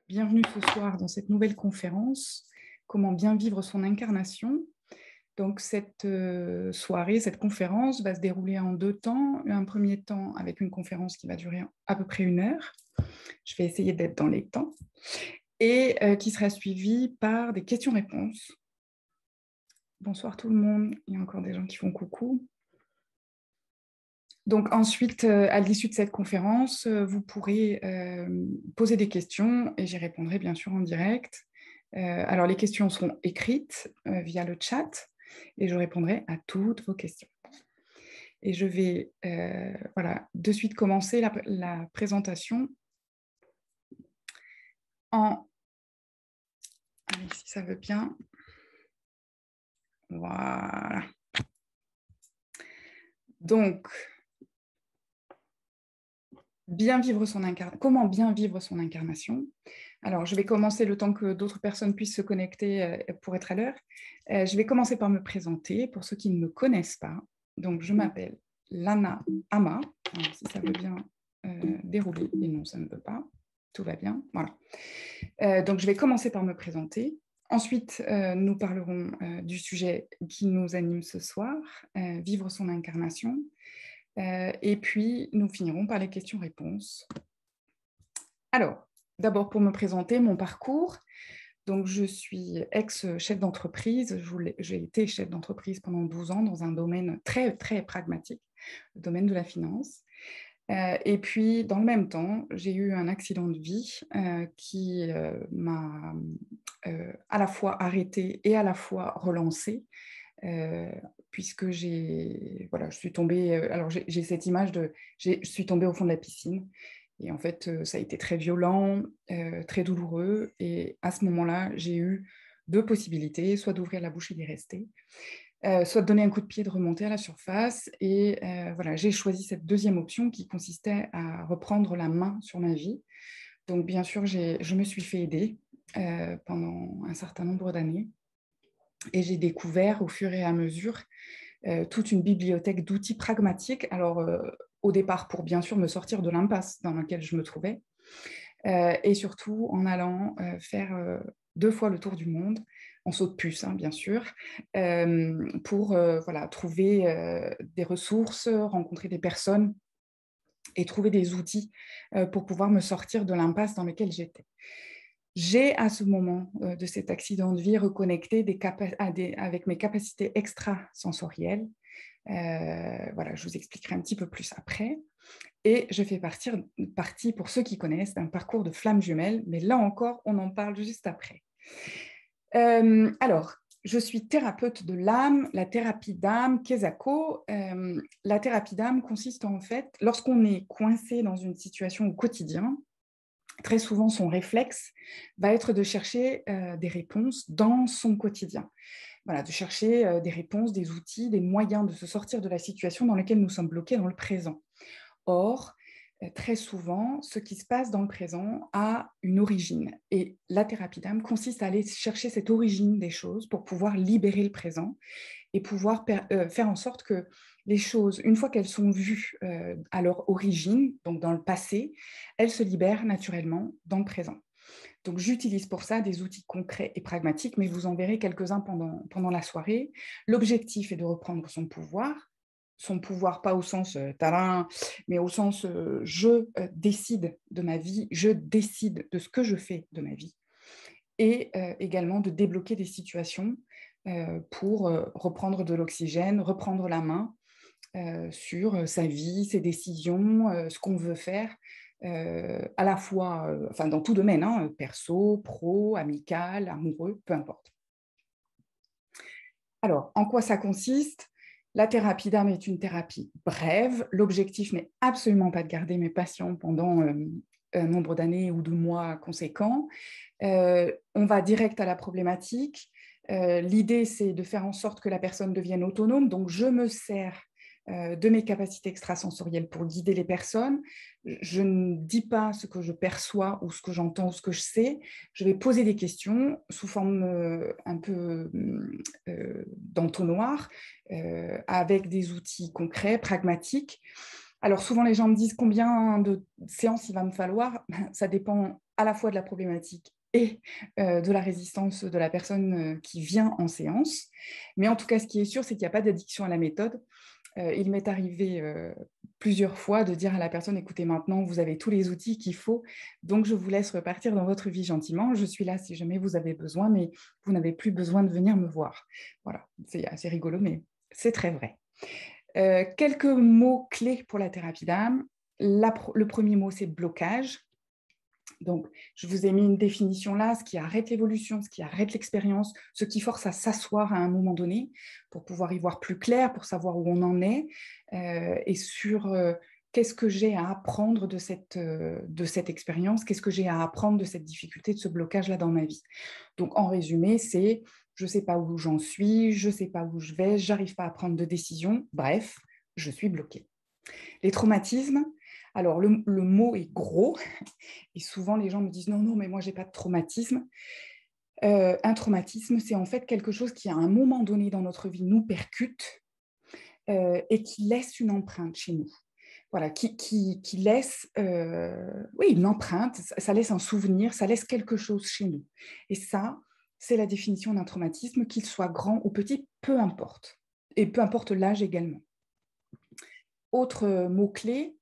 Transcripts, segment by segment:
Bienvenue ce soir dans cette nouvelle conférence « Comment bien vivre son incarnation ». Donc cette soirée, cette conférence va se dérouler en deux temps. Un premier temps avec une conférence qui va durer à peu près 1 heure. Je vais essayer d'être dans les temps. Et qui sera suivie par des questions-réponses. Bonsoir tout le monde. Il y a encore des gens qui font coucou. Donc ensuite, à l'issue de cette conférence, vous pourrez poser des questions et j'y répondrai bien sûr en direct. Alors les questions seront écrites via le chat et je répondrai à toutes vos questions. Et je vais de suite commencer la présentation en... Allez, si ça veut bien. Voilà. Donc... Comment bien vivre son incarnation? Alors, je vais commencer le temps que d'autres personnes puissent se connecter pour être à l'heure. Je vais commencer par me présenter pour ceux qui ne me connaissent pas. Donc, je m'appelle Lana Ama, alors, si ça veut bien dérouler. Et non, ça ne veut pas. Tout va bien. Voilà. Donc, je vais commencer par me présenter. Ensuite, nous parlerons du sujet qui nous anime ce soir, vivre son incarnation. Et puis, nous finirons par les questions-réponses. Alors, d'abord pour me présenter mon parcours. Donc, je suis ex-chef d'entreprise. J'ai été chef d'entreprise pendant 12 ans dans un domaine très, très pragmatique, le domaine de la finance. Et puis, dans le même temps, j'ai eu un accident de vie qui m'a à la fois arrêté et à la fois relancé. Puisque je suis tombée, alors j'ai cette image je suis tombée au fond de la piscine et en fait ça a été très violent, très douloureux et à ce moment-là j'ai eu 2 possibilités, soit d'ouvrir la bouche et d'y rester, soit de donner un coup de pied, de remonter à la surface et j'ai choisi cette deuxième option qui consistait à reprendre la main sur ma vie. Donc bien sûr je me suis fait aider pendant un certain nombre d'années. Et j'ai découvert au fur et à mesure toute une bibliothèque d'outils pragmatiques. Alors, au départ, pour bien sûr me sortir de l'impasse dans laquelle je me trouvais, et surtout en allant faire 2 fois le tour du monde, en saut de puce, hein, bien sûr, pour trouver des ressources, rencontrer des personnes et trouver des outils pour pouvoir me sortir de l'impasse dans laquelle j'étais. J'ai, à ce moment de cet accident de vie, reconnecté avec mes capacités extrasensorielles. Je vous expliquerai un petit peu plus après. Et je fais partie, pour ceux qui connaissent, d'un parcours de flamme jumelle, mais là encore, on en parle juste après. Alors, je suis thérapeute de l'âme, la thérapie d'âme, Kesako. La thérapie d'âme consiste en fait, lorsqu'on est coincé dans une situation au quotidien, très souvent, son réflexe va être de chercher des réponses dans son quotidien. Voilà, de chercher des réponses, des outils, des moyens de se sortir de la situation dans laquelle nous sommes bloqués dans le présent. Or, très souvent, ce qui se passe dans le présent a une origine. Et la thérapie d'âme consiste à aller chercher cette origine des choses pour pouvoir libérer le présent et pouvoir faire en sorte que les choses, une fois qu'elles sont vues à leur origine, donc dans le passé, elles se libèrent naturellement dans le présent. Donc, j'utilise pour ça des outils concrets et pragmatiques, mais vous en verrez quelques-uns pendant la soirée. L'objectif est de reprendre son pouvoir pas au sens talin, mais au sens je décide de ma vie, je décide de ce que je fais de ma vie, et également de débloquer des situations pour reprendre de l'oxygène, reprendre la main sur sa vie, ses décisions, ce qu'on veut faire, à la fois, dans tout domaine, hein, perso, pro, amical, amoureux, peu importe. Alors, en quoi ça consiste ? La thérapie d'âme est une thérapie brève. L'objectif n'est absolument pas de garder mes patients pendant un nombre d'années ou de mois conséquents. On va direct à la problématique. L'idée, c'est de faire en sorte que la personne devienne autonome. Donc, je me sers de mes capacités extrasensorielles pour guider les personnes. Je ne dis pas ce que je perçois ou ce que j'entends ou ce que je sais. Je vais poser des questions sous forme un peu d'entonnoir, avec des outils concrets, pragmatiques. Alors souvent les gens me disent combien de séances il va me falloir. Ça dépend à la fois de la problématique et de la résistance de la personne qui vient en séance. Mais en tout cas, ce qui est sûr, c'est qu'il n'y a pas d'addiction à la méthode. Il m'est arrivé plusieurs fois de dire à la personne, écoutez, maintenant, vous avez tous les outils qu'il faut, donc je vous laisse repartir dans votre vie gentiment. Je suis là si jamais vous avez besoin, mais vous n'avez plus besoin de venir me voir. Voilà, c'est assez rigolo, mais c'est très vrai. Quelques mots clés pour la thérapie d'âme. Le premier mot, c'est blocage. Donc, je vous ai mis une définition là, ce qui arrête l'évolution, ce qui arrête l'expérience, ce qui force à s'asseoir à un moment donné pour pouvoir y voir plus clair, pour savoir où on en est et sur qu'est-ce que j'ai à apprendre de cette expérience, qu'est-ce que j'ai à apprendre de cette difficulté, de ce blocage-là dans ma vie. Donc, en résumé, c'est je ne sais pas où j'en suis, je ne sais pas où je vais, je n'arrive pas à prendre de décision, bref, je suis bloquée. Les traumatismes, alors le mot est gros et souvent les gens me disent non, mais moi j'ai pas de traumatisme. Un traumatisme, c'est en fait quelque chose qui à un moment donné dans notre vie nous percute et qui laisse une empreinte chez nous. Voilà, qui laisse une empreinte, ça laisse un souvenir, ça laisse quelque chose chez nous. Et ça, c'est la définition d'un traumatisme, qu'il soit grand ou petit, peu importe. Et peu importe l'âge également. Autre mot-clé,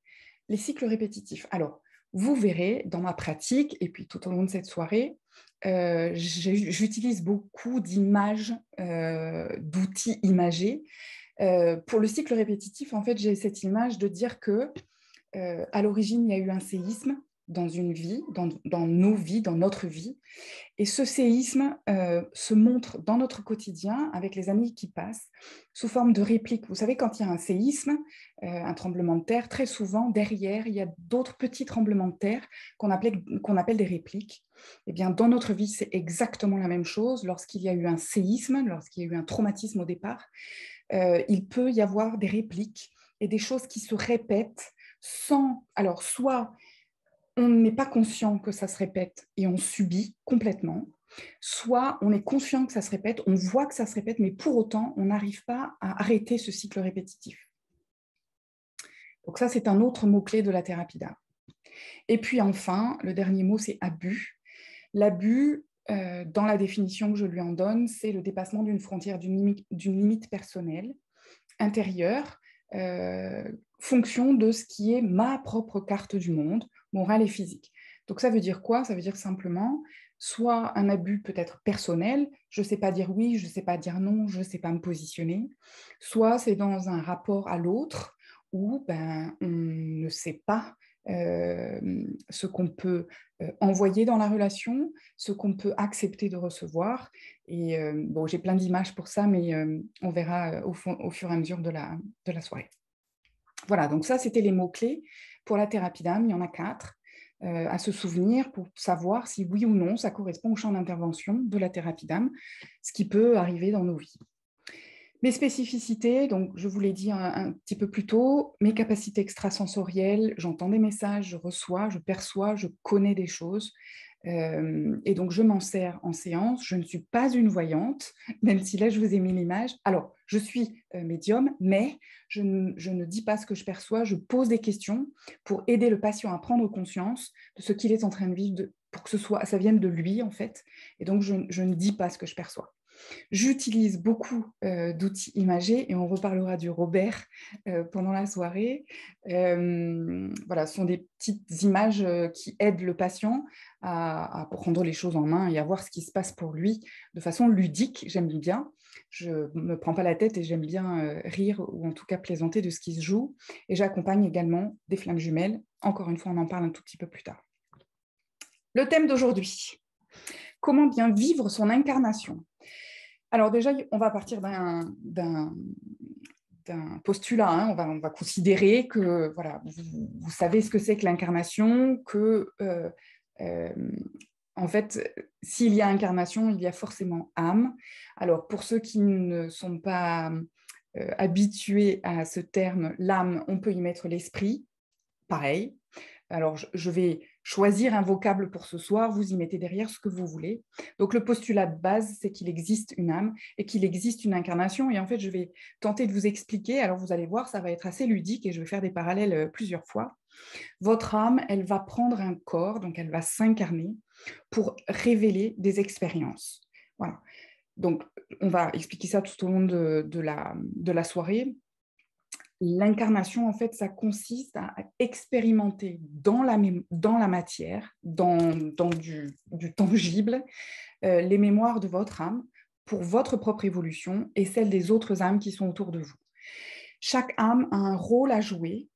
les cycles répétitifs. Alors, vous verrez dans ma pratique, et puis tout au long de cette soirée, j'utilise beaucoup d'images, d'outils imagés. Pour le cycle répétitif, en fait, j'ai cette image de dire que à l'origine, il y a eu un séisme dans une vie, dans nos vies, dans notre vie. Et ce séisme se montre dans notre quotidien avec les années qui passent sous forme de répliques. Vous savez, quand il y a un séisme, un tremblement de terre, très souvent, derrière, il y a d'autres petits tremblements de terre qu'on appelle des répliques. Eh bien, dans notre vie, c'est exactement la même chose. Lorsqu'il y a eu un séisme, lorsqu'il y a eu un traumatisme au départ, il peut y avoir des répliques et des choses qui se répètent sans... Alors, soit on n'est pas conscient que ça se répète et on subit complètement, soit on est conscient que ça se répète, on voit que ça se répète, mais pour autant, on n'arrive pas à arrêter ce cycle répétitif. Donc ça, c'est un autre mot-clé de la thérapie d'âme. Et puis enfin, le dernier mot, c'est abus. L'abus, dans la définition que je lui en donne, c'est le dépassement d'une frontière, d'une limite personnelle, intérieure, fonction de ce qui est ma propre carte du monde, morale et physique. Donc ça veut dire quoi? Ça veut dire simplement soit un abus peut-être personnel, je ne sais pas dire oui, je ne sais pas dire non, je ne sais pas me positionner, soit c'est dans un rapport à l'autre où on ne sait pas ce qu'on peut envoyer dans la relation, ce qu'on peut accepter de recevoir. Et j'ai plein d'images pour ça, mais on verra au fur et à mesure de la soirée. Voilà, donc ça, c'était les mots-clés pour la thérapie d'âme. Il y en a 4 à se souvenir pour savoir si oui ou non ça correspond au champ d'intervention de la thérapie d'âme, ce qui peut arriver dans nos vies. Mes spécificités, donc je vous l'ai dit un petit peu plus tôt, mes capacités extrasensorielles, j'entends des messages, je reçois, je perçois, je connais des choses. Et donc, je m'en sers en séance. Je ne suis pas une voyante, même si là, je vous ai mis l'image. Alors, je suis médium, mais je ne dis pas ce que je perçois. Je pose des questions pour aider le patient à prendre conscience de ce qu'il est en train de vivre, pour que ça vienne de lui, en fait. Et donc, je ne dis pas ce que je perçois. J'utilise beaucoup d'outils imagés et on reparlera du Robert pendant la soirée. Voilà, ce sont des petites images qui aident le patient à prendre les choses en main et à voir ce qui se passe pour lui de façon ludique. J'aime bien. Je ne me prends pas la tête et j'aime bien rire ou en tout cas plaisanter de ce qui se joue. Et j'accompagne également des flammes jumelles. Encore une fois, on en parle un tout petit peu plus tard. Le thème d'aujourd'hui. Comment bien vivre son incarnation? Alors déjà, on va partir d'un postulat. Hein. On va considérer que voilà, vous savez ce que c'est que l'incarnation, que en fait, s'il y a incarnation, il y a forcément âme. Alors pour ceux qui ne sont pas habitués à ce terme, l'âme, on peut y mettre l'esprit. Pareil. Alors, je vais choisir un vocable pour ce soir, vous y mettez derrière ce que vous voulez. Donc, le postulat de base, c'est qu'il existe une âme et qu'il existe une incarnation. Et en fait, je vais tenter de vous expliquer. Alors, vous allez voir, ça va être assez ludique et je vais faire des parallèles plusieurs fois. votre âme, elle va prendre un corps, donc elle va s'incarner pour révéler des expériences. Voilà. Donc, on va expliquer ça tout au long de la soirée. L'incarnation, en fait, ça consiste à expérimenter dans la matière, dans du tangible, les mémoires de votre âme pour votre propre évolution et celle des autres âmes qui sont autour de vous. Chaque âme a un rôle à jouer,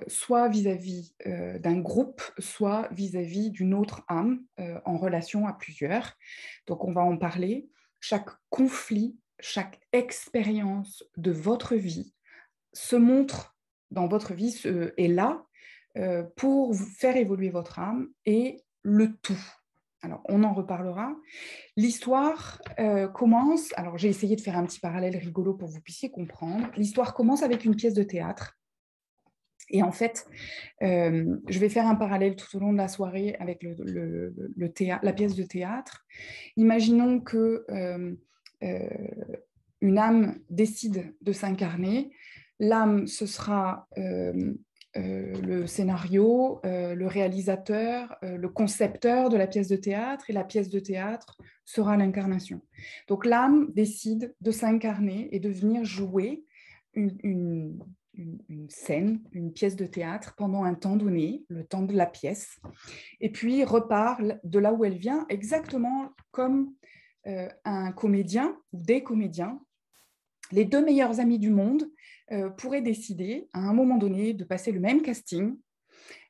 soit vis-à-vis d'un groupe, soit vis-à-vis d'une autre âme en relation à plusieurs. Donc, on va en parler. Chaque conflit, chaque expérience de votre vie se montre dans votre vie, est là pour vous faire évoluer votre âme et le tout. Alors, on en reparlera. L'histoire commence, alors j'ai essayé de faire un petit parallèle rigolo pour que vous puissiez comprendre. L'histoire commence avec une pièce de théâtre. Et en fait, je vais faire un parallèle tout au long de la soirée avec la pièce de théâtre. Imaginons que une âme décide de s'incarner. L'âme, ce sera le scénario, le réalisateur, le concepteur de la pièce de théâtre, et la pièce de théâtre sera l'incarnation. Donc l'âme décide de s'incarner et de venir jouer une scène, une pièce de théâtre pendant un temps donné, le temps de la pièce, et puis repart de là où elle vient, exactement comme un comédien ou des comédiens. Les deux meilleurs amis du monde pourraient décider à un moment donné de passer le même casting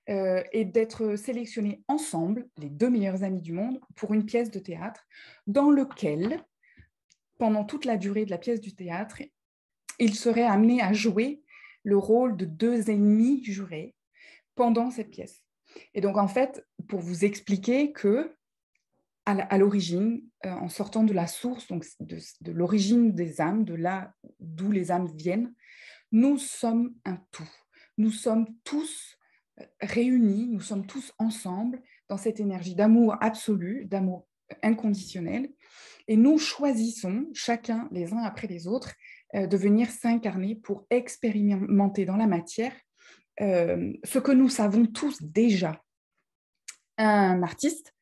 et d'être sélectionnés ensemble, les deux meilleurs amis du monde, pour une pièce de théâtre dans lequel, pendant toute la durée de la pièce du théâtre, ils seraient amenés à jouer le rôle de deux ennemis jurés pendant cette pièce. Et donc, en fait, pour vous expliquer que à l'origine, en sortant de la source, donc de l'origine des âmes, de là d'où les âmes viennent, nous sommes un tout. Nous sommes tous réunis, nous sommes tous ensemble dans cette énergie d'amour absolu, d'amour inconditionnel, et nous choisissons, chacun les uns après les autres, de venir s'incarner pour expérimenter dans la matière ce que nous savons tous déjà. Un artiste,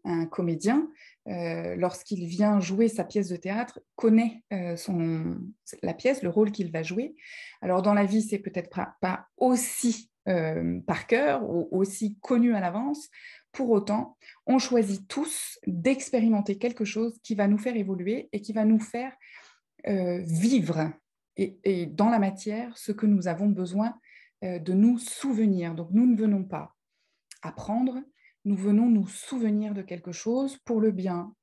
un comédien, lorsqu'il vient jouer sa pièce de théâtre, connaît la pièce, le rôle qu'il va jouer. Alors dans la vie, c'est peut-être pas aussi par cœur ou aussi connu à l'avance. Pour autant, on choisit tous d'expérimenter quelque chose qui va nous faire évoluer et qui va nous faire vivre et dans la matière ce que nous avons besoin de nous souvenir. Donc nous ne venons pas apprendre, nous venons nous souvenir de quelque chose pour le bien,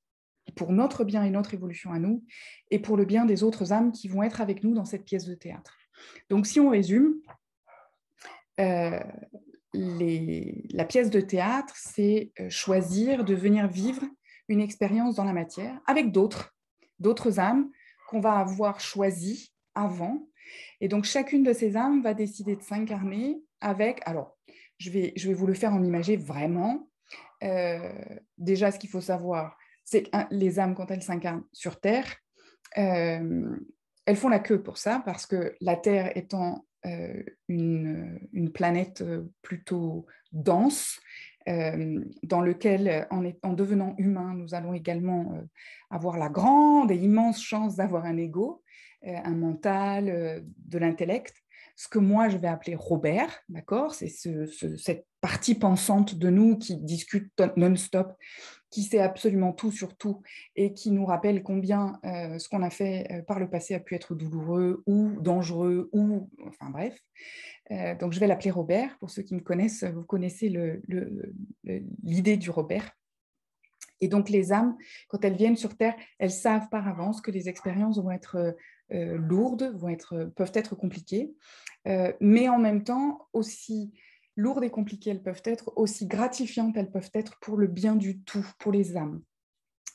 pour notre bien et notre évolution à nous, et pour le bien des autres âmes qui vont être avec nous dans cette pièce de théâtre. Donc si on résume, la pièce de théâtre, c'est choisir de venir vivre une expérience dans la matière avec d'autres âmes qu'on va avoir choisies avant. Et donc, chacune de ces âmes va décider de s'incarner avec... Alors, je vais vous le faire en imagé vraiment. Déjà, ce qu'il faut savoir, c'est que les âmes, quand elles s'incarnent sur Terre, elles font la queue pour ça, parce que la Terre étant une planète plutôt dense, dans lequel, en devenant humain, nous allons également avoir la grande et immense chance d'avoir un ego, un mental, de l'intellect, ce que moi je vais appeler Robert, d'accord? C'est cette partie pensante de nous qui discute non-stop, qui sait absolument tout sur tout et qui nous rappelle combien ce qu'on a fait par le passé a pu être douloureux ou dangereux ou enfin bref. Donc je vais l'appeler Robert. Pour ceux qui me connaissent, vous connaissez l'idée du Robert. Et donc les âmes, quand elles viennent sur Terre, elles savent par avance que les expériences vont être lourdes, peuvent être compliquées, mais en même temps aussi lourdes et compliquées elles peuvent être, aussi gratifiantes elles peuvent être pour le bien du tout, pour les âmes.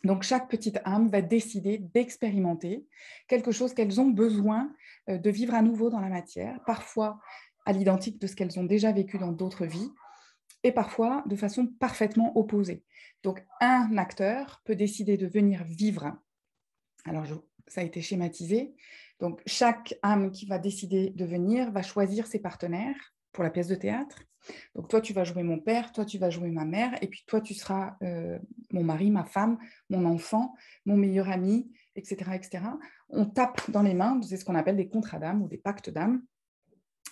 Donc chaque petite âme va décider d'expérimenter quelque chose qu'elles ont besoin de vivre à nouveau dans la matière, parfois à l'identique de ce qu'elles ont déjà vécu dans d'autres vies, et parfois de façon parfaitement opposée. Donc un acteur peut décider de venir vivre, alors ça a été schématisé, donc chaque âme qui va décider de venir va choisir ses partenaires pour la pièce de théâtre. Donc, toi, tu vas jouer mon père, toi, tu vas jouer ma mère, et puis toi, tu seras mon mari, ma femme, mon enfant, mon meilleur ami, etc., etc. On tape dans les mains, c'est ce qu'on appelle des contrats d'âme ou des pactes d'âme,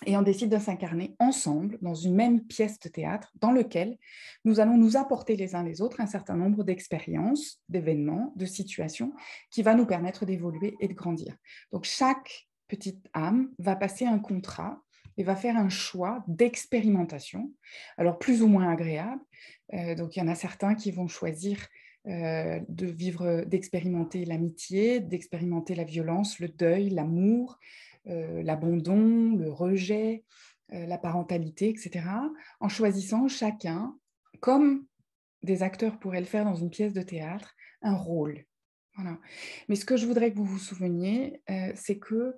et on décide de s'incarner ensemble dans une même pièce de théâtre dans lequel nous allons nous apporter les uns les autres un certain nombre d'expériences, d'événements, de situations qui va nous permettre d'évoluer et de grandir. Donc, chaque petite âme va passer un contrat et va faire un choix d'expérimentation, alors plus ou moins agréable. Donc, il y en a certains qui vont choisir de vivre, d'expérimenter l'amitié, d'expérimenter la violence, le deuil, l'amour, l'abandon, le rejet, la parentalité, etc., en choisissant chacun, comme des acteurs pourraient le faire dans une pièce de théâtre, un rôle. Voilà. Mais ce que je voudrais que vous vous souveniez, c'est que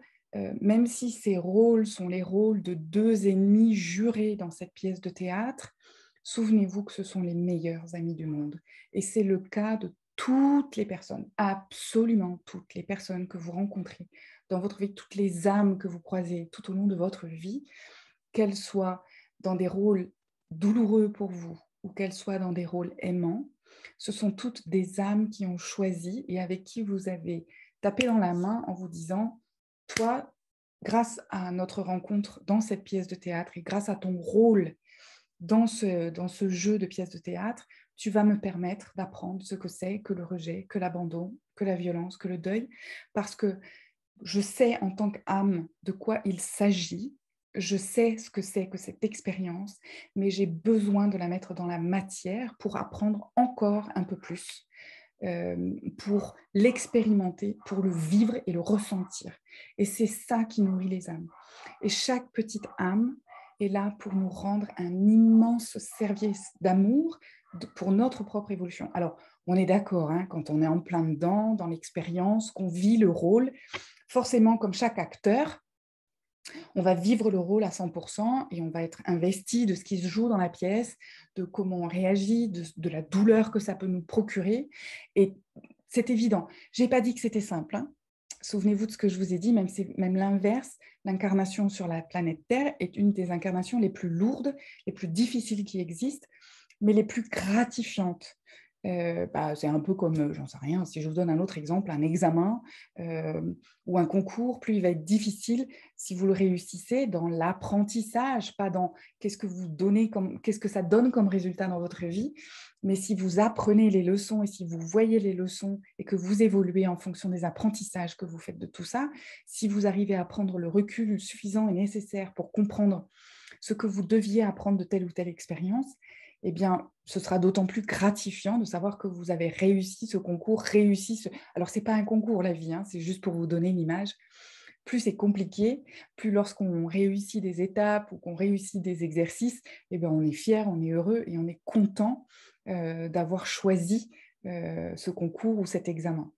même si ces rôles sont les rôles de deux ennemis jurés dans cette pièce de théâtre, souvenez-vous que ce sont les meilleurs amis du monde. Et c'est le cas de toutes les personnes, absolument toutes les personnes que vous rencontrez dans votre vie, toutes les âmes que vous croisez tout au long de votre vie, qu'elles soient dans des rôles douloureux pour vous ou qu'elles soient dans des rôles aimants, ce sont toutes des âmes qui ont choisi et avec qui vous avez tapé dans la main en vous disant, toi, grâce à notre rencontre dans cette pièce de théâtre et grâce à ton rôle dans ce jeu de pièce de théâtre, tu vas me permettre d'apprendre ce que c'est que le rejet, que l'abandon, que la violence, que le deuil, parce que je sais en tant qu'âme de quoi il s'agit, je sais ce que c'est que cette expérience, mais j'ai besoin de la mettre dans la matière pour apprendre encore un peu plus, pour l'expérimenter, pour le vivre et le ressentir. Et c'est ça qui nourrit les âmes. Et chaque petite âme est là pour nous rendre un immense service d'amour pour notre propre évolution. Alors, on est d'accord, hein, quand on est en plein dedans, dans l'expérience, qu'on vit le rôle, forcément, comme chaque acteur, on va vivre le rôle à 100% et on va être investi de ce qui se joue dans la pièce, de comment on réagit, de la douleur que ça peut nous procurer. Et c'est évident. Je n'ai pas dit que c'était simple, hein. Souvenez-vous de ce que je vous ai dit, même l'inverse, l'incarnation sur la planète Terre est une des incarnations les plus lourdes, les plus difficiles qui existent, mais les plus gratifiantes. C'est un peu comme, j'en sais rien, si je vous donne un autre exemple, un examen ou un concours, plus il va être difficile si vous le réussissez dans l'apprentissage, pas dans qu'est-ce que ça donne comme résultat dans votre vie, mais si vous apprenez les leçons et si vous voyez les leçons et que vous évoluez en fonction des apprentissages que vous faites de tout ça, si vous arrivez à prendre le recul suffisant et nécessaire pour comprendre ce que vous deviez apprendre de telle ou telle expérience, eh bien, ce sera d'autant plus gratifiant de savoir que vous avez réussi ce concours, Alors, ce n'est pas un concours, la vie, hein, c'est juste pour vous donner une image. Plus c'est compliqué, plus lorsqu'on réussit des étapes ou qu'on réussit des exercices, eh bien, on est fier, on est heureux et on est content d'avoir choisi ce concours ou cet examen.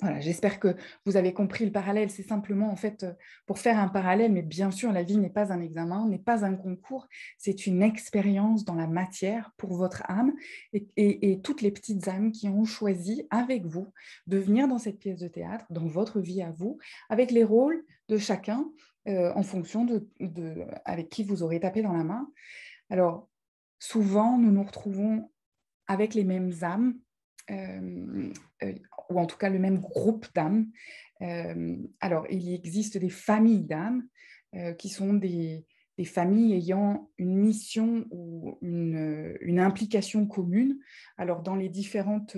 Voilà, j'espère que vous avez compris le parallèle. C'est simplement, en fait, pour faire un parallèle, mais bien sûr, la vie n'est pas un examen, n'est pas un concours, c'est une expérience dans la matière pour votre âme et toutes les petites âmes qui ont choisi avec vous de venir dans cette pièce de théâtre, dans votre vie à vous, avec les rôles de chacun en fonction de avec qui vous aurez tapé dans la main. Alors, souvent, nous nous retrouvons avec les mêmes âmes, euh, euh, ou en tout cas le même groupe d'âmes. Alors, il existe des familles d'âmes qui sont des familles ayant une mission ou une implication commune. Alors, dans les différentes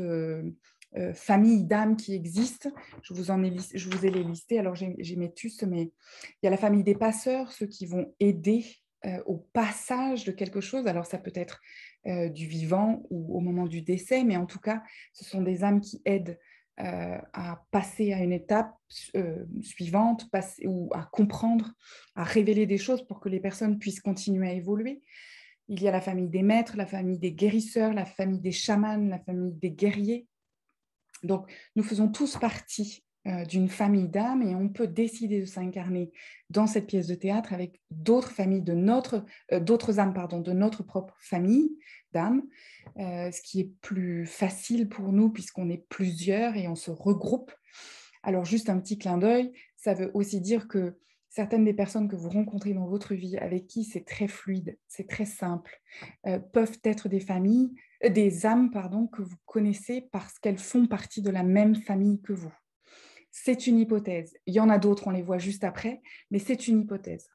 familles d'âmes qui existent, je vous ai les listés, alors j'ai mes tusses, mais il y a la famille des passeurs, ceux qui vont aider au passage de quelque chose. Alors, ça peut être du vivant ou au moment du décès, mais en tout cas, ce sont des âmes qui aident à passer à une étape suivante, ou à comprendre, à révéler des choses pour que les personnes puissent continuer à évoluer. Il y a la famille des maîtres, la famille des guérisseurs, la famille des chamans, la famille des guerriers. Donc, nous faisons tous partie d'une famille d'âmes et on peut décider de s'incarner dans cette pièce de théâtre avec d'autres familles d'autres âmes, de notre propre famille d'âmes, ce qui est plus facile pour nous puisqu'on est plusieurs et on se regroupe. Alors, juste un petit clin d'œil, ça veut aussi dire que certaines des personnes que vous rencontrez dans votre vie, avec qui c'est très fluide, c'est très simple, peuvent être des âmes, pardon, que vous connaissez parce qu'elles font partie de la même famille que vous. C'est une hypothèse. Il y en a d'autres, on les voit juste après, mais c'est une hypothèse.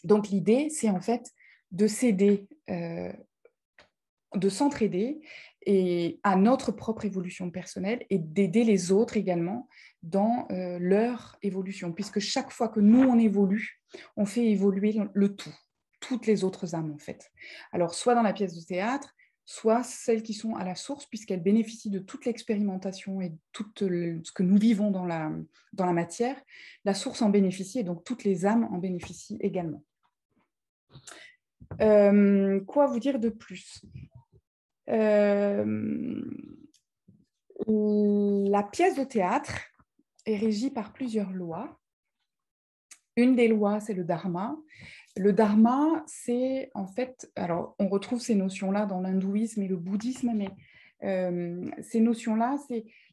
Donc l'idée, c'est en fait de s'aider, de s'entraider et à notre propre évolution personnelle et d'aider les autres également dans leur évolution, puisque chaque fois que nous, on évolue, on fait évoluer le tout, toutes les autres âmes en fait. Alors, soit dans la pièce de théâtre, soit celles qui sont à la source, puisqu'elles bénéficient de toute l'expérimentation et tout ce que nous vivons dans la matière, la source en bénéficie et donc toutes les âmes en bénéficient également. Quoi vous dire de plus ? La pièce de théâtre est régie par plusieurs lois. Une des lois, c'est le dharma. Le dharma, c'est en fait, alors on retrouve ces notions-là dans l'hindouisme et le bouddhisme, mais ces notions-là,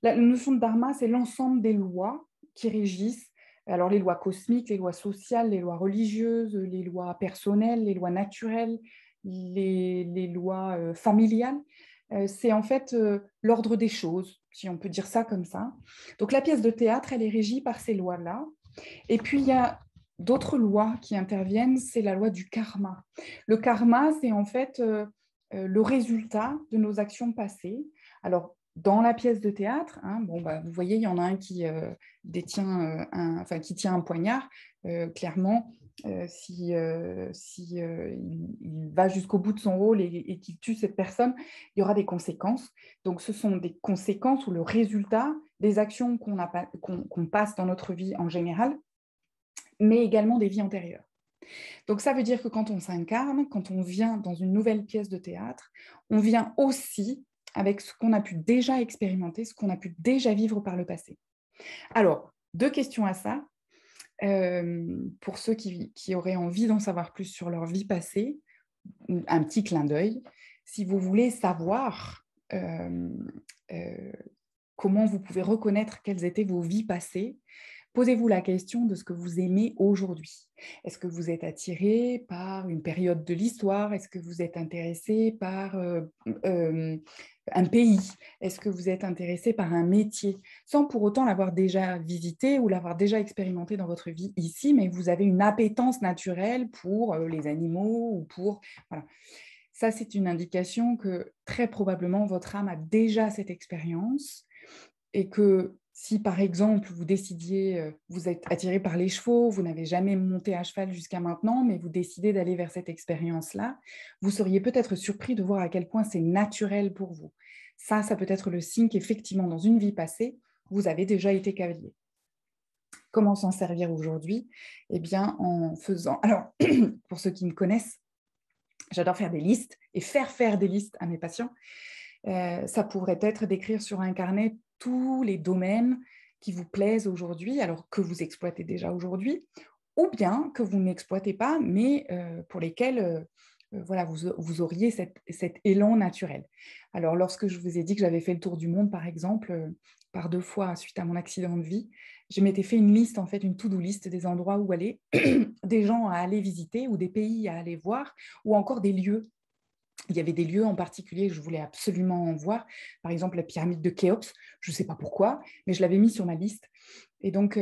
la notion de dharma, c'est l'ensemble des lois qui régissent, alors les lois cosmiques, les lois sociales, les lois religieuses, les lois personnelles, les lois naturelles, les lois familiales. C'est en fait l'ordre des choses, si on peut dire ça comme ça. Donc la pièce de théâtre, elle est régie par ces lois-là. Et puis il y a d'autres lois qui interviennent, c'est la loi du karma. Le karma, c'est en fait le résultat de nos actions passées. Alors, dans la pièce de théâtre, hein, vous voyez, il y en a un qui tient un poignard. Clairement, si il va jusqu'au bout de son rôle et qu'il tue cette personne, il y aura des conséquences. Donc, ce sont des conséquences ou le résultat des actions qu'on passe dans notre vie en général, mais également des vies antérieures. Donc, ça veut dire que quand on s'incarne, quand on vient dans une nouvelle pièce de théâtre, on vient aussi avec ce qu'on a pu déjà expérimenter, ce qu'on a pu déjà vivre par le passé. Alors, 2 questions à ça. Pour ceux qui auraient envie d'en savoir plus sur leur vie passée, un petit clin d'œil. Si vous voulez savoir comment vous pouvez reconnaître quelles étaient vos vies passées, posez-vous la question de ce que vous aimez aujourd'hui. Est-ce que vous êtes attiré par une période de l'histoire? Est-ce que vous êtes intéressé par un pays? Est-ce que vous êtes intéressé par un métier? Sans pour autant l'avoir déjà visité ou l'avoir déjà expérimenté dans votre vie ici, mais vous avez une appétence naturelle pour les animaux ou pour... Voilà. Ça, c'est une indication que très probablement votre âme a déjà cette expérience et que si, par exemple, vous décidiez, vous êtes attiré par les chevaux, vous n'avez jamais monté à cheval jusqu'à maintenant, mais vous décidez d'aller vers cette expérience-là, vous seriez peut-être surpris de voir à quel point c'est naturel pour vous. Ça peut être le signe qu'effectivement, dans une vie passée, vous avez déjà été cavalier. Comment s'en servir aujourd'hui? Eh bien, en faisant... Alors, pour ceux qui me connaissent, j'adore faire des listes et faire des listes à mes patients. Ça pourrait être d'écrire sur un carnet tous les domaines qui vous plaisent aujourd'hui, alors que vous exploitez déjà aujourd'hui, ou bien que vous n'exploitez pas, mais pour lesquels voilà, vous auriez cet élan naturel. Alors, lorsque je vous ai dit que j'avais fait le tour du monde, par exemple, par 2 fois suite à mon accident de vie, je m'étais fait une liste, en fait, une to-do list des endroits où aller, des gens à aller visiter ou des pays à aller voir, ou encore des lieux. Il y avait des lieux en particulier que je voulais absolument voir. Par exemple, la pyramide de Khéops, je ne sais pas pourquoi, mais je l'avais mis sur ma liste. Et donc,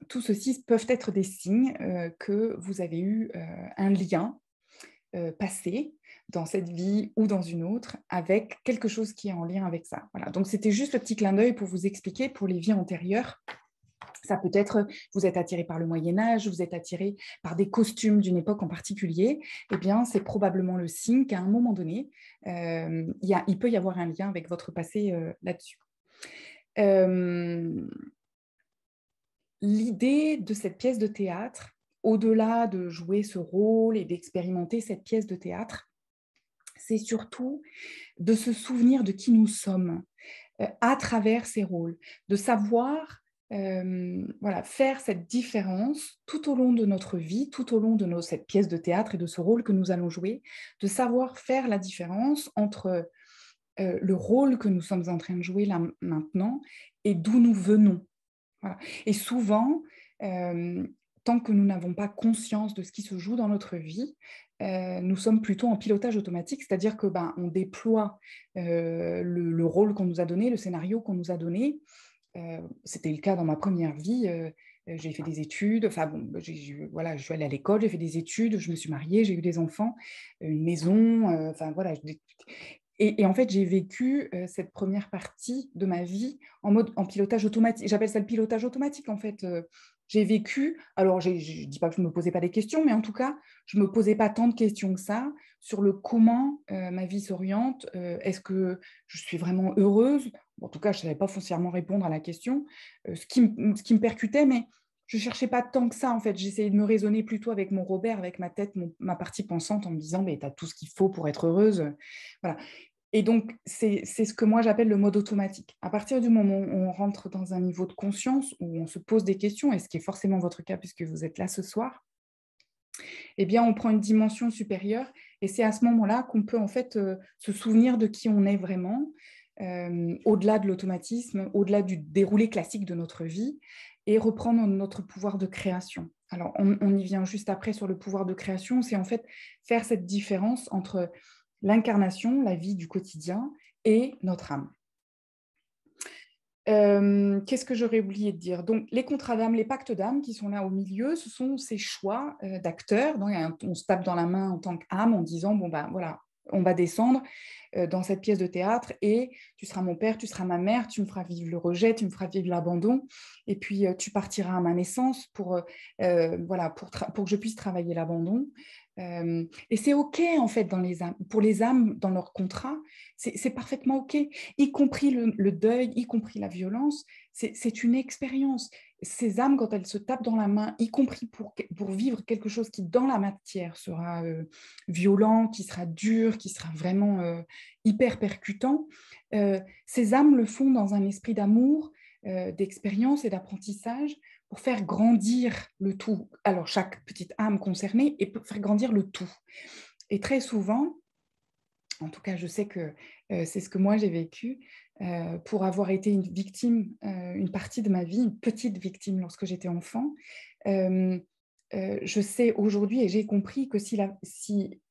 tout ceci peuvent être des signes que vous avez eu un lien passé dans cette vie ou dans une autre avec quelque chose qui est en lien avec ça. Voilà. Donc, c'était juste le petit clin d'œil pour vous expliquer pour les vies antérieures. Ça peut être, vous êtes attiré par le Moyen-Âge, vous êtes attiré par des costumes d'une époque en particulier, eh bien, c'est probablement le signe qu'à un moment donné, il peut y avoir un lien avec votre passé là-dessus. L'idée de cette pièce de théâtre, au-delà de jouer ce rôle et d'expérimenter cette pièce de théâtre, c'est surtout de se souvenir de qui nous sommes à travers ces rôles, de savoir faire cette différence tout au long de notre vie, tout au long de cette pièce de théâtre et de ce rôle que nous allons jouer, de savoir faire la différence entre le rôle que nous sommes en train de jouer là maintenant et d'où nous venons. Voilà. Et souvent, tant que nous n'avons pas conscience de ce qui se joue dans notre vie, nous sommes plutôt en pilotage automatique, c'est-à-dire que on déploie le rôle qu'on nous a donné, le scénario qu'on nous a donné. C'était le cas dans ma première vie. J'ai fait des études, enfin bon, voilà, je suis allée à l'école, j'ai fait des études, je me suis mariée, j'ai eu des enfants, une maison, enfin voilà. Et en fait, j'ai vécu cette première partie de ma vie en pilotage automatique. J'appelle ça le pilotage automatique, en fait. J'ai vécu, alors je ne dis pas que je ne me posais pas des questions, mais en tout cas, je ne me posais pas tant de questions que ça sur le comment ma vie s'oriente. Est-ce que je suis vraiment heureuse? Bon, en tout cas, je ne savais pas foncièrement répondre à la question. Ce qui me percutait, mais je ne cherchais pas tant que ça, en fait. J'essayais de me raisonner plutôt avec mon Robert, avec ma tête, ma partie pensante, en me disant, mais tu as tout ce qu'il faut pour être heureuse. Voilà. Et donc, c'est ce que moi j'appelle le mode automatique. À partir du moment où on rentre dans un niveau de conscience, où on se pose des questions, et ce qui est forcément votre cas puisque vous êtes là ce soir, eh bien, on prend une dimension supérieure, et c'est à ce moment-là qu'on peut en fait se souvenir de qui on est vraiment, au-delà de l'automatisme, au-delà du déroulé classique de notre vie, et reprendre notre pouvoir de création. Alors, on y vient juste après sur le pouvoir de création, c'est en fait faire cette différence entre l'incarnation, la vie du quotidien, et notre âme. Qu'est-ce que j'aurais oublié de dire? Donc, les contrats d'âme, les pactes d'âme qui sont là au milieu, ce sont ces choix d'acteurs. On se tape dans la main en tant qu'âme en disant, bon, voilà, on va descendre dans cette pièce de théâtre et tu seras mon père, tu seras ma mère, tu me feras vivre le rejet, tu me feras vivre l'abandon, et puis tu partiras à ma naissance pour que je puisse travailler l'abandon. Et c'est OK, en fait, pour les âmes, dans leur contrat, c'est parfaitement OK, y compris le deuil, y compris la violence, c'est une expérience. Ces âmes, quand elles se tapent dans la main, y compris pour vivre quelque chose qui, dans la matière, sera violent, qui sera dur, qui sera vraiment hyper percutant, ces âmes le font dans un esprit d'amour, d'expérience et d'apprentissage pour faire grandir le tout. Alors, chaque petite âme concernée, et pour faire grandir le tout. Et très souvent, en tout cas, je sais que c'est ce que moi j'ai vécu, pour avoir été une victime, une partie de ma vie, une petite victime lorsque j'étais enfant. Je sais aujourd'hui et j'ai compris que si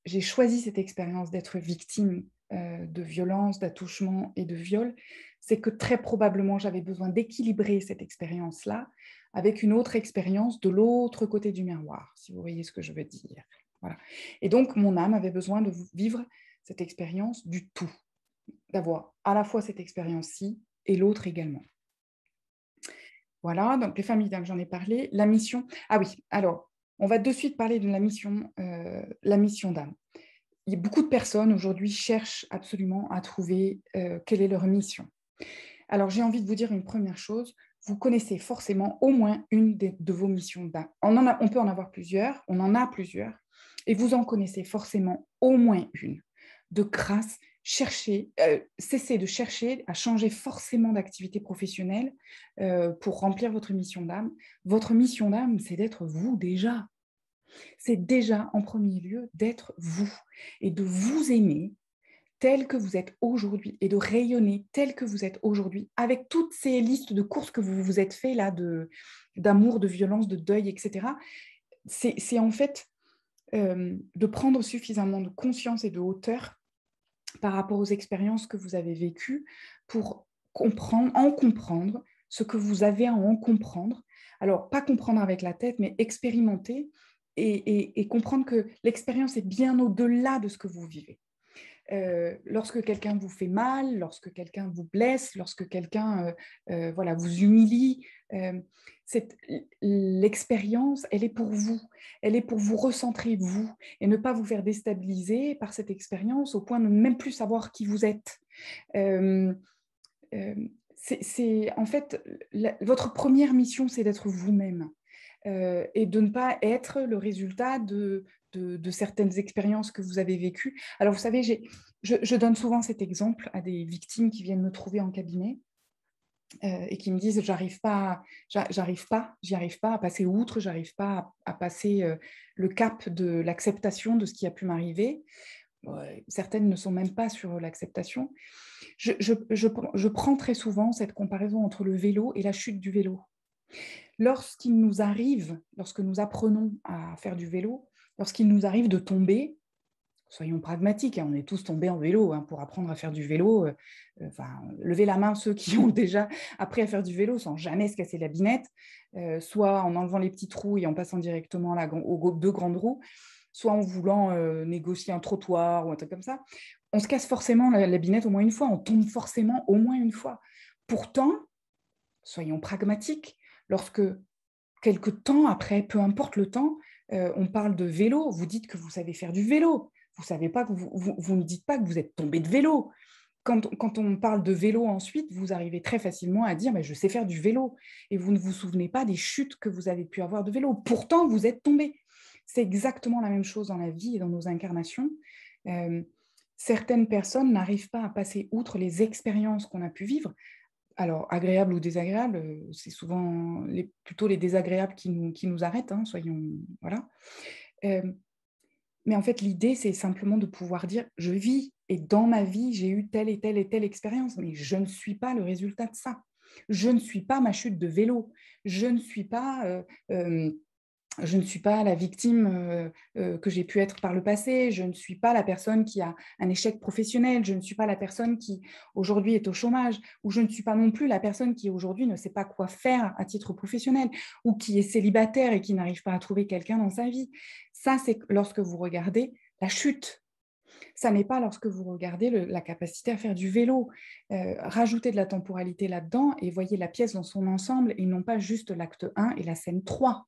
j'ai choisi cette expérience d'être victime de violence, d'attouchement et de viol, c'est que très probablement j'avais besoin d'équilibrer cette expérience-là avec une autre expérience de l'autre côté du miroir, si vous voyez ce que je veux dire. Voilà. Et donc, mon âme avait besoin de vivre cette expérience du tout, d'avoir à la fois cette expérience-ci et l'autre également. Voilà, donc les familles d'âme, j'en ai parlé. La mission, ah oui, alors, on va de suite parler de la mission d'âme. Il y a beaucoup de personnes aujourd'hui cherchent absolument à trouver quelle est leur mission. Alors, j'ai envie de vous dire une première chose. Vous connaissez forcément au moins une de vos missions d'âme. On peut en avoir plusieurs, on en a plusieurs, et vous en connaissez forcément au moins une. De grâce, cessez de chercher à changer forcément d'activité professionnelle pour remplir votre mission d'âme. Votre mission d'âme, c'est d'être vous déjà. C'est déjà en premier lieu d'être vous et de vous aimer tel que vous êtes aujourd'hui et de rayonner tel que vous êtes aujourd'hui avec toutes ces listes de courses que vous vous êtes fait là d'amour, de violence, de deuil, etc. C'est en fait de prendre suffisamment de conscience et de hauteur par rapport aux expériences que vous avez vécues pour comprendre ce que vous avez à en comprendre. Alors, pas comprendre avec la tête, mais expérimenter et comprendre que l'expérience est bien au-delà de ce que vous vivez. Lorsque quelqu'un vous fait mal, lorsque quelqu'un vous blesse, lorsque quelqu'un vous humilie, l'expérience, elle est pour vous. Elle est pour vous recentrer vous et ne pas vous faire déstabiliser par cette expérience au point de ne même plus savoir qui vous êtes. C'est en fait, votre première mission, c'est d'être vous-même. Et de ne pas être le résultat de certaines expériences que vous avez vécues. Alors, vous savez, je donne souvent cet exemple à des victimes qui viennent me trouver en cabinet et qui me disent j'y arrive pas à passer outre, j'arrive pas à passer le cap de l'acceptation de ce qui a pu m'arriver. Certaines ne sont même pas sur l'acceptation. Je prends très souvent cette comparaison entre le vélo et la chute du vélo. lorsque nous apprenons à faire du vélo, lorsqu'il nous arrive de tomber, soyons pragmatiques, hein, on est tous tombés en vélo, hein, pour apprendre à faire du vélo. Levez la main ceux qui ont déjà appris à faire du vélo sans jamais se casser la binette, soit en enlevant les petits trous et en passant directement aux deux grandes roues, soit en voulant négocier un trottoir ou un truc comme ça. On se casse forcément la binette au moins une fois, on tombe forcément au moins une fois. Pourtant, soyons pragmatiques, lorsque quelques temps après, peu importe le temps, on parle de vélo, vous dites que vous savez faire du vélo, vous ne dites pas que vous êtes tombé de vélo. Quand on parle de vélo ensuite, vous arrivez très facilement à dire « je sais faire du vélo » et vous ne vous souvenez pas des chutes que vous avez pu avoir de vélo. Pourtant, vous êtes tombé. C'est exactement la même chose dans la vie et dans nos incarnations. Certaines personnes n'arrivent pas à passer outre les expériences qu'on a pu vivre. Alors, agréables ou désagréables, c'est souvent plutôt les désagréables qui nous arrêtent, hein, voilà. Mais en fait, l'idée, c'est simplement de pouvoir dire « je vis et dans ma vie, j'ai eu telle et telle et telle expérience, mais je ne suis pas le résultat de ça. Je ne suis pas ma chute de vélo. Je ne suis pas la victime que j'ai pu être par le passé, je ne suis pas la personne qui a un échec professionnel, je ne suis pas la personne qui aujourd'hui est au chômage, ou je ne suis pas non plus la personne qui aujourd'hui ne sait pas quoi faire à titre professionnel, ou qui est célibataire et qui n'arrive pas à trouver quelqu'un dans sa vie. Ça, c'est lorsque vous regardez la chute. Ça n'est pas lorsque vous regardez la capacité à faire du vélo. Rajoutez de la temporalité là-dedans et voyez la pièce dans son ensemble et non pas juste l'acte 1 et la scène 3.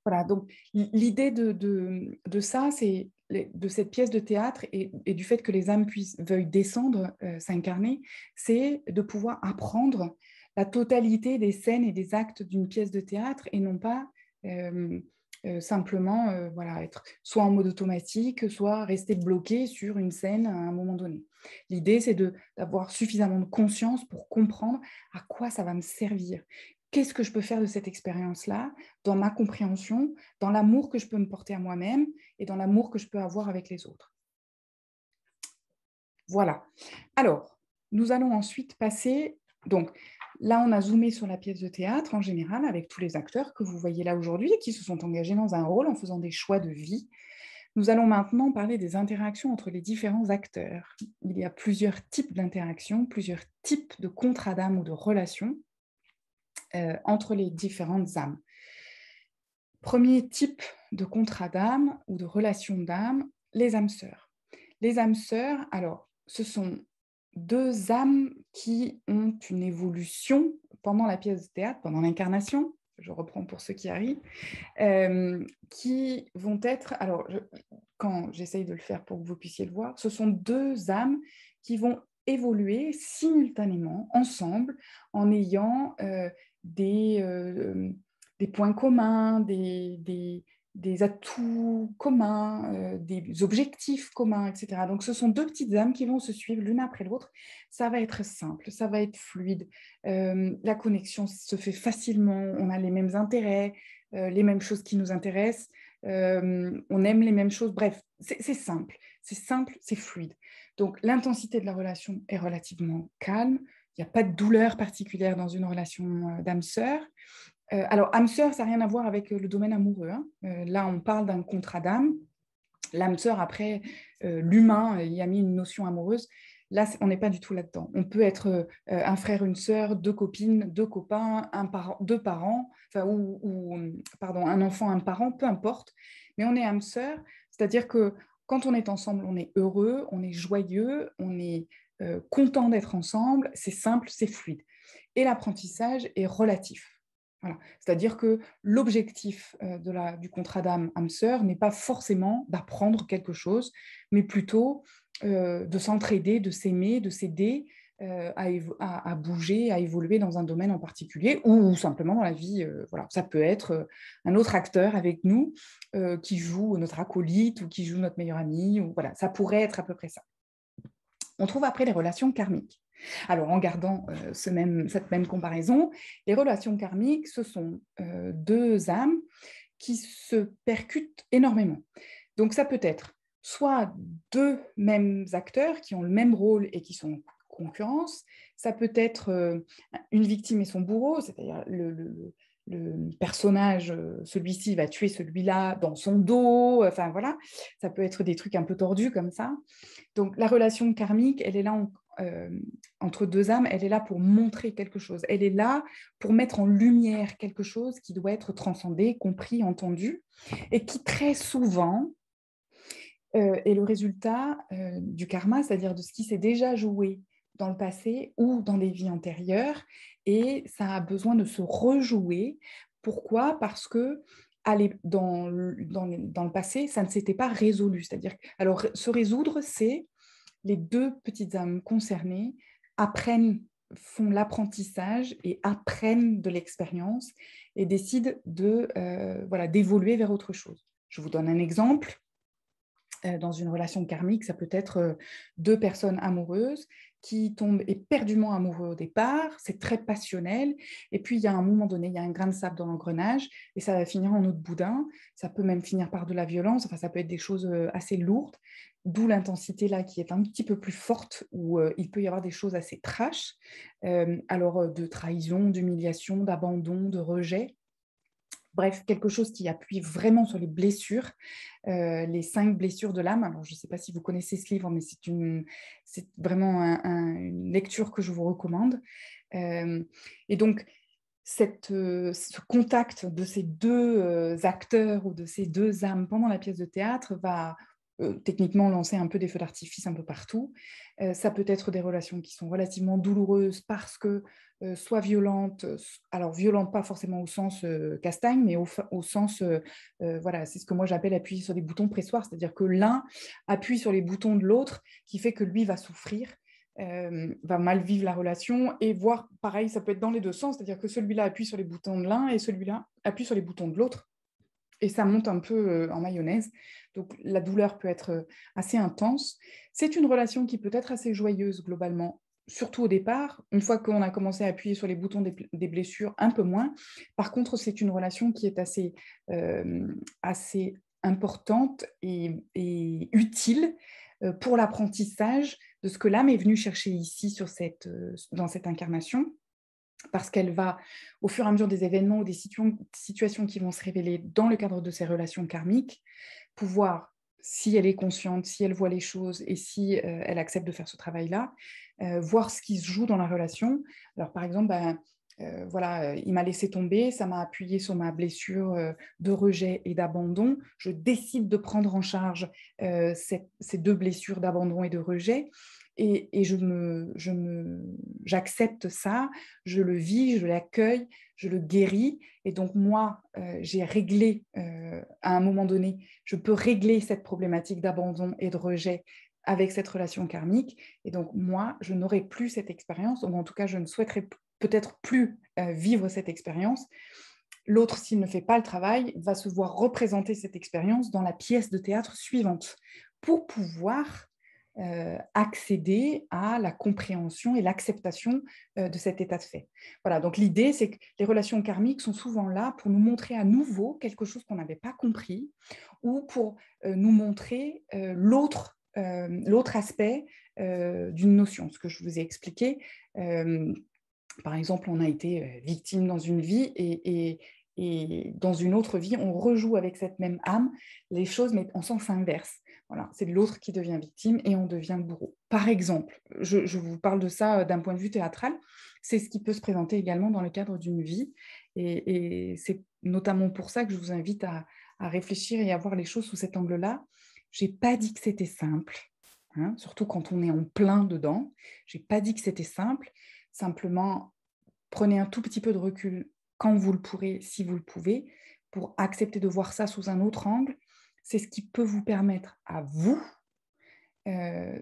Voilà, donc l'idée de ça, c'est de cette pièce de théâtre et du fait que les âmes veuillent descendre, s'incarner, c'est de pouvoir apprendre la totalité des scènes et des actes d'une pièce de théâtre et non pas simplement être soit en mode automatique, soit rester bloqué sur une scène à un moment donné. L'idée, c'est d'avoir suffisamment de conscience pour comprendre à quoi ça va me servir. Qu'est-ce que je peux faire de cette expérience-là dans ma compréhension, dans l'amour que je peux me porter à moi-même et dans l'amour que je peux avoir avec les autres. Voilà. Alors, nous allons ensuite passer... Donc, là, on a zoomé sur la pièce de théâtre en général avec tous les acteurs que vous voyez là aujourd'hui et qui se sont engagés dans un rôle en faisant des choix de vie. Nous allons maintenant parler des interactions entre les différents acteurs. Il y a plusieurs types d'interactions, plusieurs types de contrats d'âme ou de relations entre les différentes âmes. Premier type de contrat d'âme ou de relation d'âme, les âmes sœurs. Les âmes sœurs, alors, ce sont deux âmes qui ont une évolution pendant la pièce de théâtre, pendant l'incarnation, je reprends pour ceux qui arrivent, qui vont être, alors, quand j'essaye de le faire pour que vous puissiez le voir, ce sont deux âmes qui vont évoluer simultanément, ensemble, en ayant des points communs, des atouts communs, des objectifs communs, etc. Donc, ce sont deux petites âmes qui vont se suivre l'une après l'autre. Ça va être simple, ça va être fluide. La connexion se fait facilement, on a les mêmes intérêts, les mêmes choses qui nous intéressent, on aime les mêmes choses. Bref, c'est simple, c'est fluide. Donc, l'intensité de la relation est relativement calme. Il n'y a pas de douleur particulière dans une relation d'âme-sœur. Alors, âme-sœur, ça n'a rien à voir avec le domaine amoureux, hein. Là, on parle d'un contrat d'âme. L'âme-sœur, après, l'humain, il y a mis une notion amoureuse. Là, on n'est pas du tout là-dedans. On peut être un frère, une sœur, deux copines, deux copains, deux parents, enfin, pardon, un enfant, un parent, peu importe. Mais on est âme-sœur, c'est-à-dire que quand on est ensemble, on est heureux, on est joyeux, on est content d'être ensemble, c'est simple, c'est fluide. Et l'apprentissage est relatif. Voilà. C'est-à-dire que l'objectif du contrat d'âme-sœur n'est pas forcément d'apprendre quelque chose, mais plutôt de s'entraider, de s'aimer, de s'aider à bouger, à évoluer dans un domaine en particulier ou simplement dans la vie. Voilà. Ça peut être un autre acteur avec nous qui joue notre acolyte ou qui joue notre meilleur ami. Ou, voilà. Ça pourrait être à peu près ça. On trouve après les relations karmiques. Alors, en gardant cette même comparaison, les relations karmiques, ce sont deux âmes qui se percutent énormément. Donc, ça peut être soit deux mêmes acteurs qui ont le même rôle et qui sont en concurrence, ça peut être une victime et son bourreau, c'est-à-dire le personnage, celui-ci va tuer celui-là dans son dos, enfin voilà, ça peut être des trucs un peu tordus comme ça. Donc la relation karmique, elle est là entre deux âmes, elle est là pour montrer quelque chose, elle est là pour mettre en lumière quelque chose qui doit être transcendé, compris, entendu, et qui très souvent est le résultat du karma, c'est-à-dire de ce qui s'est déjà joué dans le passé ou dans des vies antérieures, et ça a besoin de se rejouer. Pourquoi? Parce que dans le passé, ça ne s'était pas résolu. C'est-à-dire, alors, se résoudre, c'est les deux petites âmes concernées font l'apprentissage et apprennent de l'expérience et décident d'évoluer vers autre chose. Je vous donne un exemple. Dans une relation karmique, ça peut être deux personnes amoureuses qui tombent éperdument amoureux au départ, c'est très passionnel, et puis il y a un moment donné, il y a un grain de sable dans l'engrenage, et ça va finir en eau de boudin, ça peut même finir par de la violence, enfin ça peut être des choses assez lourdes, d'où l'intensité là qui est un petit peu plus forte, où il peut y avoir des choses assez trash, de trahison, d'humiliation, d'abandon, de rejet. Bref, quelque chose qui appuie vraiment sur les blessures, les 5 blessures de l'âme. Alors, je ne sais pas si vous connaissez ce livre, mais c'est vraiment une lecture que je vous recommande. Et donc, ce contact de ces deux acteurs ou de ces deux âmes pendant la pièce de théâtre va techniquement lancer un peu des feux d'artifice un peu partout. Ça peut être des relations qui sont relativement douloureuses parce que soit violentes, alors violentes pas forcément au sens castagne, mais au sens, voilà, c'est ce que moi j'appelle appuyer sur des boutons pressoirs, c'est-à-dire que l'un appuie sur les boutons de l'autre, qui fait que lui va souffrir, va mal vivre la relation, et voire, pareil, ça peut être dans les deux sens, c'est-à-dire que celui-là appuie sur les boutons de l'un et celui-là appuie sur les boutons de l'autre, et ça monte un peu en mayonnaise. Donc la douleur peut être assez intense. C'est une relation qui peut être assez joyeuse globalement, surtout au départ. Une fois qu'on a commencé à appuyer sur les boutons des blessures, un peu moins. Par contre, c'est une relation qui est assez importante et utile pour l'apprentissage de ce que l'âme est venue chercher ici dans cette incarnation, parce qu'elle va, au fur et à mesure des événements ou des situations qui vont se révéler dans le cadre de ces relations karmiques, pouvoir, si elle est consciente, si elle voit les choses et si elle accepte de faire ce travail-là, voir ce qui se joue dans la relation. Alors, par exemple, il m'a laissé tomber, ça m'a appuyé sur ma blessure de rejet et d'abandon. Je décide de prendre en charge ces deux blessures d'abandon et de rejet. Et j'accepte ça, je le vis, je l'accueille, je le guéris. Et donc, moi, j'ai réglé, à un moment donné, je peux régler cette problématique d'abandon et de rejet avec cette relation karmique. Et donc, moi, je n'aurai plus cette expérience, ou en tout cas, je ne souhaiterais peut-être plus vivre cette expérience. L'autre, s'il ne fait pas le travail, va se voir représenter cette expérience dans la pièce de théâtre suivante pour pouvoir accéder à la compréhension et l'acceptation de cet état de fait. Voilà, donc l'idée, c'est que les relations karmiques sont souvent là pour nous montrer à nouveau quelque chose qu'on n'avait pas compris, ou pour nous montrer l'autre aspect d'une notion, ce que je vous ai expliqué. Par exemple, on a été victime dans une vie et dans une autre vie, on rejoue avec cette même âme les choses, mais en sens inverse. Voilà, c'est l'autre qui devient victime et on devient bourreau. Par exemple, je vous parle de ça d'un point de vue théâtral, c'est ce qui peut se présenter également dans le cadre d'une vie, et c'est notamment pour ça que je vous invite à réfléchir et à voir les choses sous cet angle-là. Je n'ai pas dit que c'était simple, hein, surtout quand on est en plein dedans. Je n'ai pas dit que c'était simple. Simplement, prenez un tout petit peu de recul quand vous le pourrez, si vous le pouvez, pour accepter de voir ça sous un autre angle. C'est ce qui peut vous permettre à vous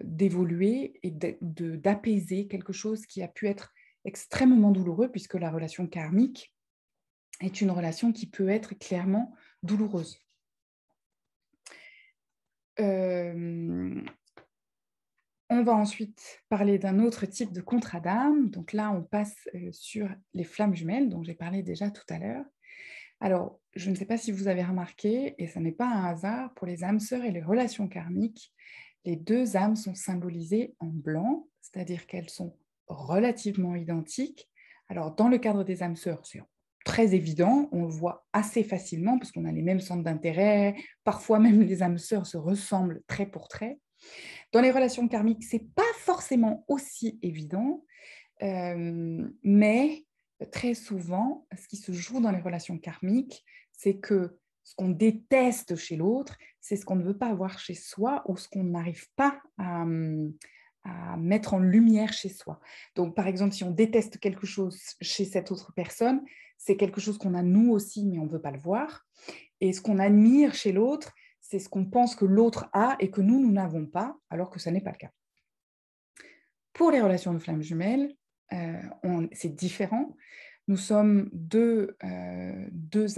d'évoluer et d'apaiser quelque chose qui a pu être extrêmement douloureux, puisque la relation karmique est une relation qui peut être clairement douloureuse. On va ensuite parler d'un autre type de contrat d'âme. Donc là, on passe sur les flammes jumelles, dont j'ai parlé déjà tout à l'heure. Alors, je ne sais pas si vous avez remarqué, et ce n'est pas un hasard, pour les âmes sœurs et les relations karmiques, les deux âmes sont symbolisées en blanc, c'est-à-dire qu'elles sont relativement identiques. Alors, dans le cadre des âmes sœurs, c'est très évident, on le voit assez facilement parce qu'on a les mêmes centres d'intérêt, parfois même les âmes sœurs se ressemblent trait pour trait. Dans les relations karmiques, ce n'est pas forcément aussi évident, mais très souvent, ce qui se joue dans les relations karmiques, c'est que ce qu'on déteste chez l'autre, c'est ce qu'on ne veut pas avoir chez soi ou ce qu'on n'arrive pas à mettre en lumière chez soi. Donc, par exemple, si on déteste quelque chose chez cette autre personne, c'est quelque chose qu'on a nous aussi, mais on ne veut pas le voir. Et ce qu'on admire chez l'autre, c'est ce qu'on pense que l'autre a et que nous n'avons pas, alors que ça n'est pas le cas. Pour les relations de flammes jumelles, c'est différent. Nous sommes deux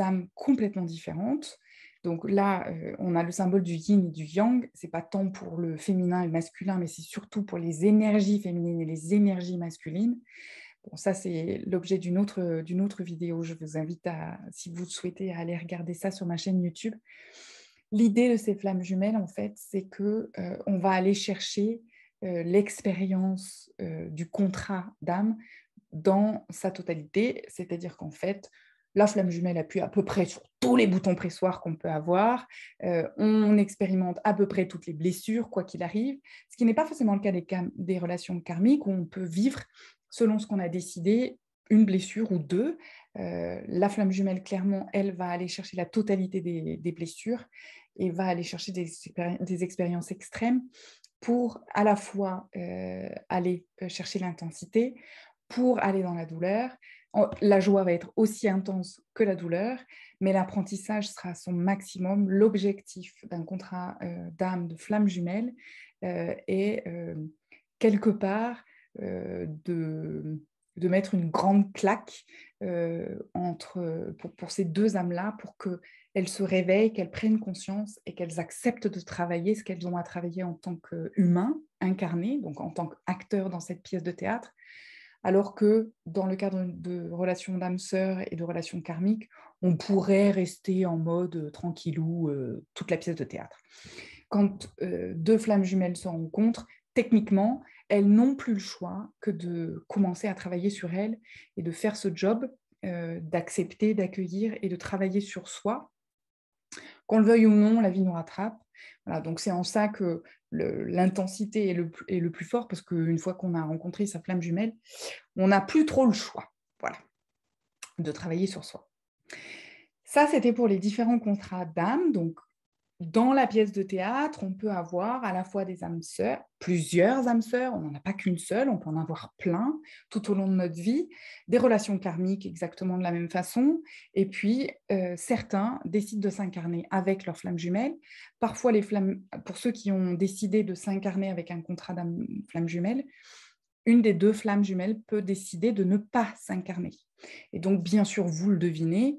âmes complètement différentes. Donc là, on a le symbole du yin et du yang. Ce n'est pas tant pour le féminin et le masculin, mais c'est surtout pour les énergies féminines et les énergies masculines. Bon, ça, c'est l'objet d'une autre vidéo. Je vous invite, si vous souhaitez, à aller regarder ça sur ma chaîne YouTube. L'idée de ces flammes jumelles, en fait, c'est qu'on va aller chercher l'expérience du contrat d'âme dans sa totalité, c'est-à-dire qu'en fait, la flamme jumelle appuie à peu près sur tous les boutons pressoirs qu'on peut avoir, on expérimente à peu près toutes les blessures, quoi qu'il arrive, ce qui n'est pas forcément le cas des relations karmiques, où on peut vivre, selon ce qu'on a décidé, une blessure ou deux. La flamme jumelle, clairement, elle va aller chercher la totalité des blessures et va aller chercher des expériences extrêmes pour à la fois aller chercher l'intensité, pour aller dans la douleur. La joie va être aussi intense que la douleur, mais l'apprentissage sera à son maximum. L'objectif d'un contrat d'âme de flamme jumelle est quelque part de mettre une grande claque pour ces deux âmes-là, pour qu'elles se réveillent, qu'elles prennent conscience et qu'elles acceptent de travailler ce qu'elles ont à travailler en tant qu'humains incarnés, donc en tant qu'acteurs dans cette pièce de théâtre, alors que dans le cadre de relations d'âme-sœur et de relations karmiques, on pourrait rester en mode tranquillou toute la pièce de théâtre. Quand deux flammes jumelles se rencontrent, techniquement, elles n'ont plus le choix que de commencer à travailler sur elles et de faire ce job d'accepter, d'accueillir et de travailler sur soi. Qu'on le veuille ou non, la vie nous rattrape. Voilà, donc c'est en ça que l'intensité est le plus fort, parce qu'une fois qu'on a rencontré sa flamme jumelle, on n'a plus trop le choix, voilà, de travailler sur soi. Ça, c'était pour les différents contrats d'âme. Donc, dans la pièce de théâtre, on peut avoir à la fois des âmes sœurs, plusieurs âmes sœurs, on n'en a pas qu'une seule, on peut en avoir plein tout au long de notre vie, des relations karmiques exactement de la même façon, et puis certains décident de s'incarner avec leur flamme jumelle. Parfois, pour ceux qui ont décidé de s'incarner avec un contrat d'âme flamme jumelle, une des deux flammes jumelles peut décider de ne pas s'incarner. Et donc, bien sûr, vous le devinez,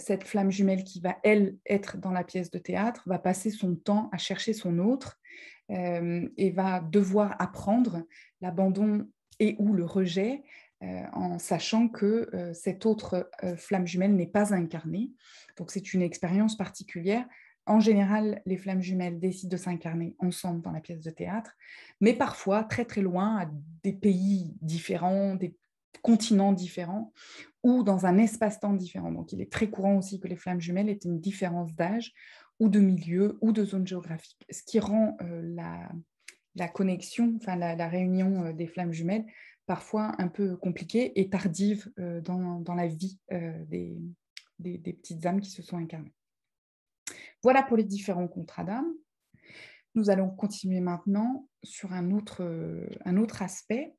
cette flamme jumelle qui va, elle, être dans la pièce de théâtre, va passer son temps à chercher son autre et va devoir apprendre l'abandon et ou le rejet en sachant que cette autre flamme jumelle n'est pas incarnée. Donc, c'est une expérience particulière. En général, les flammes jumelles décident de s'incarner ensemble dans la pièce de théâtre, mais parfois très très loin, à des pays différents, des continents différents, ou dans un espace-temps différent. Donc, il est très courant aussi que les flammes jumelles aient une différence d'âge ou de milieu ou de zone géographique, ce qui rend la connexion, enfin la réunion des flammes jumelles parfois un peu compliquée et tardive dans la vie des petites âmes qui se sont incarnées. Voilà pour les différents contrats d'âme. Nous allons continuer maintenant sur un autre aspect.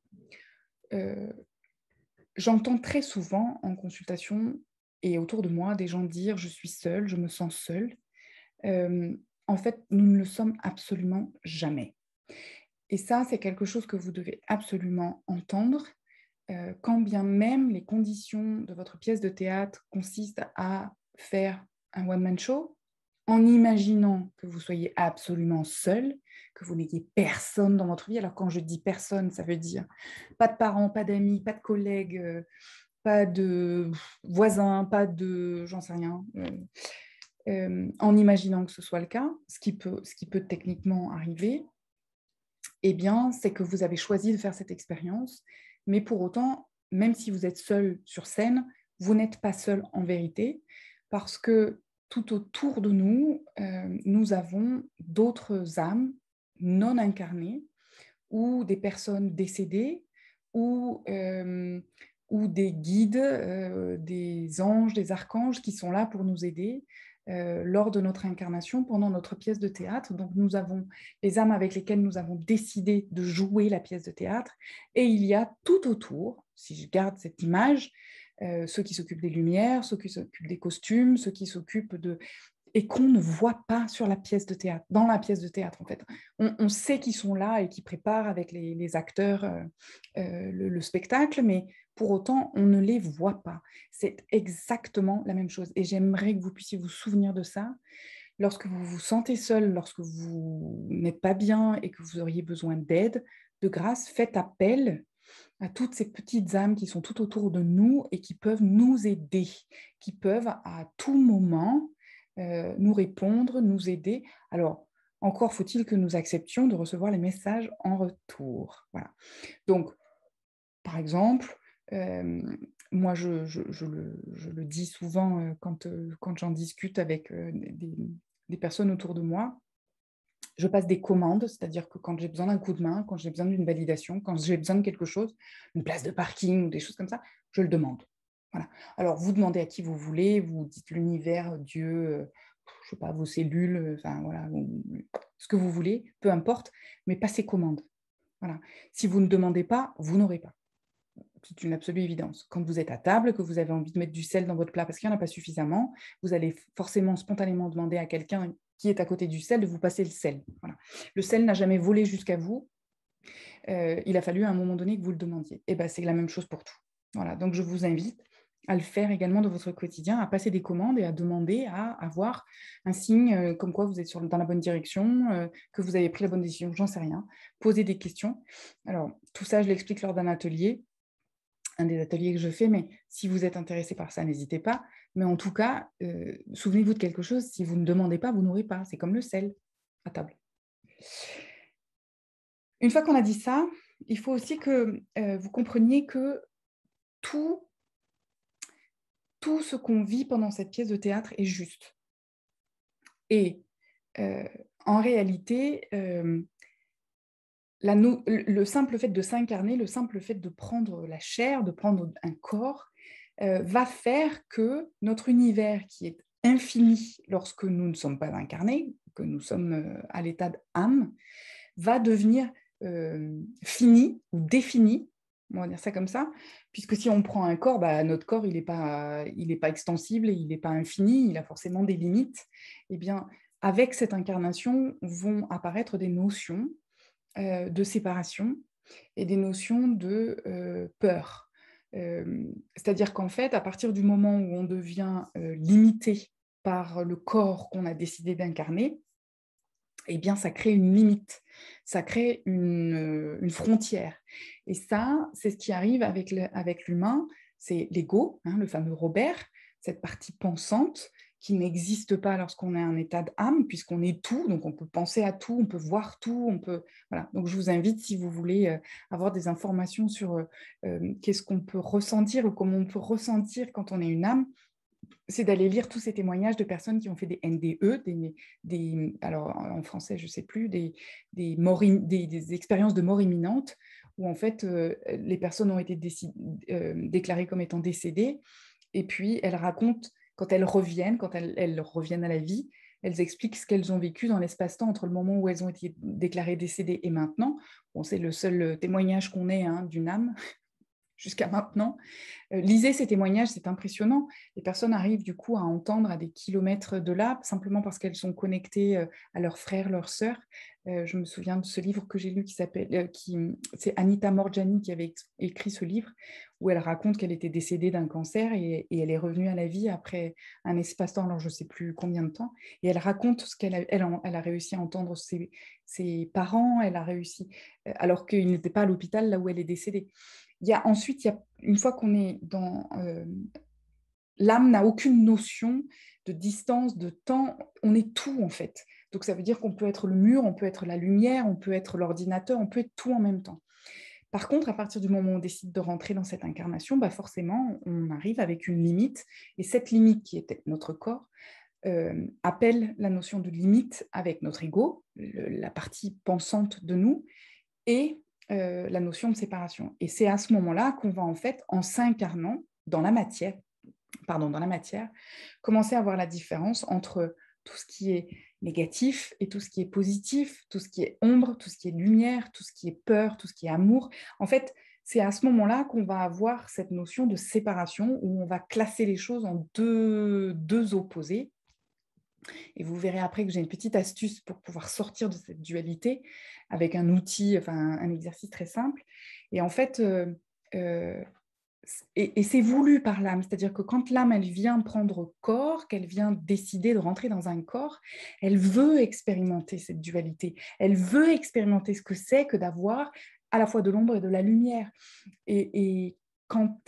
J'entends très souvent en consultation et autour de moi des gens dire « je suis seule, je me sens seule ». En fait, nous ne le sommes absolument jamais. Et ça, c'est quelque chose que vous devez absolument entendre, quand bien même les conditions de votre pièce de théâtre consistent à faire un one-man show, en imaginant que vous soyez absolument seul, que vous n'ayez personne dans votre vie. Alors quand je dis personne, ça veut dire pas de parents, pas d'amis, pas de collègues, pas de voisins, pas de... j'en sais rien. En imaginant que ce soit le cas, ce qui peut techniquement arriver, eh bien, c'est que vous avez choisi de faire cette expérience, mais pour autant, même si vous êtes seul sur scène, vous n'êtes pas seul en vérité, parce que tout autour de nous, nous avons d'autres âmes non incarnées ou des personnes décédées ou des guides, des anges, des archanges qui sont là pour nous aider lors de notre incarnation pendant notre pièce de théâtre. Donc nous avons les âmes avec lesquelles nous avons décidé de jouer la pièce de théâtre et il y a tout autour, si je garde cette image, ceux qui s'occupent des lumières, ceux qui s'occupent des costumes, ceux qui s'occupent de et qu'on ne voit pas sur la pièce de théâtre, dans la pièce de théâtre en fait. On sait qu'ils sont là et qu'ils préparent avec les acteurs le spectacle, mais pour autant, on ne les voit pas. C'est exactement la même chose. Et j'aimerais que vous puissiez vous souvenir de ça. Lorsque vous vous sentez seul, lorsque vous n'êtes pas bien et que vous auriez besoin d'aide, de grâce, faites appel à toutes ces petites âmes qui sont tout autour de nous et qui peuvent nous aider, qui peuvent à tout moment nous répondre, nous aider. Alors, encore faut-il que nous acceptions de recevoir les messages en retour. Voilà. Donc, par exemple, moi, je le dis souvent quand j'en discute avec des personnes autour de moi, je passe des commandes, c'est-à-dire que quand j'ai besoin d'un coup de main, quand j'ai besoin d'une validation, quand j'ai besoin de quelque chose, une place de parking ou des choses comme ça, je le demande. Voilà. Alors, vous demandez à qui vous voulez, vous dites l'univers, Dieu, je sais pas, vos cellules, enfin voilà, ce que vous voulez, peu importe, mais passez commande. Voilà. Si vous ne demandez pas, vous n'aurez pas. C'est une absolue évidence. Quand vous êtes à table, que vous avez envie de mettre du sel dans votre plat parce qu'il n'y en a pas suffisamment, vous allez forcément spontanément demander à quelqu'un qui est à côté du sel de vous passer le sel. Voilà. Le sel n'a jamais volé jusqu'à vous. Il a fallu à un moment donné que vous le demandiez. Et ben, c'est la même chose pour tout. Voilà. Donc, je vous invite à le faire également dans votre quotidien, à passer des commandes et à demander à avoir un signe comme quoi vous êtes dans la bonne direction, que vous avez pris la bonne décision, j'en sais rien. Posez des questions. Alors, tout ça, je l'explique lors d'un atelier, un des ateliers que je fais, mais si vous êtes intéressé par ça, n'hésitez pas. Mais en tout cas, souvenez-vous de quelque chose, si vous ne demandez pas, vous n'aurez pas. C'est comme le sel à table. Une fois qu'on a dit ça, il faut aussi que vous compreniez que tout ce qu'on vit pendant cette pièce de théâtre est juste. Et en réalité, le simple fait de s'incarner, le simple fait de prendre la chair, de prendre un corps, va faire que notre univers, qui est infini lorsque nous ne sommes pas incarnés, que nous sommes à l'état d'âme, va devenir fini ou défini, on va dire ça comme ça, puisque si on prend un corps, bah, notre corps, il n'est pas extensible, il n'est pas infini, il a forcément des limites. Eh bien, avec cette incarnation vont apparaître des notions de séparation et des notions de peur. C'est-à-dire qu'en fait, à partir du moment où on devient limité par le corps qu'on a décidé d'incarner, eh bien, ça crée une limite, ça crée une frontière. Et ça, c'est ce qui arrive avec l'humain, c'est l'ego, hein, le fameux Robert, cette partie pensante qui n'existe pas lorsqu'on est en état d'âme, puisqu'on est tout, donc on peut penser à tout, on peut voir tout, on peut... Voilà. Donc je vous invite, si vous voulez avoir des informations sur qu'est-ce qu'on peut ressentir ou comment on peut ressentir quand on est une âme, c'est d'aller lire tous ces témoignages de personnes qui ont fait des NDE, alors en français, je ne sais plus, des expériences de mort imminente, où en fait, les personnes ont été déclarées comme étant décédées, et puis elles racontent, quand elles reviennent à la vie, elles expliquent ce qu'elles ont vécu dans l'espace-temps entre le moment où elles ont été déclarées décédées et maintenant. Bon, c'est le seul témoignage qu'on ait d'une âme jusqu'à maintenant. Lisez ces témoignages, c'est impressionnant. Les personnes arrivent du coup à entendre à des kilomètres de là, simplement parce qu'elles sont connectées à leurs frères, leurs sœurs. Je me souviens de ce livre que j'ai lu c'est Anita Morjani qui avait écrit ce livre, où elle raconte qu'elle était décédée d'un cancer et elle est revenue à la vie après un espace-temps, alors je ne sais plus combien de temps, et elle raconte ce qu'elle a réussi à entendre ses parents, elle a réussi, alors qu'ils n'étaient pas à l'hôpital là où elle est décédée. Ensuite, une fois qu'on est dans... l'âme n'a aucune notion de distance, de temps, on est tout en fait. Donc ça veut dire qu'on peut être le mur, on peut être la lumière, on peut être l'ordinateur, on peut être tout en même temps. Par contre, à partir du moment où on décide de rentrer dans cette incarnation, bah forcément, on arrive avec une limite. Et cette limite qui est notre corps appelle la notion de limite avec notre ego, la partie pensante de nous, et la notion de séparation. Et c'est à ce moment-là qu'on va en fait, en s'incarnant dans la matière, commencer à voir la différence entre tout ce qui est négatif et tout ce qui est positif, tout ce qui est ombre, tout ce qui est lumière, tout ce qui est peur, tout ce qui est amour. En fait, c'est à ce moment-là qu'on va avoir cette notion de séparation où on va classer les choses en deux opposés. Et vous verrez après que j'ai une petite astuce pour pouvoir sortir de cette dualité avec un outil, enfin un exercice très simple. Et en fait, et c'est voulu par l'âme, c'est-à-dire que quand l'âme, elle vient prendre corps, qu'elle vient décider de rentrer dans un corps, elle veut expérimenter cette dualité, elle veut expérimenter ce que c'est que d'avoir à la fois de l'ombre et de la lumière. Et quand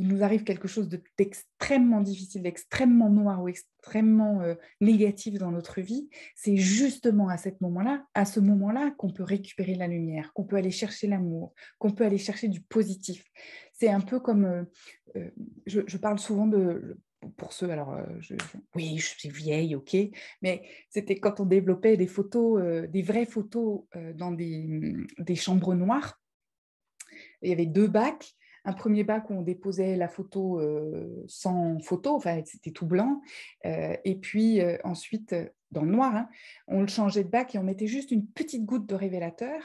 il nous arrive quelque chose d'extrêmement difficile, d'extrêmement noir ou extrêmement négatif dans notre vie, c'est justement à ce moment-là qu'on peut récupérer la lumière, qu'on peut aller chercher l'amour, qu'on peut aller chercher du positif. C'est un peu comme, je parle souvent pour ceux, alors oui, je suis vieille, ok, mais c'était quand on développait des photos, des vraies photos dans des chambres noires. Il y avait 2 bacs. Un premier bac où on déposait la photo sans photo, enfin c'était tout blanc. Et puis ensuite, dans le noir, hein, on le changeait de bac et on mettait juste une petite goutte de révélateur.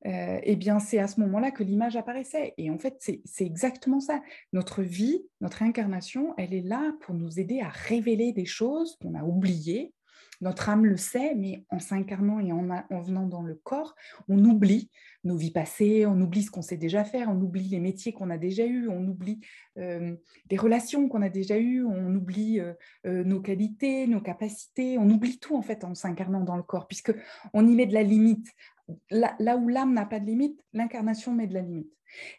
Eh bien, c'est à ce moment-là que l'image apparaissait. Et en fait, c'est exactement ça. Notre vie, notre incarnation, elle est là pour nous aider à révéler des choses qu'on a oubliées. Notre âme le sait, mais en s'incarnant et en venant dans le corps, on oublie nos vies passées, on oublie ce qu'on sait déjà faire, on oublie les métiers qu'on a déjà eus, on oublie des relations qu'on a déjà eues, on oublie nos qualités, nos capacités, on oublie tout en fait en s'incarnant dans le corps, puisqu'on y met de la limite. Là où l'âme n'a pas de limite, l'incarnation met de la limite.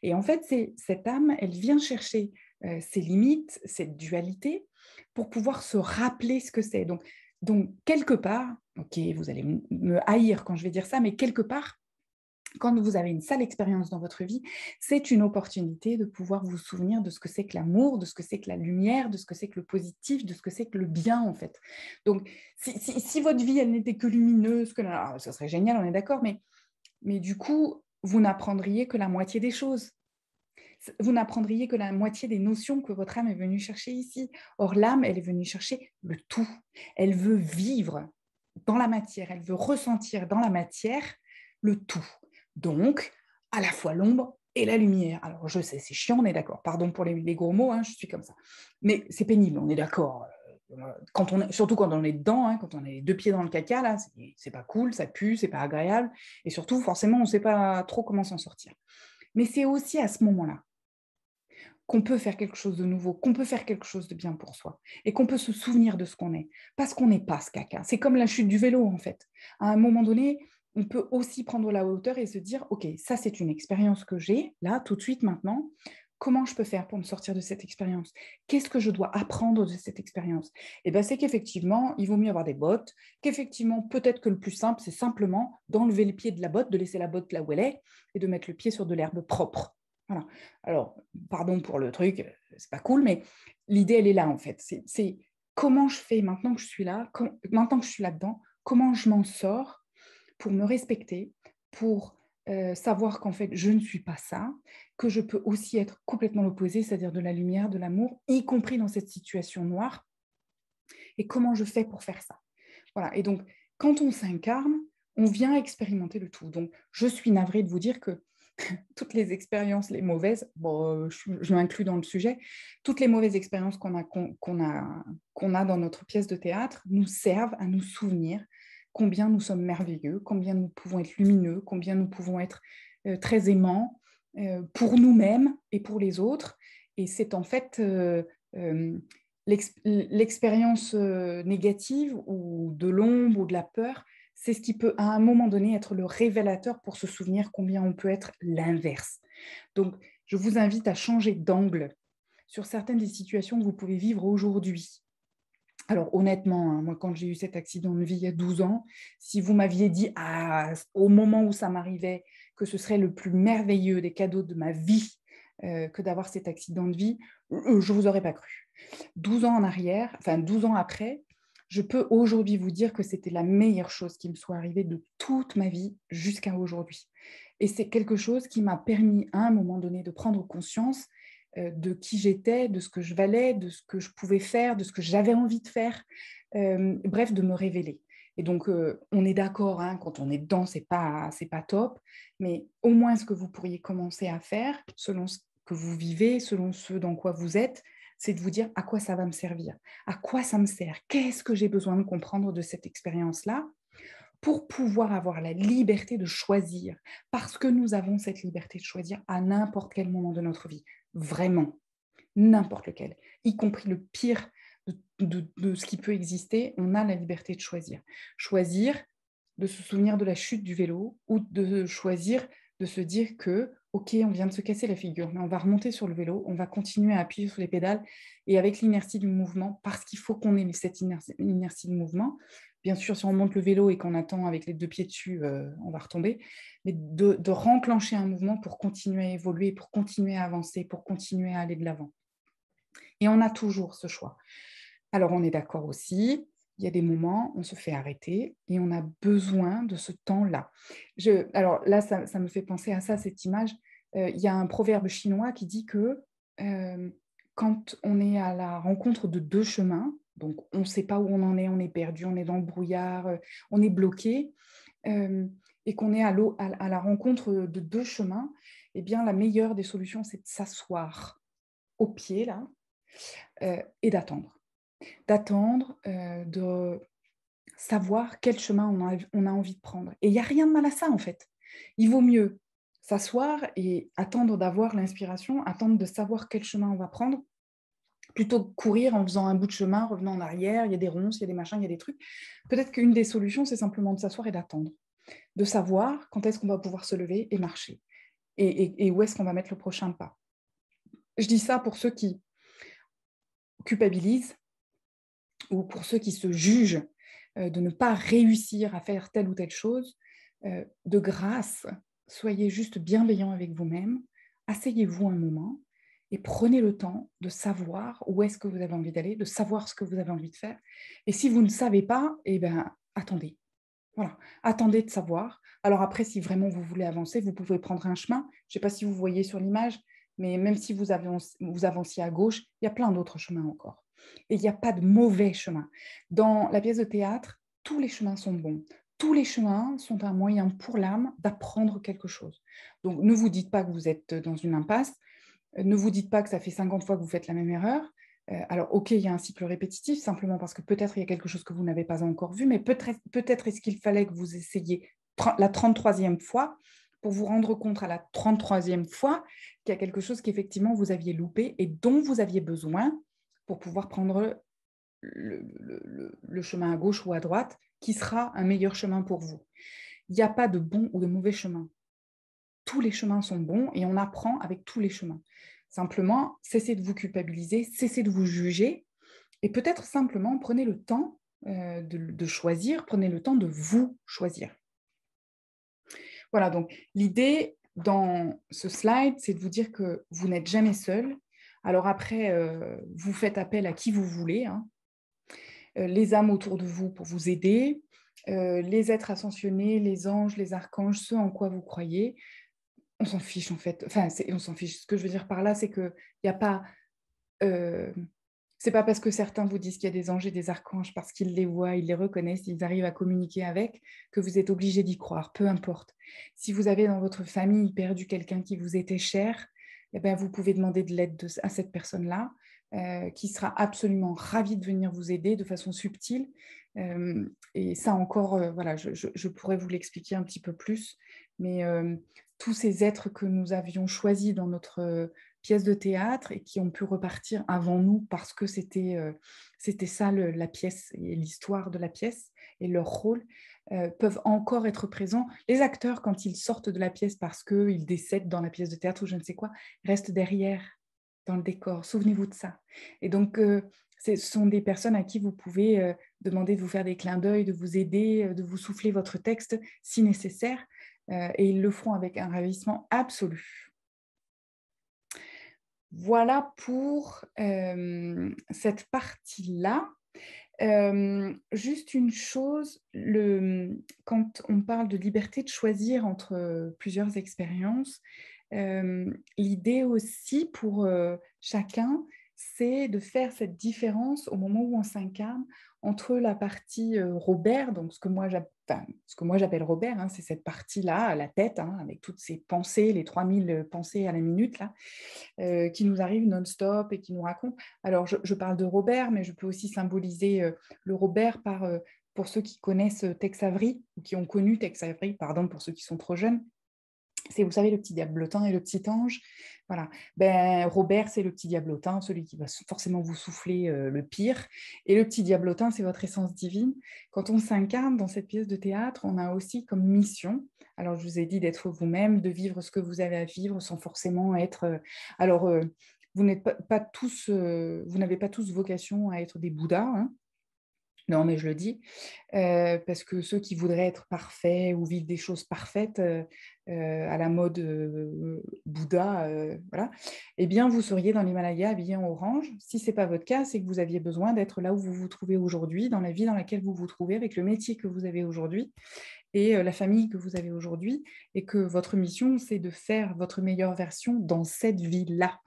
Et en fait, cette âme, elle vient chercher ces limites, cette dualité, pour pouvoir se rappeler ce que c'est. Donc quelque part, ok, vous allez me haïr quand je vais dire ça, mais quelque part, quand vous avez une sale expérience dans votre vie, c'est une opportunité de pouvoir vous souvenir de ce que c'est que l'amour, de ce que c'est que la lumière, de ce que c'est que le positif, de ce que c'est que le bien, en fait. Donc, si votre vie, elle n'était que lumineuse, ça serait génial, on est d'accord, mais du coup, vous n'apprendriez que la moitié des choses. Vous n'apprendriez que la moitié des notions que votre âme est venue chercher ici. Or, l'âme, elle est venue chercher le tout. Elle veut vivre dans la matière, elle veut ressentir dans la matière le tout. Donc, à la fois l'ombre et la lumière. Alors, je sais, c'est chiant, on est d'accord. Pardon pour les gros mots, hein, je suis comme ça. Mais c'est pénible, on est d'accord. Surtout quand on est dedans, hein, quand on a les 2 pieds dans le caca, là, c'est pas cool, ça pue, c'est pas agréable. Et surtout, forcément, on ne sait pas trop comment s'en sortir. Mais c'est aussi à ce moment-là qu'on peut faire quelque chose de nouveau, qu'on peut faire quelque chose de bien pour soi et qu'on peut se souvenir de ce qu'on est, parce qu'on n'est pas ce caca. C'est comme la chute du vélo, en fait. À un moment donné, on peut aussi prendre la hauteur et se dire, OK, ça, c'est une expérience que j'ai, là, tout de suite, maintenant. Comment je peux faire pour me sortir de cette expérience? Qu'est-ce que je dois apprendre de cette expérience? Et bien, c'est qu'effectivement, il vaut mieux avoir des bottes, qu'effectivement, peut-être que le plus simple, c'est simplement d'enlever les pieds de la botte, de laisser la botte là où elle est et de mettre le pied sur de l'herbe propre. Voilà. Alors, pardon pour le truc, c'est pas cool, mais l'idée, elle est là, en fait. C'est comment je fais maintenant que je suis là, maintenant que je suis là-dedans, comment je m'en sors pour me respecter, pour savoir qu'en fait, je ne suis pas ça, que je peux aussi être complètement l'opposé, c'est-à-dire de la lumière, de l'amour, y compris dans cette situation noire, et comment je fais pour faire ça. Voilà. Et donc, quand on s'incarne, on vient expérimenter le tout. Donc, je suis navrée de vous dire que toutes les expériences, les mauvaises, bon, je m'inclus dans le sujet, toutes les mauvaises expériences qu'on a dans notre pièce de théâtre nous servent à nous souvenir combien nous sommes merveilleux, combien nous pouvons être lumineux, combien nous pouvons être très aimants pour nous-mêmes et pour les autres. Et c'est en fait l'expérience négative ou de l'ombre ou de la peur, c'est ce qui peut à un moment donné être le révélateur pour se souvenir combien on peut être l'inverse. Donc, je vous invite à changer d'angle sur certaines des situations que vous pouvez vivre aujourd'hui. Alors honnêtement, hein, moi quand j'ai eu cet accident de vie il y a 12 ans, si vous m'aviez dit au moment où ça m'arrivait que ce serait le plus merveilleux des cadeaux de ma vie que d'avoir cet accident de vie, je ne vous aurais pas cru. 12 ans en arrière, enfin 12 ans après, je peux aujourd'hui vous dire que c'était la meilleure chose qui me soit arrivée de toute ma vie jusqu'à aujourd'hui. Et c'est quelque chose qui m'a permis à un moment donné de prendre conscience de qui j'étais, de ce que je valais, de ce que je pouvais faire, de ce que j'avais envie de faire, bref, de me révéler. Et donc, on est d'accord, hein, quand on est dedans, c'est pas top, mais au moins ce que vous pourriez commencer à faire, selon ce que vous vivez, selon ce dans quoi vous êtes, c'est de vous dire à quoi ça va me servir, à quoi ça me sert, qu'est-ce que j'ai besoin de comprendre de cette expérience-là, pour pouvoir avoir la liberté de choisir, parce que nous avons cette liberté de choisir à n'importe quel moment de notre vie, vraiment, n'importe lequel, y compris le pire de ce qui peut exister, on a la liberté de choisir. Choisir de se souvenir de la chute du vélo ou de choisir de se dire que, OK, on vient de se casser la figure, mais on va remonter sur le vélo, on va continuer à appuyer sur les pédales et avec l'inertie du mouvement, parce qu'il faut qu'on ait cette inertie de mouvement. Bien sûr, si on monte le vélo et qu'on attend avec les 2 pieds dessus, on va retomber, mais de renclencher un mouvement pour continuer à évoluer, pour continuer à avancer, pour continuer à aller de l'avant. Et on a toujours ce choix. Alors, on est d'accord aussi, il y a des moments, on se fait arrêter et on a besoin de ce temps-là. Alors là, ça me fait penser à ça, cette image. Il y a un proverbe chinois qui dit que quand on est à la rencontre de 2 chemins, donc on ne sait pas où on en est, on est perdu, on est dans le brouillard, on est bloqué, et qu'on est à la rencontre de 2 chemins, eh bien, la meilleure des solutions, c'est de s'asseoir au pied, là, et d'attendre. De savoir quel chemin on a envie de prendre. Et il n'y a rien de mal à ça, en fait. Il vaut mieux s'asseoir et attendre d'avoir l'inspiration, attendre de savoir quel chemin on va prendre, plutôt que courir en faisant un bout de chemin, revenant en arrière, il y a des ronces, il y a des machins, il y a des trucs. Peut-être qu'une des solutions, c'est simplement de s'asseoir et d'attendre, de savoir quand est-ce qu'on va pouvoir se lever et marcher, et où est-ce qu'on va mettre le prochain pas. Je dis ça pour ceux qui culpabilisent ou pour ceux qui se jugent de ne pas réussir à faire telle ou telle chose. De grâce, soyez juste bienveillant avec vous-même, asseyez-vous un moment et prenez le temps de savoir où est-ce que vous avez envie d'aller, de savoir ce que vous avez envie de faire. Et si vous ne savez pas, eh bien, attendez. Voilà, attendez de savoir. Alors après, si vraiment vous voulez avancer, vous pouvez prendre un chemin. Je ne sais pas si vous voyez sur l'image, mais même si vous avanciez à gauche, il y a plein d'autres chemins encore. Et il n'y a pas de mauvais chemin. Dans la pièce de théâtre, tous les chemins sont bons. Tous les chemins sont un moyen pour l'âme d'apprendre quelque chose. Donc, ne vous dites pas que vous êtes dans une impasse. Ne vous dites pas que ça fait 50 fois que vous faites la même erreur. Alors, OK, il y a un cycle répétitif, simplement parce que peut-être il y a quelque chose que vous n'avez pas encore vu, mais peut-être est-ce qu'il fallait que vous essayiez la 33e fois pour vous rendre compte à la 33e fois qu'il y a quelque chose qu'effectivement vous aviez loupé et dont vous aviez besoin pour pouvoir prendre le chemin à gauche ou à droite, qui sera un meilleur chemin pour vous. Il n'y a pas de bon ou de mauvais chemin. Tous les chemins sont bons et on apprend avec tous les chemins. Simplement, cessez de vous culpabiliser, cessez de vous juger et peut-être simplement prenez le temps de choisir, prenez le temps de vous choisir. Voilà, donc l'idée dans ce slide, c'est de vous dire que vous n'êtes jamais seul. Alors après, vous faites appel à qui vous voulez, hein. Les âmes autour de vous pour vous aider, les êtres ascensionnés, les anges, les archanges, ceux en quoi vous croyez. On s'en fiche en fait. Enfin, on s'en fiche. Ce que je veux dire par là, c'est qu'il n'y a pas... c'est pas parce que certains vous disent qu'il y a des anges et des archanges, parce qu'ils les voient, ils les reconnaissent, ils arrivent à communiquer avec, que vous êtes obligé d'y croire, peu importe. Si vous avez dans votre famille perdu quelqu'un qui vous était cher, eh ben, vous pouvez demander de l'aide à cette personne-là, qui sera absolument ravie de venir vous aider de façon subtile. Et ça encore, voilà, je pourrais vous l'expliquer un petit peu plus, mais tous ces êtres que nous avions choisis dans notre pièces de théâtre et qui ont pu repartir avant nous parce que c'était ça la pièce et l'histoire de la pièce et leur rôle, peuvent encore être présents. Les acteurs, quand ils sortent de la pièce parce qu'ils décèdent dans la pièce de théâtre ou je ne sais quoi, restent derrière dans le décor. Souvenez-vous de ça. Et donc, ce sont des personnes à qui vous pouvez demander de vous faire des clins d'œil, de vous aider, de vous souffler votre texte si nécessaire, et ils le feront avec un ravissement absolu. Voilà pour cette partie-là. Juste une chose, quand on parle de liberté de choisir entre plusieurs expériences, l'idée aussi pour chacun, c'est de faire cette différence au moment où on s'incarne entre la partie Robert, donc ce que moi j'appelle Robert, hein, c'est cette partie-là, la tête, hein, avec toutes ces pensées, les 3000 pensées à la minute, là, qui nous arrivent non-stop et qui nous racontent. Alors, je parle de Robert, mais je peux aussi symboliser le Robert pour ceux qui connaissent Tex Avery, ou qui ont connu Tex Avery, pardon, pour ceux qui sont trop jeunes. C'est, vous savez, le petit diablotin et le petit ange. Voilà. Robert, c'est le petit diablotin, celui qui va forcément vous souffler le pire. Et le petit diablotin, c'est votre essence divine. Quand on s'incarne dans cette pièce de théâtre, on a aussi comme mission, alors je vous ai dit d'être vous-même, de vivre ce que vous avez à vivre sans forcément être... vous n'êtes pas tous, vous n'avez pas tous vocation à être des Bouddhas, hein. Non, mais je le dis, parce que ceux qui voudraient être parfaits ou vivre des choses parfaites à la mode Bouddha, voilà, eh bien, vous seriez dans l'Himalaya habillé en orange. Si ce n'est pas votre cas, c'est que vous aviez besoin d'être là où vous vous trouvez aujourd'hui, dans la vie dans laquelle vous vous trouvez, avec le métier que vous avez aujourd'hui et la famille que vous avez aujourd'hui, et que votre mission, c'est de faire votre meilleure version dans cette vie-là.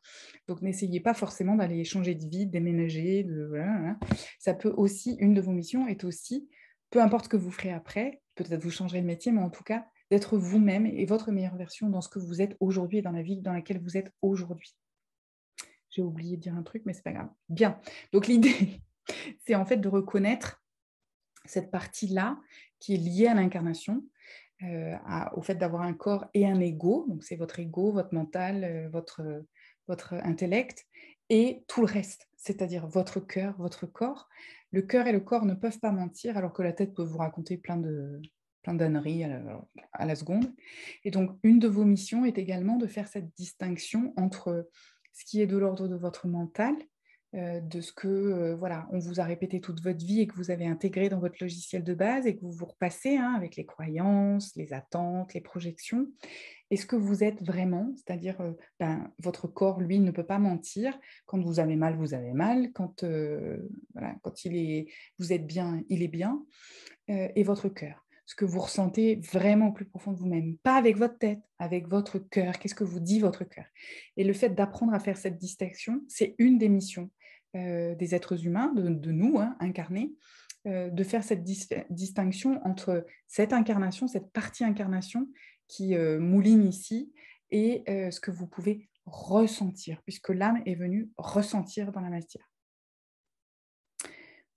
Donc, n'essayez pas forcément d'aller changer de vie, déménager, voilà. Ça peut aussi, une de vos missions est aussi, peu importe ce que vous ferez après, peut-être vous changerez de métier, mais en tout cas, d'être vous-même et votre meilleure version dans ce que vous êtes aujourd'hui et dans la vie dans laquelle vous êtes aujourd'hui. J'ai oublié de dire un truc, mais c'est pas grave. Bien. Donc, l'idée, c'est en fait de reconnaître cette partie-là qui est liée à l'incarnation, au fait d'avoir un corps et un ego. Donc, c'est votre ego, votre mental, votre intellect, et tout le reste, c'est-à-dire votre cœur, votre corps. Le cœur et le corps ne peuvent pas mentir, alors que la tête peut vous raconter plein d'âneries à la seconde. Et donc, une de vos missions est également de faire cette distinction entre ce qui est de l'ordre de votre mental, de ce que voilà, on vous a répété toute votre vie et que vous avez intégré dans votre logiciel de base et que vous vous repassez avec les croyances, les attentes, les projections. Et ce que vous êtes vraiment, c'est-à-dire votre corps, lui, ne peut pas mentir. Quand vous avez mal, vous avez mal. Quand vous êtes bien, il est bien. Et votre cœur, ce que vous ressentez vraiment au plus profond de vous-même, pas avec votre tête, avec votre cœur. Qu'est-ce que vous dit votre cœur? Et le fait d'apprendre à faire cette distinction, c'est une des missions des êtres humains, de nous, incarnés, de faire cette distinction entre cette incarnation, cette partie incarnation qui mouline ici, et ce que vous pouvez ressentir, puisque l'âme est venue ressentir dans la matière.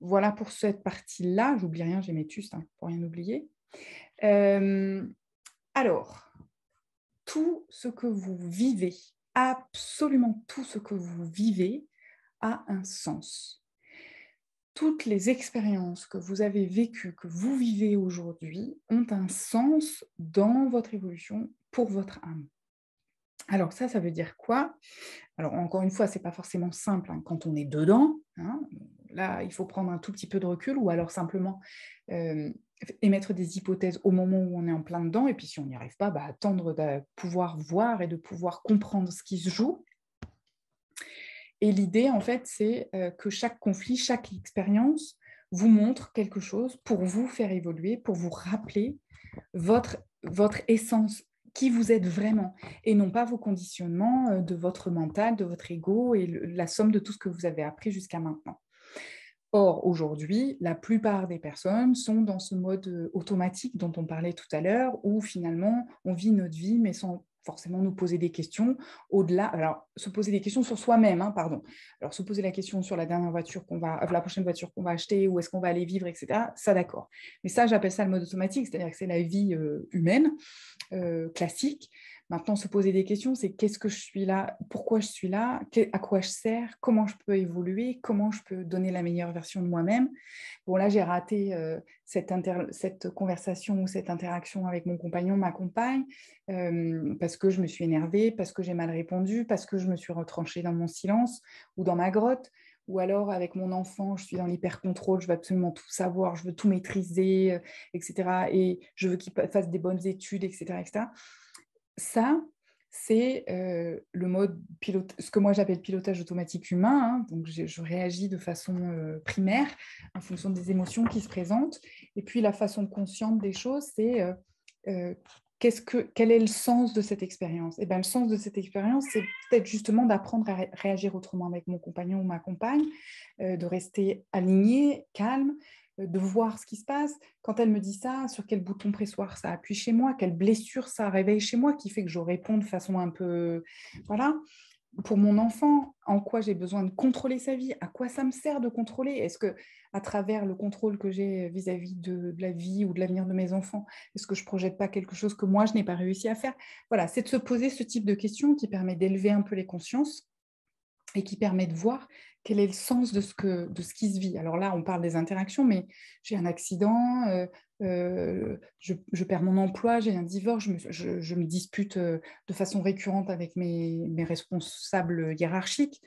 Voilà pour cette partie-là. J'oublie rien, j'ai mes tustes, pour rien oublier. Alors, tout ce que vous vivez, absolument tout ce que vous vivez, a un sens. Toutes les expériences que vous avez vécues, que vous vivez aujourd'hui, ont un sens dans votre évolution pour votre âme. Alors ça veut dire quoi? Alors encore une fois, ce n'est pas forcément simple quand on est dedans. Là, il faut prendre un tout petit peu de recul, ou alors simplement émettre des hypothèses au moment où on est en plein dedans, et puis si on n'y arrive pas, attendre de pouvoir voir et de pouvoir comprendre ce qui se joue. Et l'idée, en fait, c'est que chaque conflit, chaque expérience vous montre quelque chose pour vous faire évoluer, pour vous rappeler votre essence, qui vous êtes vraiment, et non pas vos conditionnements de votre mental, de votre ego, et la somme de tout ce que vous avez appris jusqu'à maintenant. Or, aujourd'hui, la plupart des personnes sont dans ce mode automatique dont on parlait tout à l'heure, où finalement, on vit notre vie, mais sans forcément nous poser des questions au-delà. Alors, se poser des questions sur soi-même, pardon. Alors, se poser la question sur la prochaine voiture qu'on va acheter, où est-ce qu'on va aller vivre, etc. Ça, d'accord. Mais ça, j'appelle ça le mode automatique, c'est-à-dire que c'est la vie humaine, classique. Maintenant, se poser des questions, c'est qu'est-ce que je suis là, pourquoi je suis là, à quoi je sers, comment je peux évoluer, comment je peux donner la meilleure version de moi-même. Bon, là, j'ai raté cette conversation ou cette interaction avec mon compagnon, ma compagne, parce que je me suis énervée, parce que j'ai mal répondu, parce que je me suis retranchée dans mon silence ou dans ma grotte, ou alors avec mon enfant, je suis dans l'hyper-contrôle, je veux absolument tout savoir, je veux tout maîtriser, etc. Et je veux qu'il fasse des bonnes études, etc. etc. Ça, c'est le mode ce que moi j'appelle pilotage automatique humain. Hein. Donc, je réagis de façon primaire en fonction des émotions qui se présentent. Et puis, la façon consciente des choses, c'est quel est le sens de cette expérience? Eh bien, le sens de cette expérience, c'est peut-être justement d'apprendre à réagir autrement avec mon compagnon ou ma compagne, de rester aligné, calme, de voir ce qui se passe. Quand elle me dit ça, sur quel bouton pressoir ça appuie chez moi, quelle blessure ça réveille chez moi, qui fait que je réponds de façon un peu... Voilà. Pour mon enfant, en quoi j'ai besoin de contrôler sa vie, à quoi ça me sert de contrôler? Est-ce que, à travers le contrôle que j'ai vis-à-vis de la vie ou de l'avenir de mes enfants, est-ce que je ne projette pas quelque chose que moi, je n'ai pas réussi à faire? Voilà, c'est de se poser ce type de questions qui permet d'élever un peu les consciences et qui permet de voir quel est le sens de ce qui se vit. Alors là, on parle des interactions, mais j'ai un accident, je perds mon emploi, j'ai un divorce, je me dispute de façon récurrente avec mes responsables hiérarchiques.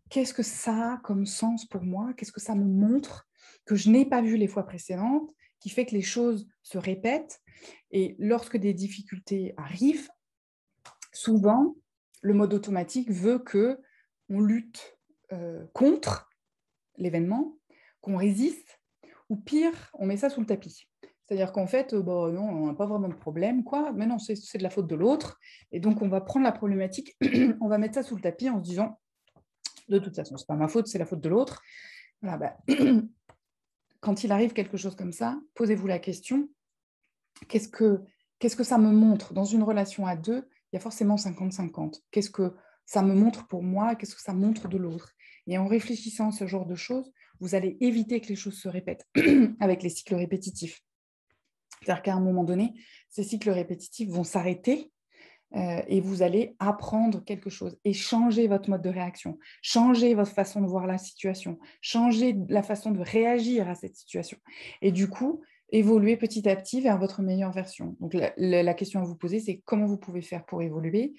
Qu'est-ce que ça a comme sens pour moi? Qu'est-ce que ça me montre que je n'ai pas vu les fois précédentes, qui fait que les choses se répètent? Et lorsque des difficultés arrivent, souvent, le mode automatique veut que on lutte contre l'événement, qu'on résiste, ou pire, on met ça sous le tapis. C'est-à-dire qu'en fait, non, on n'a pas vraiment de problème, quoi. Mais non, c'est de la faute de l'autre. Et donc, on va prendre la problématique, on va mettre ça sous le tapis en se disant, de toute façon, ce n'est pas ma faute, c'est la faute de l'autre. Voilà, quand il arrive quelque chose comme ça, posez-vous la question, qu'est-ce que ça me montre? Dans une relation à deux, il y a forcément 50-50. Qu'est-ce que ça me montre pour moi? Qu'est-ce que ça montre de l'autre? Et en réfléchissant à ce genre de choses, vous allez éviter que les choses se répètent avec les cycles répétitifs. C'est-à-dire qu'à un moment donné, ces cycles répétitifs vont s'arrêter et vous allez apprendre quelque chose et changer votre mode de réaction, changer votre façon de voir la situation, changer la façon de réagir à cette situation. Et du coup, évoluer petit à petit vers votre meilleure version. Donc, la question à vous poser, c'est comment vous pouvez faire pour évoluer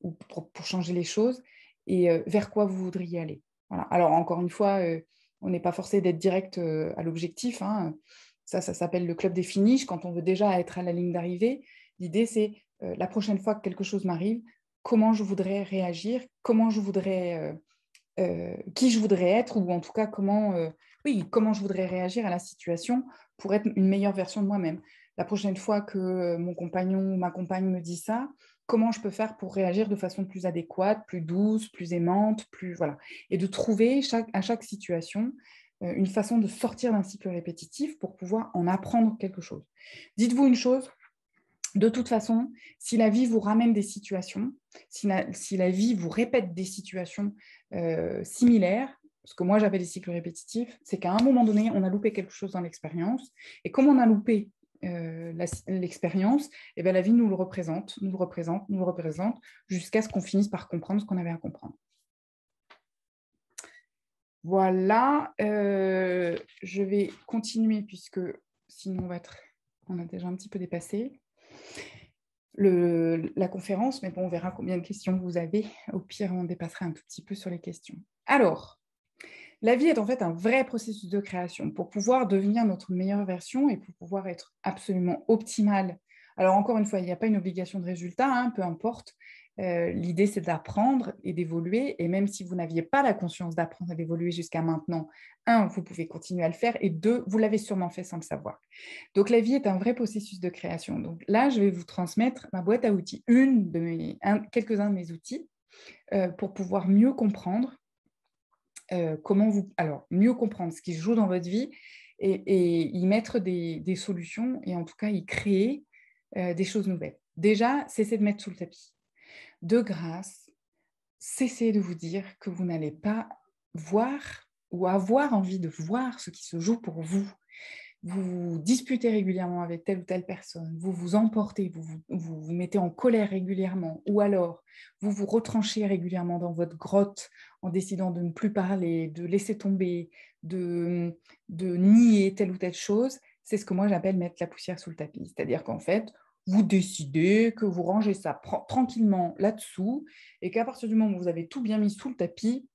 ou pour changer les choses et vers quoi vous voudriez aller. Voilà. Alors, encore une fois, on n'est pas forcé d'être direct à l'objectif. Hein. Ça s'appelle le club des finishes. Quand on veut déjà être à la ligne d'arrivée, l'idée, c'est la prochaine fois que quelque chose m'arrive, comment je voudrais réagir, comment je voudrais, qui je voudrais être, ou en tout cas comment je voudrais réagir à la situation pour être une meilleure version de moi-même. La prochaine fois que mon compagnon ou ma compagne me dit ça, comment je peux faire pour réagir de façon plus adéquate, plus douce, plus aimante, plus voilà, et de trouver à chaque situation une façon de sortir d'un cycle répétitif pour pouvoir en apprendre quelque chose. Dites-vous une chose, de toute façon, si la vie vous ramène des situations, si la vie vous répète des situations similaires, parce que moi j'avais des cycles répétitifs, c'est qu'à un moment donné, on a loupé quelque chose dans l'expérience. Et comme on a loupé l'expérience, et bien la vie nous le représente, jusqu'à ce qu'on finisse par comprendre ce qu'on avait à comprendre. Voilà, je vais continuer puisque sinon on a déjà un petit peu dépassé la conférence, mais bon, on verra combien de questions vous avez. Au pire, on dépassera un tout petit peu sur les questions. Alors, la vie est en fait un vrai processus de création. Pour pouvoir devenir notre meilleure version et pour pouvoir être absolument optimal. Alors, encore une fois, il n'y a pas une obligation de résultat, hein, peu importe. L'idée, c'est d'apprendre et d'évoluer. Et même si vous n'aviez pas la conscience d'apprendre et d'évoluer jusqu'à maintenant, vous pouvez continuer à le faire. Et deux, vous l'avez sûrement fait sans le savoir. Donc, la vie est un vrai processus de création. Donc là, je vais vous transmettre ma boîte à outils, quelques-uns de mes outils pour pouvoir mieux comprendre mieux comprendre ce qui se joue dans votre vie et y mettre des solutions et en tout cas y créer des choses nouvelles. Déjà, cessez de mettre sous le tapis. De grâce, cessez de vous dire que vous n'allez pas voir ou avoir envie de voir ce qui se joue pour vous. Vous vous disputez régulièrement avec telle ou telle personne, vous vous emportez, vous mettez en colère régulièrement, ou alors vous vous retranchez régulièrement dans votre grotte en décidant de ne plus parler, de laisser tomber, de nier telle ou telle chose. C'est ce que moi j'appelle mettre la poussière sous le tapis. C'est-à-dire qu'en fait, vous décidez que vous rangez ça tranquillement là-dessous et qu'à partir du moment où vous avez tout bien mis sous le tapis,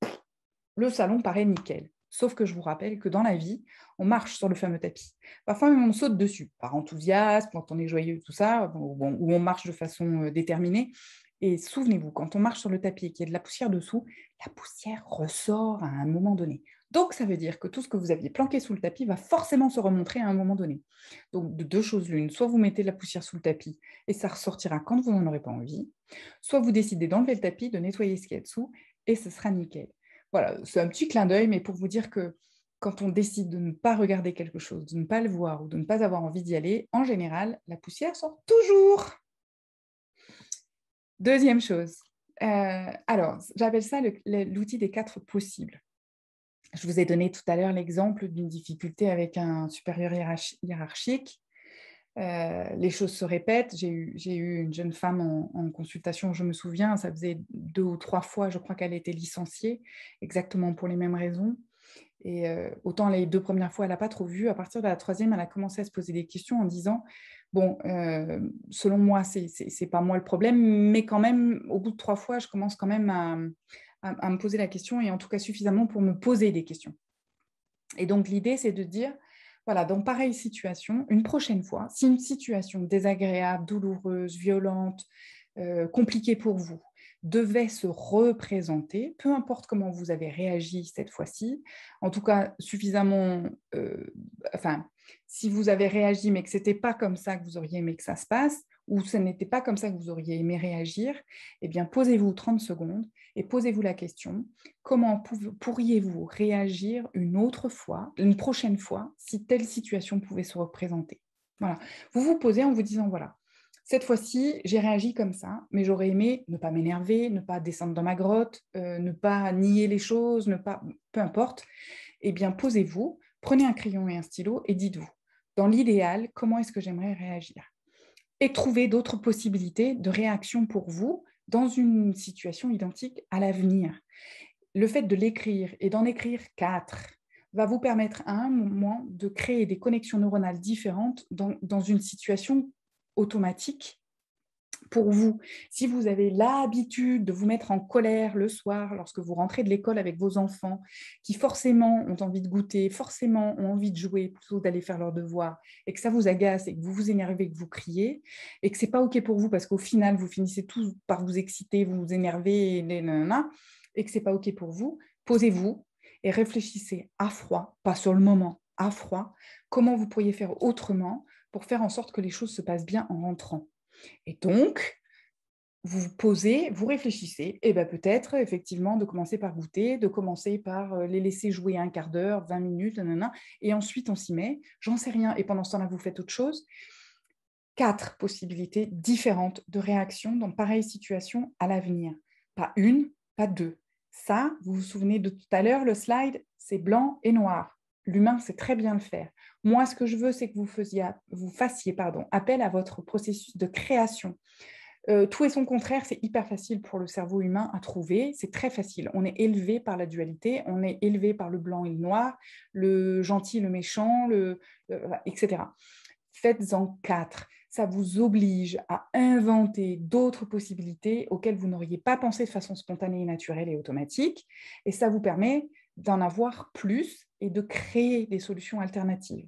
le salon paraît nickel. Sauf que je vous rappelle que dans la vie, on marche sur le fameux tapis. Parfois même on saute dessus, par enthousiasme, quand on est joyeux, tout ça, ou on marche de façon déterminée. Et souvenez-vous, quand on marche sur le tapis et qu'il y a de la poussière dessous, la poussière ressort à un moment donné. Donc, ça veut dire que tout ce que vous aviez planqué sous le tapis va forcément se remontrer à un moment donné. Donc, de deux choses l'une, soit vous mettez de la poussière sous le tapis et ça ressortira quand vous n'en aurez pas envie, soit vous décidez d'enlever le tapis, de nettoyer ce qu'il y a dessous et ce sera nickel. Voilà, c'est un petit clin d'œil, mais pour vous dire que quand on décide de ne pas regarder quelque chose, de ne pas le voir ou de ne pas avoir envie d'y aller, en général, la poussière sort toujours. Deuxième chose, alors j'appelle ça l'outil des 4 possibles. Je vous ai donné tout à l'heure l'exemple d'une difficulté avec un supérieur hiérarchique. Les choses se répètent. J'ai eu une jeune femme en consultation, je me souviens, ça faisait 2 ou 3 fois, je crois qu'elle a été licenciée, exactement pour les mêmes raisons. Et autant les 2 premières fois, elle n'a pas trop vu. À partir de la 3e, elle a commencé à se poser des questions en disant bon, selon moi, c'est pas moi le problème, mais quand même, au bout de 3 fois, je commence quand même à me poser la question, et en tout cas suffisamment pour me poser des questions. Et donc, l'idée, c'est de dire, voilà, dans pareille situation, une prochaine fois, si une situation désagréable, douloureuse, violente, compliquée pour vous, devait se représenter, peu importe comment vous avez réagi cette fois-ci, en tout cas suffisamment, si vous avez réagi mais que ce n'était pas comme ça que vous auriez aimé que ça se passe, ou ce n'était pas comme ça que vous auriez aimé réagir, eh bien posez-vous 30 secondes et posez-vous la question, comment pourriez-vous réagir une autre fois, une prochaine fois, si telle situation pouvait se représenter? Voilà. Vous vous posez en vous disant, voilà, cette fois-ci, j'ai réagi comme ça, mais j'aurais aimé ne pas m'énerver, ne pas descendre dans ma grotte, ne pas nier les choses, peu importe. Eh bien, posez-vous, prenez un crayon et un stylo et dites-vous, dans l'idéal, comment est-ce que j'aimerais réagir? Et trouvez d'autres possibilités de réaction pour vous dans une situation identique à l'avenir. Le fait de l'écrire et d'en écrire 4 va vous permettre à un moment de créer des connexions neuronales différentes dans une situation automatique pour vous. Si vous avez l'habitude de vous mettre en colère le soir lorsque vous rentrez de l'école avec vos enfants, qui forcément ont envie de goûter, forcément ont envie de jouer plutôt d'aller faire leurs devoirs, et que ça vous agace et que vous vous énervez, que vous criez, et que ce n'est pas OK pour vous parce qu'au final, vous finissez tous par vous exciter, vous vous énerver, et que ce n'est pas OK pour vous, posez-vous et réfléchissez à froid, pas sur le moment, à froid, comment vous pourriez faire autrement pour faire en sorte que les choses se passent bien en rentrant. Et donc, vous vous posez, vous réfléchissez, et bien peut-être effectivement de commencer par goûter, de commencer par les laisser jouer un quart d'heure, 20 minutes, et ensuite on s'y met, j'en sais rien, et pendant ce temps-là, vous faites autre chose. 4 possibilités différentes de réaction dans pareille situation à l'avenir. Pas une, pas 2. Ça, vous vous souvenez de tout à l'heure, le slide, c'est blanc et noir. L'humain sait très bien le faire. Moi, ce que je veux, c'est que vous fassiez appel à votre processus de création. Tout et son contraire, c'est hyper facile pour le cerveau humain à trouver. C'est très facile. On est élevé par la dualité, on est élevé par le blanc et le noir, le gentil, le méchant, etc. Faites-en 4. Ça vous oblige à inventer d'autres possibilités auxquelles vous n'auriez pas pensé de façon spontanée, naturelle et automatique. Et ça vous permet d'en avoir plus et de créer des solutions alternatives.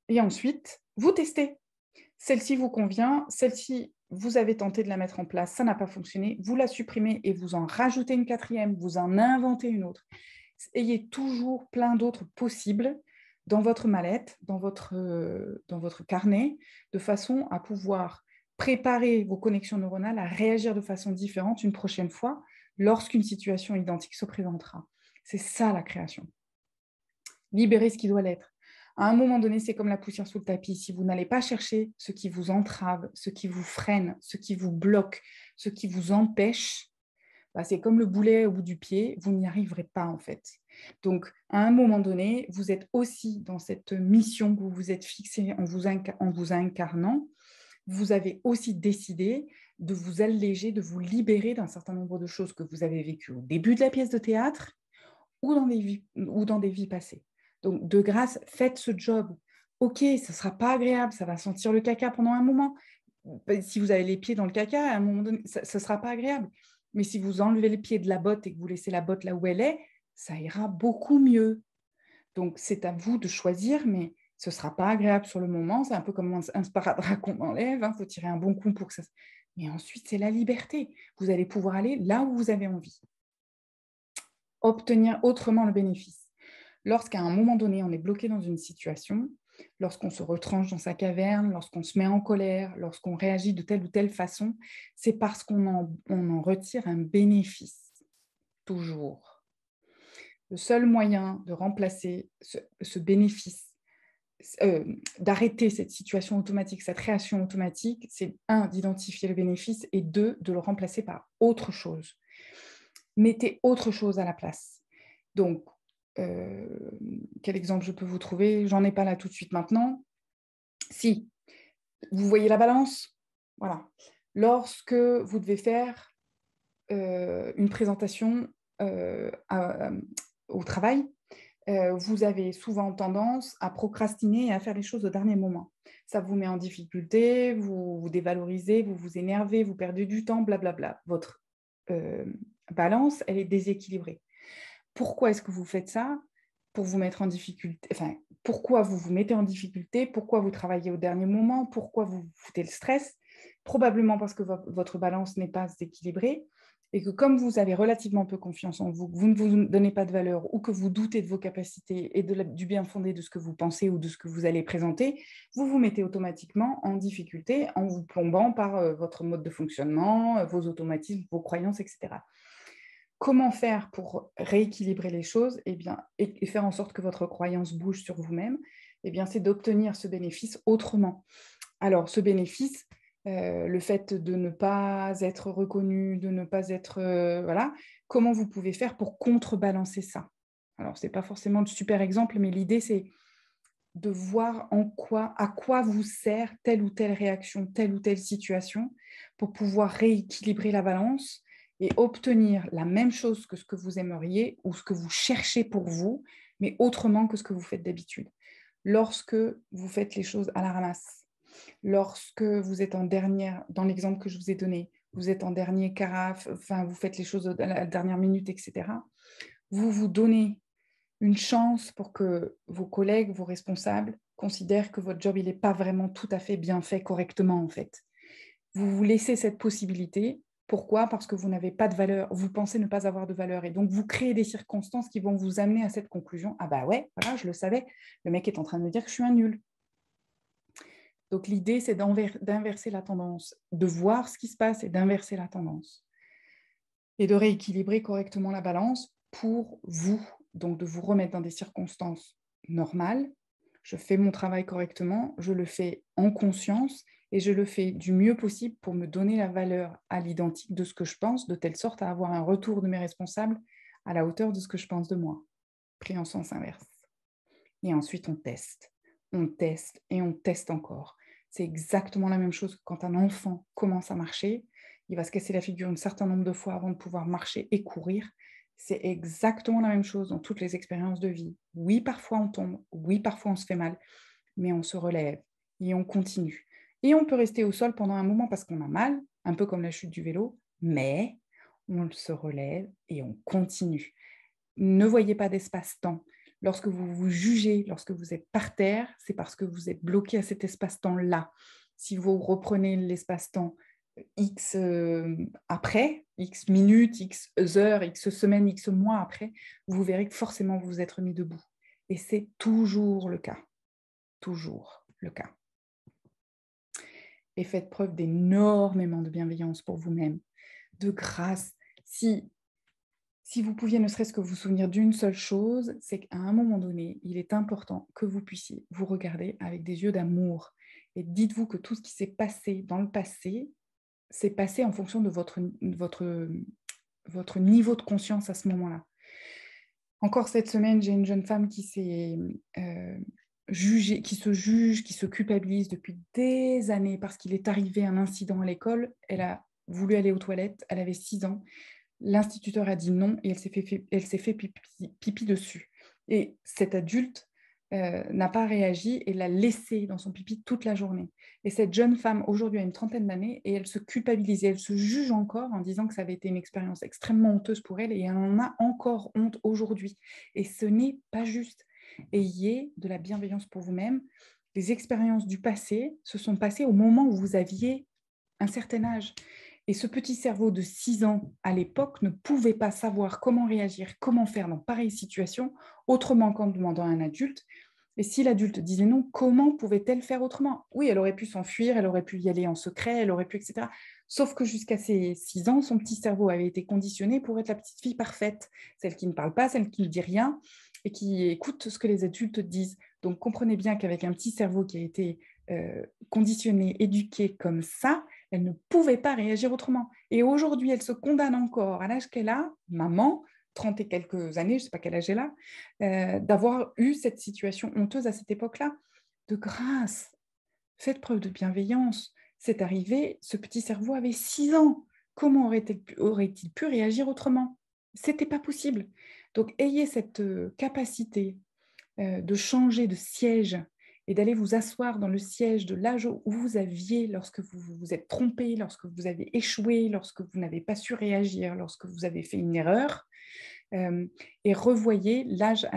Et ensuite, vous testez. Celle-ci vous convient, celle-ci, vous avez tenté de la mettre en place, ça n'a pas fonctionné, vous la supprimez et vous en rajoutez une 4e, vous en inventez une autre. Ayez toujours plein d'autres possibles dans votre mallette, dans votre carnet, de façon à pouvoir préparer vos connexions neuronales à réagir de façon différente une prochaine fois lorsqu'une situation identique se présentera. C'est ça la création. Libérer ce qui doit l'être. À un moment donné, c'est comme la poussière sous le tapis. Si vous n'allez pas chercher ce qui vous entrave, ce qui vous freine, ce qui vous bloque, ce qui vous empêche, c'est comme le boulet au bout du pied, vous n'y arriverez pas en fait. Donc, à un moment donné, vous êtes aussi dans cette mission que vous vous êtes fixée en vous incarnant. Vous avez aussi décidé de vous alléger, de vous libérer d'un certain nombre de choses que vous avez vécues au début de la pièce de théâtre ou dans des vies passées. Donc, de grâce, faites ce job. OK, ça ne sera pas agréable, ça va sentir le caca pendant un moment. Si vous avez les pieds dans le caca, à un moment donné, ça ne sera pas agréable. Mais si vous enlevez les pieds de la botte et que vous laissez la botte là où elle est, ça ira beaucoup mieux. Donc, c'est à vous de choisir, mais ce ne sera pas agréable sur le moment. C'est un peu comme un sparadrap qu'on enlève, il faut tirer un bon coup pour que ça... Mais ensuite, c'est la liberté. Vous allez pouvoir aller là où vous avez envie. Obtenir autrement le bénéfice. Lorsqu'à un moment donné, on est bloqué dans une situation, lorsqu'on se retranche dans sa caverne, lorsqu'on se met en colère, lorsqu'on réagit de telle ou telle façon, c'est parce qu'on en retire un bénéfice. Toujours. Le seul moyen de remplacer ce bénéfice, d'arrêter cette situation automatique, cette réaction automatique, c'est un, d'identifier le bénéfice et deux, de le remplacer par autre chose. Mettez autre chose à la place. Donc, quel exemple je peux vous trouver? J'en ai pas là tout de suite maintenant. Si, vous voyez la balance? Voilà. Lorsque vous devez faire une présentation au travail, vous avez souvent tendance à procrastiner et à faire les choses au dernier moment. Ça vous met en difficulté, vous vous dévalorisez, vous vous énervez, vous perdez du temps, blablabla. Votre balance, elle est déséquilibrée. Pourquoi est-ce que vous faites ça? Pour vous mettre en difficulté. Enfin, pourquoi vous vous mettez en difficulté? Pourquoi vous travaillez au dernier moment? Pourquoi vous vous foutez le stress? Probablement parce que votre balance n'est pas équilibrée et que comme vous avez relativement peu confiance en vous, vous ne vous donnez pas de valeur ou que vous doutez de vos capacités et du bien fondé de ce que vous pensez ou de ce que vous allez présenter, vous vous mettez automatiquement en difficulté en vous plombant par votre mode de fonctionnement, vos automatismes, vos croyances, etc. Comment faire pour rééquilibrer les choses et faire en sorte que votre croyance bouge sur vous-même? C'est d'obtenir ce bénéfice autrement. Alors, ce bénéfice, le fait de ne pas être reconnu, de ne pas être... voilà, comment vous pouvez faire pour contrebalancer ça? Alors, ce n'est pas forcément le super exemple, mais l'idée, c'est de voir à quoi vous sert telle ou telle réaction, telle ou telle situation pour pouvoir rééquilibrer la balance et obtenir la même chose que ce que vous aimeriez ou ce que vous cherchez pour vous, mais autrement que ce que vous faites d'habitude. Lorsque vous faites les choses à la ramasse, lorsque vous êtes en dernière, dans l'exemple que je vous ai donné, vous êtes en dernier carafe, enfin vous faites les choses à la dernière minute, etc., vous vous donnez une chance pour que vos collègues, vos responsables considèrent que votre job, il n'est pas vraiment tout à fait bien fait correctement, en fait. Vous vous laissez cette possibilité. Pourquoi? Parce que vous n'avez pas de valeur, vous pensez ne pas avoir de valeur. Et donc, vous créez des circonstances qui vont vous amener à cette conclusion. Ah bah ouais, voilà, je le savais, le mec est en train de me dire que je suis un nul. Donc, l'idée, c'est d'inverser la tendance, de voir ce qui se passe et d'inverser la tendance. Et de rééquilibrer correctement la balance pour vous, donc de vous remettre dans des circonstances normales. Je fais mon travail correctement, je le fais en conscience et je le fais du mieux possible pour me donner la valeur à l'identique de ce que je pense, de telle sorte à avoir un retour de mes responsables à la hauteur de ce que je pense de moi, pris en sens inverse. Et ensuite, on teste et on teste encore. C'est exactement la même chose que quand un enfant commence à marcher. Il va se casser la figure un certain nombre de fois avant de pouvoir marcher et courir. C'est exactement la même chose dans toutes les expériences de vie. Oui, parfois on tombe, oui, parfois on se fait mal, mais on se relève et on continue. Et on peut rester au sol pendant un moment parce qu'on a mal, un peu comme la chute du vélo, mais on se relève et on continue. Ne voyez pas d'espace-temps. Lorsque vous vous jugez, lorsque vous êtes par terre, c'est parce que vous êtes bloqué à cet espace-temps-là. Si vous reprenez l'espace-temps X après, X minutes, X heures, X semaines, X mois après, vous verrez que forcément vous vous êtes remis debout. Et c'est toujours le cas. Toujours le cas. Et faites preuve d'énormément de bienveillance pour vous-même, de grâce. Si vous pouviez ne serait-ce que vous souvenir d'une seule chose, c'est qu'à un moment donné, il est important que vous puissiez vous regarder avec des yeux d'amour. Et dites-vous que tout ce qui s'est passé dans le passé, s'est passé en fonction de votre niveau de conscience à ce moment-là. Encore cette semaine, j'ai une jeune femme qui s'est jugée, qui se juge, qui se culpabilise depuis des années parce qu'il est arrivé un incident à l'école. Elle a voulu aller aux toilettes, elle avait 6 ans. L'instituteur a dit non et elle s'est fait pipi dessus. Et cet adulte n'a pas réagi et l'a laissé dans son pipi toute la journée. Et cette jeune femme, aujourd'hui, a une trentaine d'années et elle se culpabilise, elle se juge encore en disant que ça avait été une expérience extrêmement honteuse pour elle et elle en a encore honte aujourd'hui. Et ce n'est pas juste. Ayez de la bienveillance pour vous-même. Les expériences du passé se sont passées au moment où vous aviez un certain âge. Et ce petit cerveau de 6 ans à l'époque ne pouvait pas savoir comment réagir, comment faire dans pareille situation, autrement qu'en demandant à un adulte. Et si l'adulte disait non, comment pouvait-elle faire autrement? Oui, elle aurait pu s'enfuir, elle aurait pu y aller en secret, elle aurait pu, etc. Sauf que jusqu'à ses 6 ans, son petit cerveau avait été conditionné pour être la petite fille parfaite, celle qui ne parle pas, celle qui ne dit rien et qui écoute ce que les adultes disent. Donc comprenez bien qu'avec un petit cerveau qui a été conditionné, éduqué comme ça, elle ne pouvait pas réagir autrement. Et aujourd'hui, elle se condamne encore à l'âge qu'elle a, maman, 30 et quelques années, je ne sais pas quel âge elle a, d'avoir eu cette situation honteuse à cette époque-là. De grâce, faites preuve de bienveillance. C'est arrivé, ce petit cerveau avait 6 ans. Comment aurait-il pu réagir autrement? C'était pas possible. Donc, ayez cette capacité de changer de siège et d'aller vous asseoir dans le siège de l'âge où vous aviez lorsque vous vous êtes trompé, lorsque vous avez échoué, lorsque vous n'avez pas su réagir, lorsque vous avez fait une erreur, et revoyez l'âge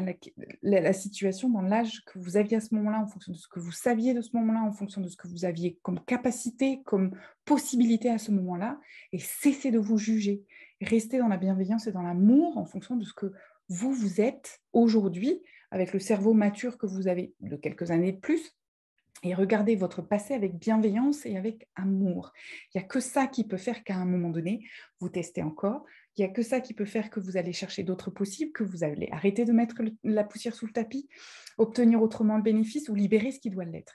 la situation dans l'âge que vous aviez à ce moment-là, en fonction de ce que vous saviez de ce moment-là, en fonction de ce que vous aviez comme capacité, comme possibilité à ce moment-là, et cessez de vous juger. Restez dans la bienveillance et dans l'amour en fonction de ce que vous êtes aujourd'hui, avec le cerveau mature que vous avez de quelques années de plus, et regardez votre passé avec bienveillance et avec amour. Il n'y a que ça qui peut faire qu'à un moment donné, vous testez encore. Il n'y a que ça qui peut faire que vous allez chercher d'autres possibles, que vous allez arrêter de mettre la poussière sous le tapis, obtenir autrement le bénéfice ou libérer ce qui doit l'être.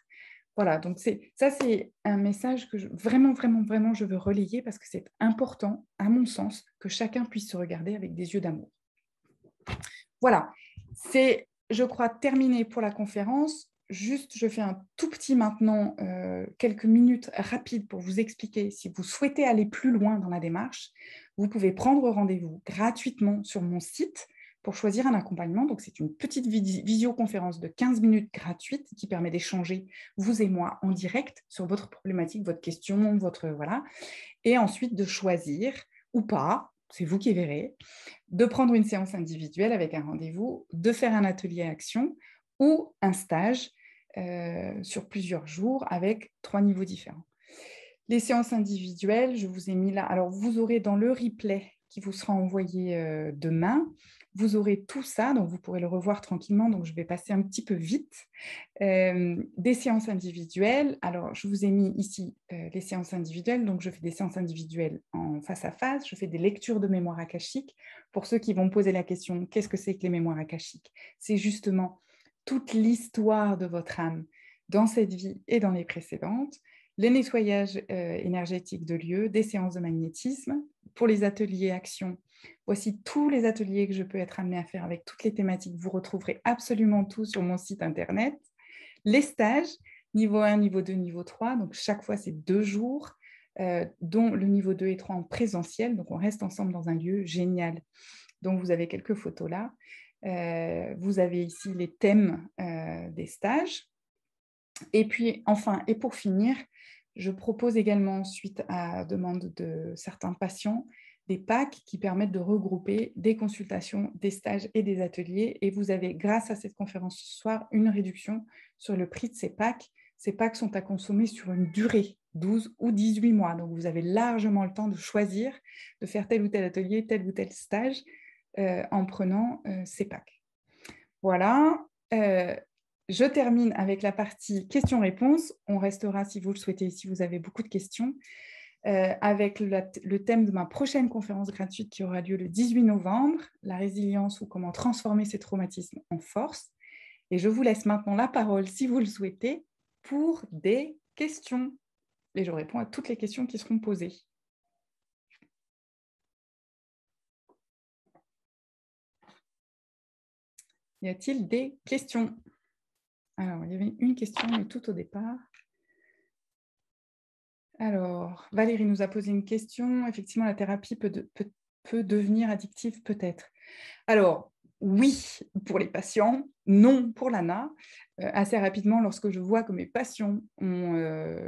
Voilà, donc ça, c'est un message que vraiment, vraiment, vraiment, je veux relayer parce que c'est important, à mon sens, que chacun puisse se regarder avec des yeux d'amour. Voilà, c'est, je crois, terminé pour la conférence. Juste, je fais un tout petit maintenant, quelques minutes rapides pour vous expliquer. Si vous souhaitez aller plus loin dans la démarche, vous pouvez prendre rendez-vous gratuitement sur mon site pour choisir un accompagnement. Donc, c'est une petite visioconférence de 15 minutes gratuite qui permet d'échanger, vous et moi, en direct sur votre problématique, votre question, votre... Voilà. Et ensuite de choisir ou pas, c'est vous qui verrez, de prendre une séance individuelle avec un rendez-vous, de faire un atelier action ou un stage sur plusieurs jours avec 3 niveaux différents. Les séances individuelles, je vous ai mis là. Alors, vous aurez dans le replay qui vous sera envoyé demain, vous aurez tout ça, donc vous pourrez le revoir tranquillement, donc je vais passer un petit peu vite. Des séances individuelles, alors je vous ai mis ici les séances individuelles, donc je fais des séances individuelles en face à face, je fais des lectures de mémoire akashique. Pour ceux qui vont me poser la question, qu'est-ce que c'est que les mémoires akashiques? C'est justement toute l'histoire de votre âme dans cette vie et dans les précédentes, les nettoyages énergétiques de lieux, des séances de magnétisme. Pour les ateliers action, voici tous les ateliers que je peux être amenée à faire avec toutes les thématiques. Vous retrouverez absolument tout sur mon site internet. Les stages, niveau 1, niveau 2, niveau 3, donc chaque fois c'est 2 jours, dont le niveau 2 et 3 en présentiel, donc on reste ensemble dans un lieu génial. Donc vous avez quelques photos là. Vous avez ici les thèmes des stages. Et puis enfin, et pour finir, je propose également, suite à demande de certains patients, des packs qui permettent de regrouper des consultations, des stages et des ateliers. Et vous avez, grâce à cette conférence ce soir, une réduction sur le prix de ces packs. Ces packs sont à consommer sur une durée, 12 ou 18 mois. Donc, vous avez largement le temps de choisir, de faire tel ou tel atelier, tel ou tel stage en prenant ces packs. Voilà. Je termine avec la partie questions-réponses. On restera, si vous le souhaitez, si vous avez beaucoup de questions, avec le thème de ma prochaine conférence gratuite qui aura lieu le 18 novembre, la résilience ou comment transformer ses traumatismes en force. Et je vous laisse maintenant la parole, si vous le souhaitez, pour des questions. Et je réponds à toutes les questions qui seront posées. Y a-t-il des questions? Alors, il y avait une question, mais tout au départ. Alors, Valérie nous a posé une question. Effectivement, la thérapie peut devenir addictive, peut-être. Alors, oui pour les patients, non pour l'ANA. Assez rapidement, lorsque je vois que mes patients ont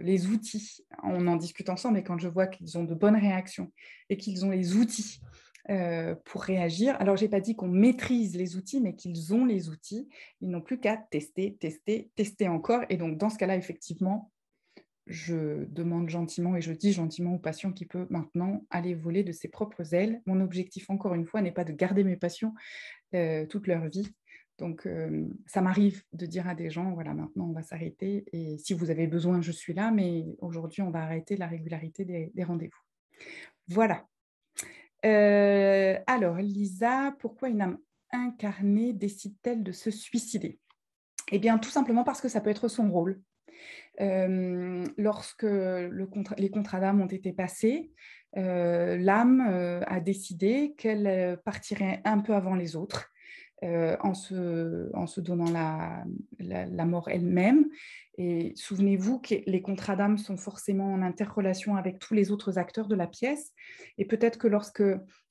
les outils, on en discute ensemble, et quand je vois qu'ils ont de bonnes réactions et qu'ils ont les outils pour réagir. Alors, je n'ai pas dit qu'on maîtrise les outils, mais qu'ils ont les outils. Ils n'ont plus qu'à tester, tester, tester encore. Et donc, dans ce cas-là, effectivement, je demande gentiment et je dis gentiment au patient qu'il peut maintenant aller voler de ses propres ailes. Mon objectif, encore une fois, n'est pas de garder mes patients toute leur vie. Donc, ça m'arrive de dire à des gens, voilà, maintenant, on va s'arrêter. Et si vous avez besoin, je suis là, mais aujourd'hui, on va arrêter la régularité des rendez-vous. Voilà. Alors, Lisa, pourquoi une âme incarnée décide-t-elle de se suicider? Eh bien, tout simplement parce que ça peut être son rôle. Lorsque les contrats d'âme ont été passés, l'âme a décidé qu'elle partirait un peu avant les autres, en se donnant la mort elle-même. Et souvenez-vous que les contrats d'âme sont forcément en interrelation avec tous les autres acteurs de la pièce. Et peut-être que lorsque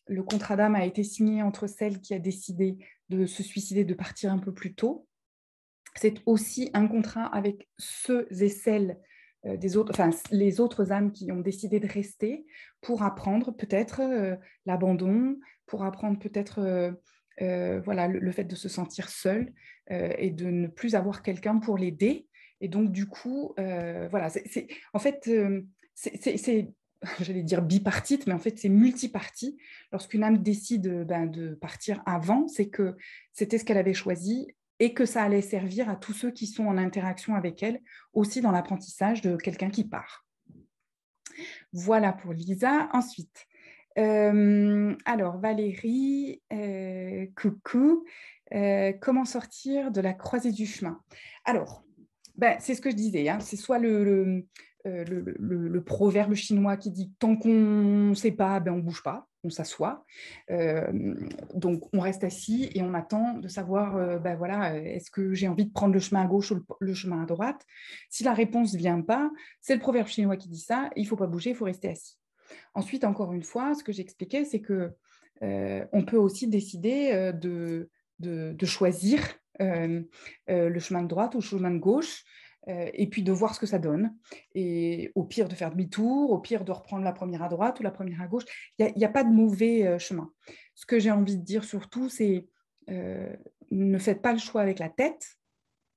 le contrat d'âme a été signé entre celle qui a décidé de se suicider, de partir un peu plus tôt, c'est aussi un contrat avec ceux et celles des autres, enfin, les autres âmes qui ont décidé de rester pour apprendre peut-être l'abandon, pour apprendre peut-être voilà, le fait de se sentir seul et de ne plus avoir quelqu'un pour l'aider. Et donc, du coup, voilà, en fait, c'est j'allais dire bipartite, mais en fait, c'est multipartite. Lorsqu'une âme décide de partir avant, c'est que c'était ce qu'elle avait choisi et que ça allait servir à tous ceux qui sont en interaction avec elle, aussi dans l'apprentissage de quelqu'un qui part. Voilà pour Lisa. Ensuite, alors Valérie, coucou, comment sortir de la croisée du chemin? Alors, c'est ce que je disais, hein, c'est soit le proverbe chinois qui dit tant qu'on ne sait pas, on ne bouge pas, on s'assoit. Donc, on reste assis et on attend de savoir, voilà, est-ce que j'ai envie de prendre le chemin à gauche ou le chemin à droite? Si la réponse ne vient pas, c'est le proverbe chinois qui dit ça, il ne faut pas bouger, il faut rester assis. Ensuite, encore une fois, ce que j'expliquais, c'est que on peut aussi décider de choisir le chemin de droite ou le chemin de gauche, et puis de voir ce que ça donne. Et au pire, de faire demi-tour, au pire, de reprendre la première à droite ou la première à gauche. Il n'y a pas de mauvais chemin. Ce que j'ai envie de dire surtout, c'est ne faites pas le choix avec la tête.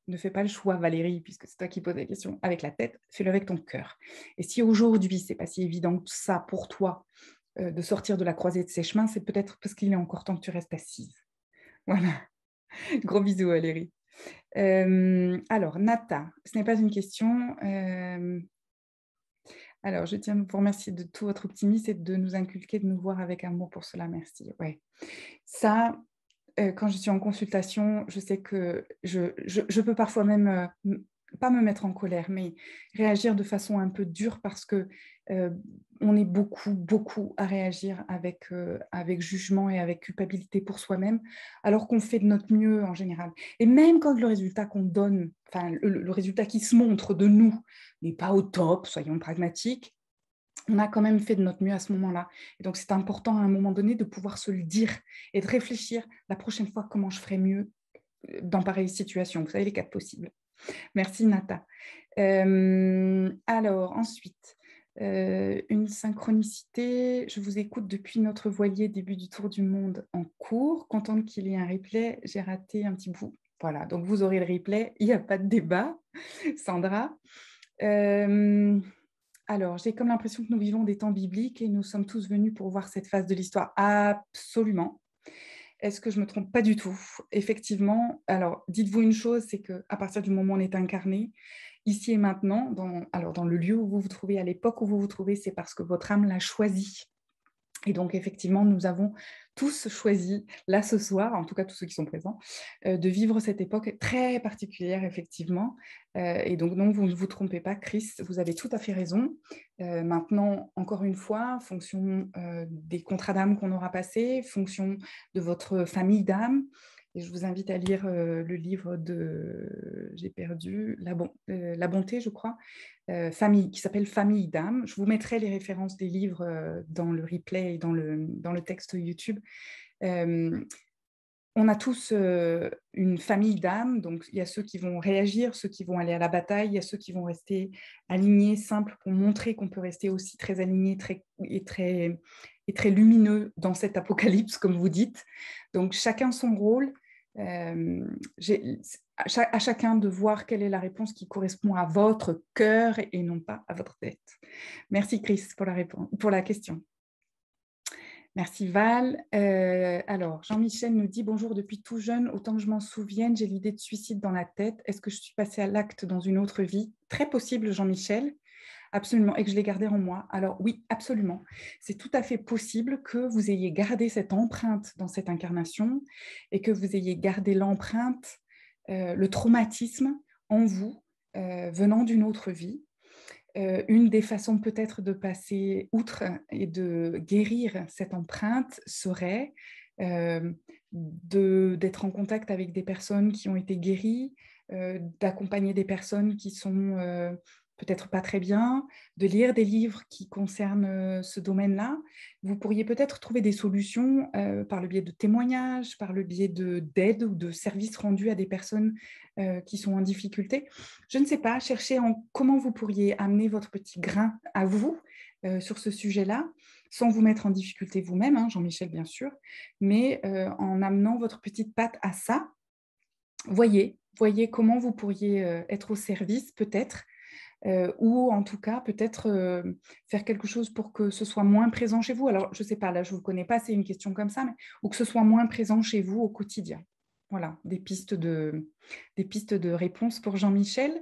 Ne fais pas le choix, Valérie, puisque c'est toi qui poses la question, avec la tête, fais-le avec ton cœur. Et si aujourd'hui, c'est pas si évident que ça pour toi de sortir de la croisée de ces chemins, c'est peut-être parce qu'il est encore temps que tu restes assise. Voilà. Gros bisous, Valérie. Alors, Nata, ce n'est pas une question. Alors, je tiens à vous remercier de tout votre optimisme et de nous inculquer, de nous voir avec amour pour cela. Merci. Ouais. Ça, quand je suis en consultation, je sais que je peux parfois même, pas me mettre en colère, mais réagir de façon un peu dure parce que on est beaucoup à réagir avec jugement et avec culpabilité pour soi-même, alors qu'on fait de notre mieux en général. Et même quand le résultat qu'on donne, enfin le résultat qui se montre de nous n'est pas au top, soyons pragmatiques, on a quand même fait de notre mieux à ce moment-là. Et donc, c'est important à un moment donné de pouvoir se le dire et de réfléchir la prochaine fois comment je ferai mieux dans pareille situation. Vous savez, les 4 possibles. Merci, Nata. Alors, ensuite, une synchronicité. Je vous écoute depuis notre voilier début du tour du monde en cours. Contente qu'il y ait un replay. J'ai raté un petit bout. Voilà, donc vous aurez le replay. Il n'y a pas de débat. Sandra. Alors, j'ai comme l'impression que nous vivons des temps bibliques et nous sommes tous venus pour voir cette phase de l'histoire. Absolument. Est-ce que je me trompe? Pas du tout. Effectivement, alors dites-vous une chose, c'est qu'à partir du moment où on est incarné, ici et maintenant, dans le lieu où vous vous trouvez, à l'époque où vous vous trouvez, c'est parce que votre âme l'a choisi. Et donc, effectivement, nous avons tous choisi, là ce soir, en tout cas tous ceux qui sont présents, de vivre cette époque très particulière, effectivement. Et donc, non, vous ne vous trompez pas, Chris, vous avez tout à fait raison. Maintenant, encore une fois, fonction des contrats d'âme qu'on aura passés, fonction de votre famille d'âme, et je vous invite à lire le livre de, j'ai perdu, La bonté, je crois, qui s'appelle Famille d'âme. Je vous mettrai les références des livres dans le replay et dans le texte YouTube. On a tous une famille d'âmes, donc il y a ceux qui vont réagir, ceux qui vont aller à la bataille, il y a ceux qui vont rester alignés, simples, pour montrer qu'on peut rester aussi très aligné et très lumineux dans cet apocalypse, comme vous dites. Donc chacun son rôle. À chacun de voir quelle est la réponse qui correspond à votre cœur et non pas à votre tête. Merci Chris pour la question. Merci Val. Alors, Jean-Michel nous dit « Bonjour, depuis tout jeune, autant que je m'en souvienne, j'ai l'idée de suicide dans la tête. Est-ce que je suis passée à l'acte dans une autre vie ?» Très possible, Jean-Michel. Absolument. Et que je l'ai gardé en moi. Alors oui, absolument. C'est tout à fait possible que vous ayez gardé cette empreinte dans cette incarnation et que vous ayez gardé l'empreinte, le traumatisme en vous venant d'une autre vie. Une des façons peut-être de passer outre et de guérir cette empreinte serait d'être en contact avec des personnes qui ont été guéries, d'accompagner des personnes qui sont peut-être pas très bien, de lire des livres qui concernent ce domaine-là. Vous pourriez peut-être trouver des solutions par le biais de témoignages, par le biais d'aide ou de services rendus à des personnes qui sont en difficulté. Je ne sais pas, cherchez comment vous pourriez amener votre petit grain à vous sur ce sujet-là, sans vous mettre en difficulté vous-même, hein, Jean-Michel bien sûr, mais en amenant votre petite patte à ça. Voyez comment vous pourriez être au service peut-être, ou en tout cas peut-être faire quelque chose pour que ce soit moins présent chez vous. Alors, je ne sais pas, là, je ne vous connais pas, c'est une question comme ça, mais ou que ce soit moins présent chez vous au quotidien. Voilà, des pistes de réponse pour Jean-Michel.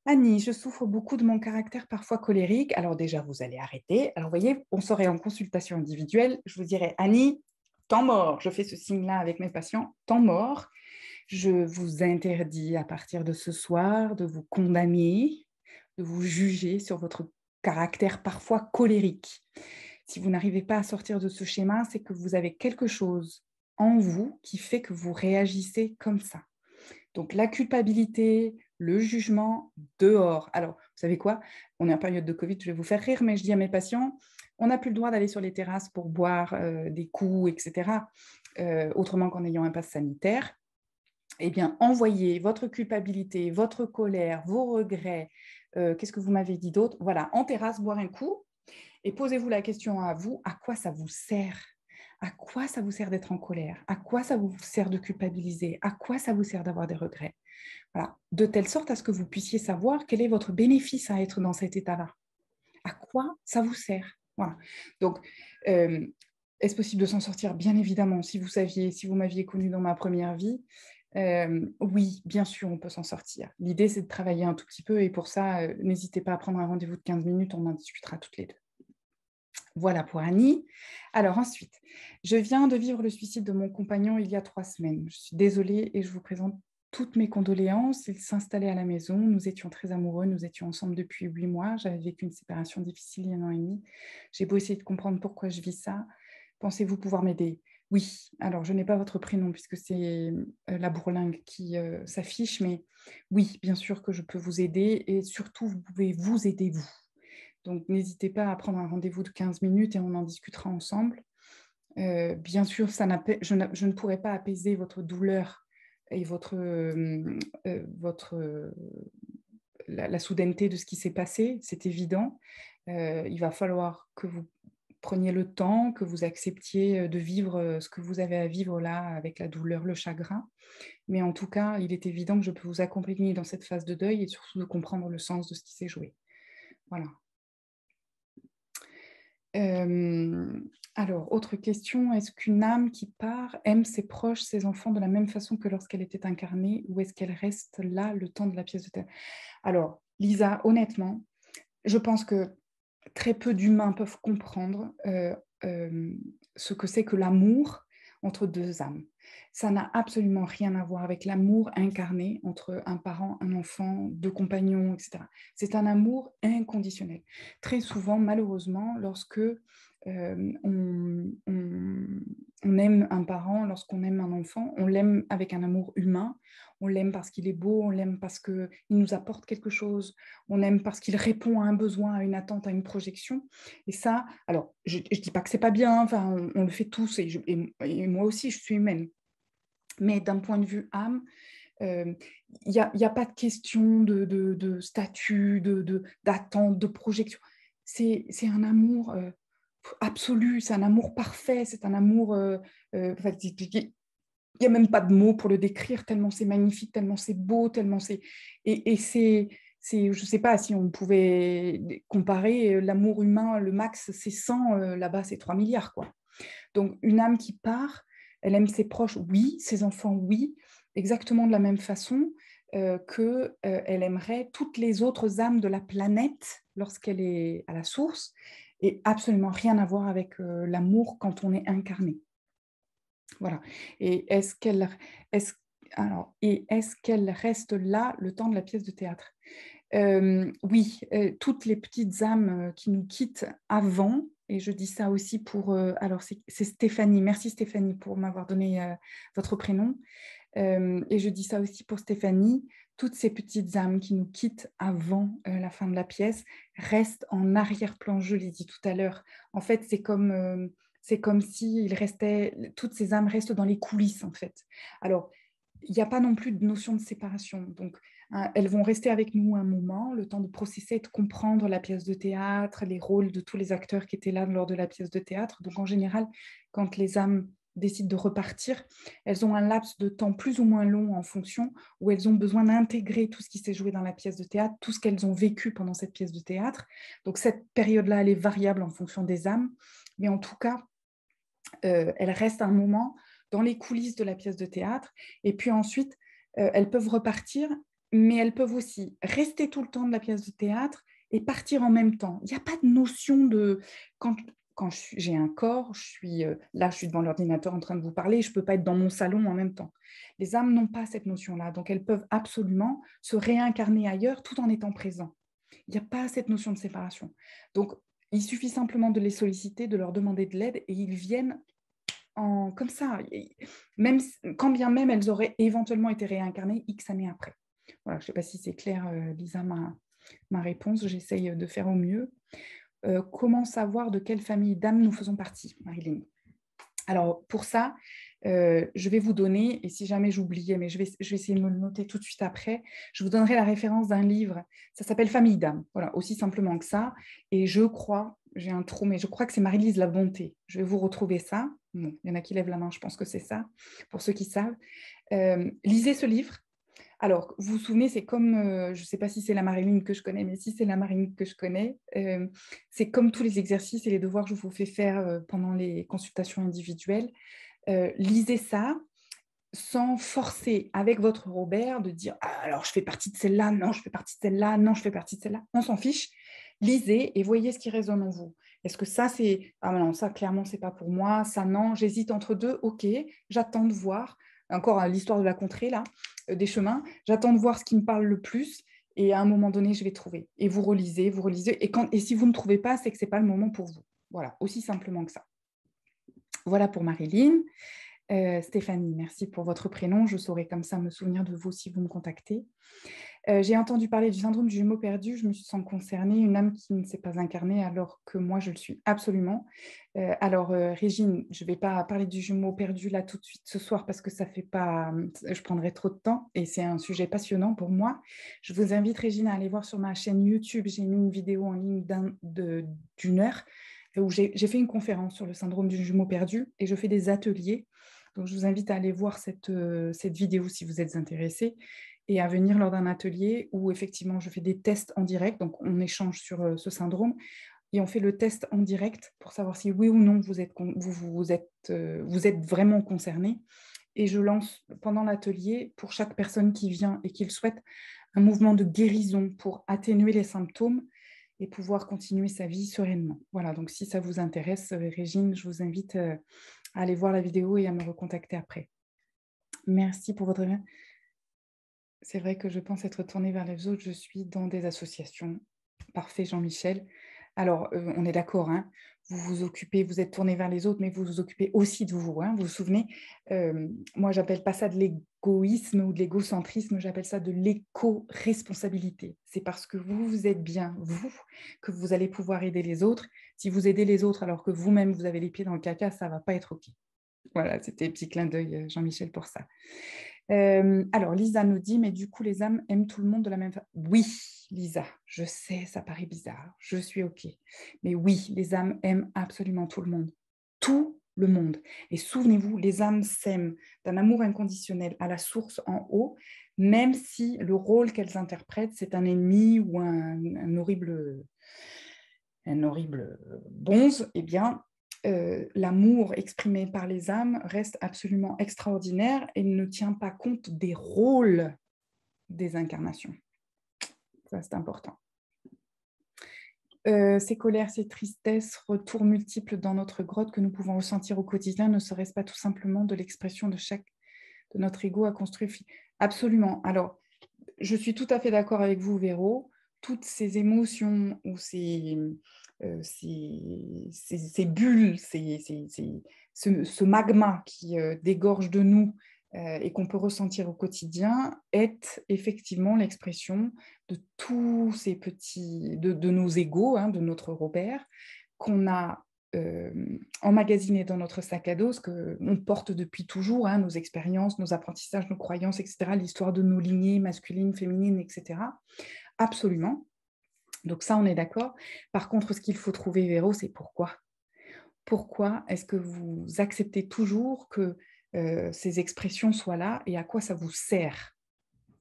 Annie, je souffre beaucoup de mon caractère parfois colérique. Alors déjà, vous allez arrêter. Alors, vous voyez, on serait en consultation individuelle. Je vous dirais, Annie, temps mort. Je fais ce signe-là avec mes patients, temps mort. Je vous interdis à partir de ce soir de vous condamner, de vous juger sur votre caractère parfois colérique. Si vous n'arrivez pas à sortir de ce schéma, c'est que vous avez quelque chose en vous qui fait que vous réagissez comme ça. Donc la culpabilité, le jugement, dehors. Alors, vous savez quoi? On est en période de Covid, je vais vous faire rire, mais je dis à mes patients, on n'a plus le droit d'aller sur les terrasses pour boire des coups, etc., autrement qu'en ayant un pass sanitaire. Eh bien, envoyez votre culpabilité, votre colère, vos regrets, qu'est-ce que vous m'avez dit d'autre? Voilà, en terrasse, boire un coup, et posez-vous la question à vous, à quoi ça vous sert? À quoi ça vous sert d'être en colère? À quoi ça vous sert de culpabiliser? À quoi ça vous sert d'avoir des regrets? Voilà, de telle sorte à ce que vous puissiez savoir quel est votre bénéfice à être dans cet état-là. À quoi ça vous sert? Voilà. Donc, est-ce possible de s'en sortir? Bien évidemment, si vous m'aviez connu dans ma première vie, oui, bien sûr, on peut s'en sortir. L'idée, c'est de travailler un tout petit peu et pour ça, n'hésitez pas à prendre un rendez-vous de 15 minutes, on en discutera toutes les deux. Voilà pour Annie. Alors ensuite, je viens de vivre le suicide de mon compagnon il y a 3 semaines. Je suis désolée et je vous présente toutes mes condoléances. Il s'installait à la maison, nous étions très amoureux, nous étions ensemble depuis 8 mois. J'avais vécu une séparation difficile il y a 1 an et demi. J'ai beau essayer de comprendre pourquoi je vis ça. Pensez-vous pouvoir m'aider? Oui, alors je n'ai pas votre prénom puisque c'est la bourlingue qui s'affiche, mais oui, bien sûr que je peux vous aider et surtout, vous pouvez vous aider vous. Donc, n'hésitez pas à prendre un rendez-vous de 15 minutes et on en discutera ensemble. Bien sûr, je ne pourrai pas apaiser votre douleur et la soudaineté de ce qui s'est passé, c'est évident. Il va falloir que vous preniez le temps, que vous acceptiez de vivre ce que vous avez à vivre là avec la douleur, le chagrin. Mais en tout cas, il est évident que je peux vous accompagner dans cette phase de deuil et surtout de comprendre le sens de ce qui s'est joué. Voilà. Alors, autre question, est-ce qu'une âme qui part aime ses proches, ses enfants de la même façon que lorsqu'elle était incarnée ou est-ce qu'elle reste là le temps de la pièce de théâtre? Alors, Lisa, honnêtement, je pense que très peu d'humains peuvent comprendre ce que c'est que l'amour entre deux âmes. Ça n'a absolument rien à voir avec l'amour incarné entre un parent, un enfant, deux compagnons, etc. C'est un amour inconditionnel. Très souvent, malheureusement, lorsque on aime un parent, lorsqu'on aime un enfant, on l'aime avec un amour humain, on l'aime parce qu'il est beau, on l'aime parce qu'il nous apporte quelque chose, on aime parce qu'il répond à un besoin, à une attente, à une projection. Et ça, alors, je ne dis pas que ce n'est pas bien, enfin, on le fait tous, et moi aussi, je suis humaine. Mais d'un point de vue âme, il n'y a pas de question de statut, d'attente, de projection. C'est un amour absolu, c'est un amour parfait, c'est un amour... il n'y a même pas de mots pour le décrire, tellement c'est magnifique, tellement c'est beau, tellement c'est... Et je ne sais pas si on pouvait comparer l'amour humain, le max c'est 100, là-bas c'est 3 milliards, quoi. Donc, une âme qui part, elle aime ses proches, oui, ses enfants, oui, exactement de la même façon qu'elle aimerait toutes les autres âmes de la planète lorsqu'elle est à la source, et absolument rien à voir avec l'amour quand on est incarné. Voilà. Et est-ce qu'elle reste là le temps de la pièce de théâtre? Oui, toutes les petites âmes qui nous quittent avant, et je dis ça aussi pour... alors, c'est Stéphanie. Merci Stéphanie pour m'avoir donné votre prénom. Et je dis ça aussi pour Stéphanie. Toutes ces petites âmes qui nous quittent avant la fin de la pièce restent en arrière-plan, je l'ai dit tout à l'heure. En fait, c'est comme si toutes ces âmes restent dans les coulisses, en fait. Alors, il n'y a pas non plus de notion de séparation. Donc, elles vont rester avec nous un moment, le temps de processer, de comprendre la pièce de théâtre, les rôles de tous les acteurs qui étaient là lors de la pièce de théâtre. Donc, en général, quand les âmes décident de repartir, elles ont un laps de temps plus ou moins long en fonction, où elles ont besoin d'intégrer tout ce qui s'est joué dans la pièce de théâtre, tout ce qu'elles ont vécu pendant cette pièce de théâtre. Donc, cette période-là, elle est variable en fonction des âmes. Mais en tout cas, elles restent un moment dans les coulisses de la pièce de théâtre. Et puis ensuite, elles peuvent repartir, mais elles peuvent aussi rester tout le temps de la pièce de théâtre et partir en même temps. Il n'y a pas de notion de... Quand j'ai un corps, là, je suis devant l'ordinateur en train de vous parler, je ne peux pas être dans mon salon en même temps. Les âmes n'ont pas cette notion-là, donc elles peuvent absolument se réincarner ailleurs tout en étant présents. Il n'y a pas cette notion de séparation. Donc, il suffit simplement de les solliciter, de leur demander de l'aide, et ils viennent comme ça, même, quand bien même elles auraient éventuellement été réincarnées X années après. Voilà, je ne sais pas si c'est clair, Lisa, ma réponse. J'essaye de faire au mieux. Comment savoir de quelle famille d'âmes nous faisons partie, Marilyn? Alors, pour ça, je vais vous donner, et si jamais j'oubliais, mais je vais essayer de me le noter tout de suite après, je vous donnerai la référence d'un livre. Ça s'appelle Famille d'âmes. Voilà, aussi simplement que ça. Et je crois, j'ai un trou, mais je crois que c'est Marie-Lise La Bonté. Je vais vous retrouver ça. Bon, il y en a qui lèvent la main, je pense que c'est ça, pour ceux qui savent. Lisez ce livre. Alors, vous vous souvenez, c'est comme, je ne sais pas si c'est la Marilyn que je connais, mais si c'est la Marilyn que je connais, c'est comme tous les exercices et les devoirs que je vous fais faire pendant les consultations individuelles. Lisez ça sans forcer avec votre Robert de dire ah, alors je fais partie de celle-là, non, je fais partie de celle-là, non, je fais partie de celle-là. On s'en fiche. Lisez et voyez ce qui résonne en vous. Est-ce que ça, c'est ah non, ça clairement, c'est pas pour moi, ça non, j'hésite entre deux, ok, j'attends de voir. Encore l'histoire de la contrée, là, des chemins, j'attends de voir ce qui me parle le plus. Et à un moment donné, je vais trouver. Et vous relisez, vous relisez. Et si vous ne trouvez pas, c'est que ce n'est pas le moment pour vous. Voilà, aussi simplement que ça. Voilà pour Marilyn. Stéphanie, merci pour votre prénom. Je saurai comme ça me souvenir de vous si vous me contactez. J'ai entendu parler du syndrome du jumeau perdu. Je me sens concernée, une âme qui ne s'est pas incarnée alors que moi, je le suis absolument. Alors, Régine, je ne vais pas parler du jumeau perdu là tout de suite ce soir parce que ça fait pas, je prendrai trop de temps et c'est un sujet passionnant pour moi. Je vous invite, Régine, à aller voir sur ma chaîne YouTube. J'ai mis une vidéo en ligne d'une heure où j'ai fait une conférence sur le syndrome du jumeau perdu et je fais des ateliers. Donc, je vous invite à aller voir cette vidéo si vous êtes intéressés et à venir lors d'un atelier où effectivement je fais des tests en direct, donc on échange sur ce syndrome et on fait le test en direct pour savoir si oui ou non vous êtes vraiment concerné. Et je lance pendant l'atelier, pour chaque personne qui vient et qui le souhaite, un mouvement de guérison pour atténuer les symptômes et pouvoir continuer sa vie sereinement. Voilà, donc si ça vous intéresse, Régine, je vous invite à aller voir la vidéo et à me recontacter après. Merci pour votre... C'est vrai que je pense être tournée vers les autres. Je suis dans des associations. Parfait, Jean-Michel. Alors, on est d'accord, hein, vous vous occupez, vous êtes tourné vers les autres, mais vous vous occupez aussi de vous. Hein, vous vous souvenez, moi, j'appelle pas ça de l'égoïsme ou de l'égocentrisme, j'appelle ça de l'éco-responsabilité. C'est parce que vous êtes bien, vous, que vous allez pouvoir aider les autres. Si vous aidez les autres alors que vous-même, vous avez les pieds dans le caca, ça ne va pas être OK. Voilà, c'était petit clin d'œil, Jean-Michel, pour ça. Alors, Lisa nous dit, mais du coup, les âmes aiment tout le monde de la même façon. Oui, Lisa, je sais, ça paraît bizarre, je suis OK. Mais oui, les âmes aiment absolument tout le monde. Tout le monde. Et souvenez-vous, les âmes s'aiment d'un amour inconditionnel à la source en haut, même si le rôle qu'elles interprètent, c'est un ennemi ou un horrible bonze, eh bien, l'amour exprimé par les âmes reste absolument extraordinaire et ne tient pas compte des rôles des incarnations. Ça, c'est important. Ces colères, ces tristesses, retours multiples dans notre grotte que nous pouvons ressentir au quotidien, ne serait-ce pas tout simplement de l'expression de notre ego à construire? Absolument. Alors, je suis tout à fait d'accord avec vous, Véro. Toutes ces émotions ou ces bulles, ce magma qui dégorge de nous et qu'on peut ressentir au quotidien est effectivement l'expression de tous ces petits, de nos égos, hein, de notre Robert, qu'on a emmagasinés dans notre sac à dos, ce qu'on porte depuis toujours, hein, nos expériences, nos apprentissages, nos croyances, etc., l'histoire de nos lignées masculines, féminines, etc. Absolument. Donc ça, on est d'accord. Par contre, ce qu'il faut trouver, Véro, c'est pourquoi. Pourquoi est-ce que vous acceptez toujours que ces expressions soient là et à quoi ça vous sert?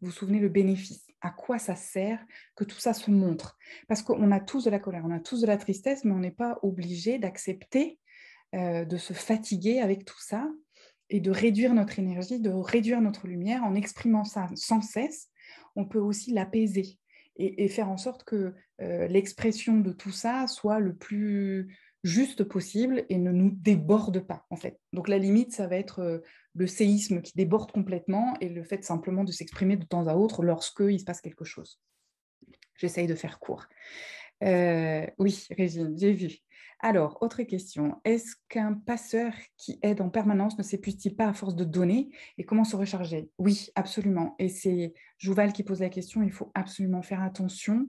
Vous vous souvenez le bénéfice? À quoi ça sert que tout ça se montre? Parce qu'on a tous de la colère, on a tous de la tristesse, mais on n'est pas obligé d'accepter de se fatiguer avec tout ça et de réduire notre énergie, de réduire notre lumière en exprimant ça sans cesse. On peut aussi l'apaiser et faire en sorte que l'expression de tout ça soit le plus juste possible et ne nous déborde pas, en fait. Donc la limite, ça va être le séisme qui déborde complètement et le fait simplement de s'exprimer de temps à autre lorsqu'il se passe quelque chose. J'essaye de faire court. Oui, Régine, j'ai vu. Alors, autre question. Est-ce qu'un passeur qui aide en permanence ne s'épuise-t-il pas à force de donner et comment se recharger? Oui, absolument. Et c'est Jouval qui pose la question. Il faut absolument faire attention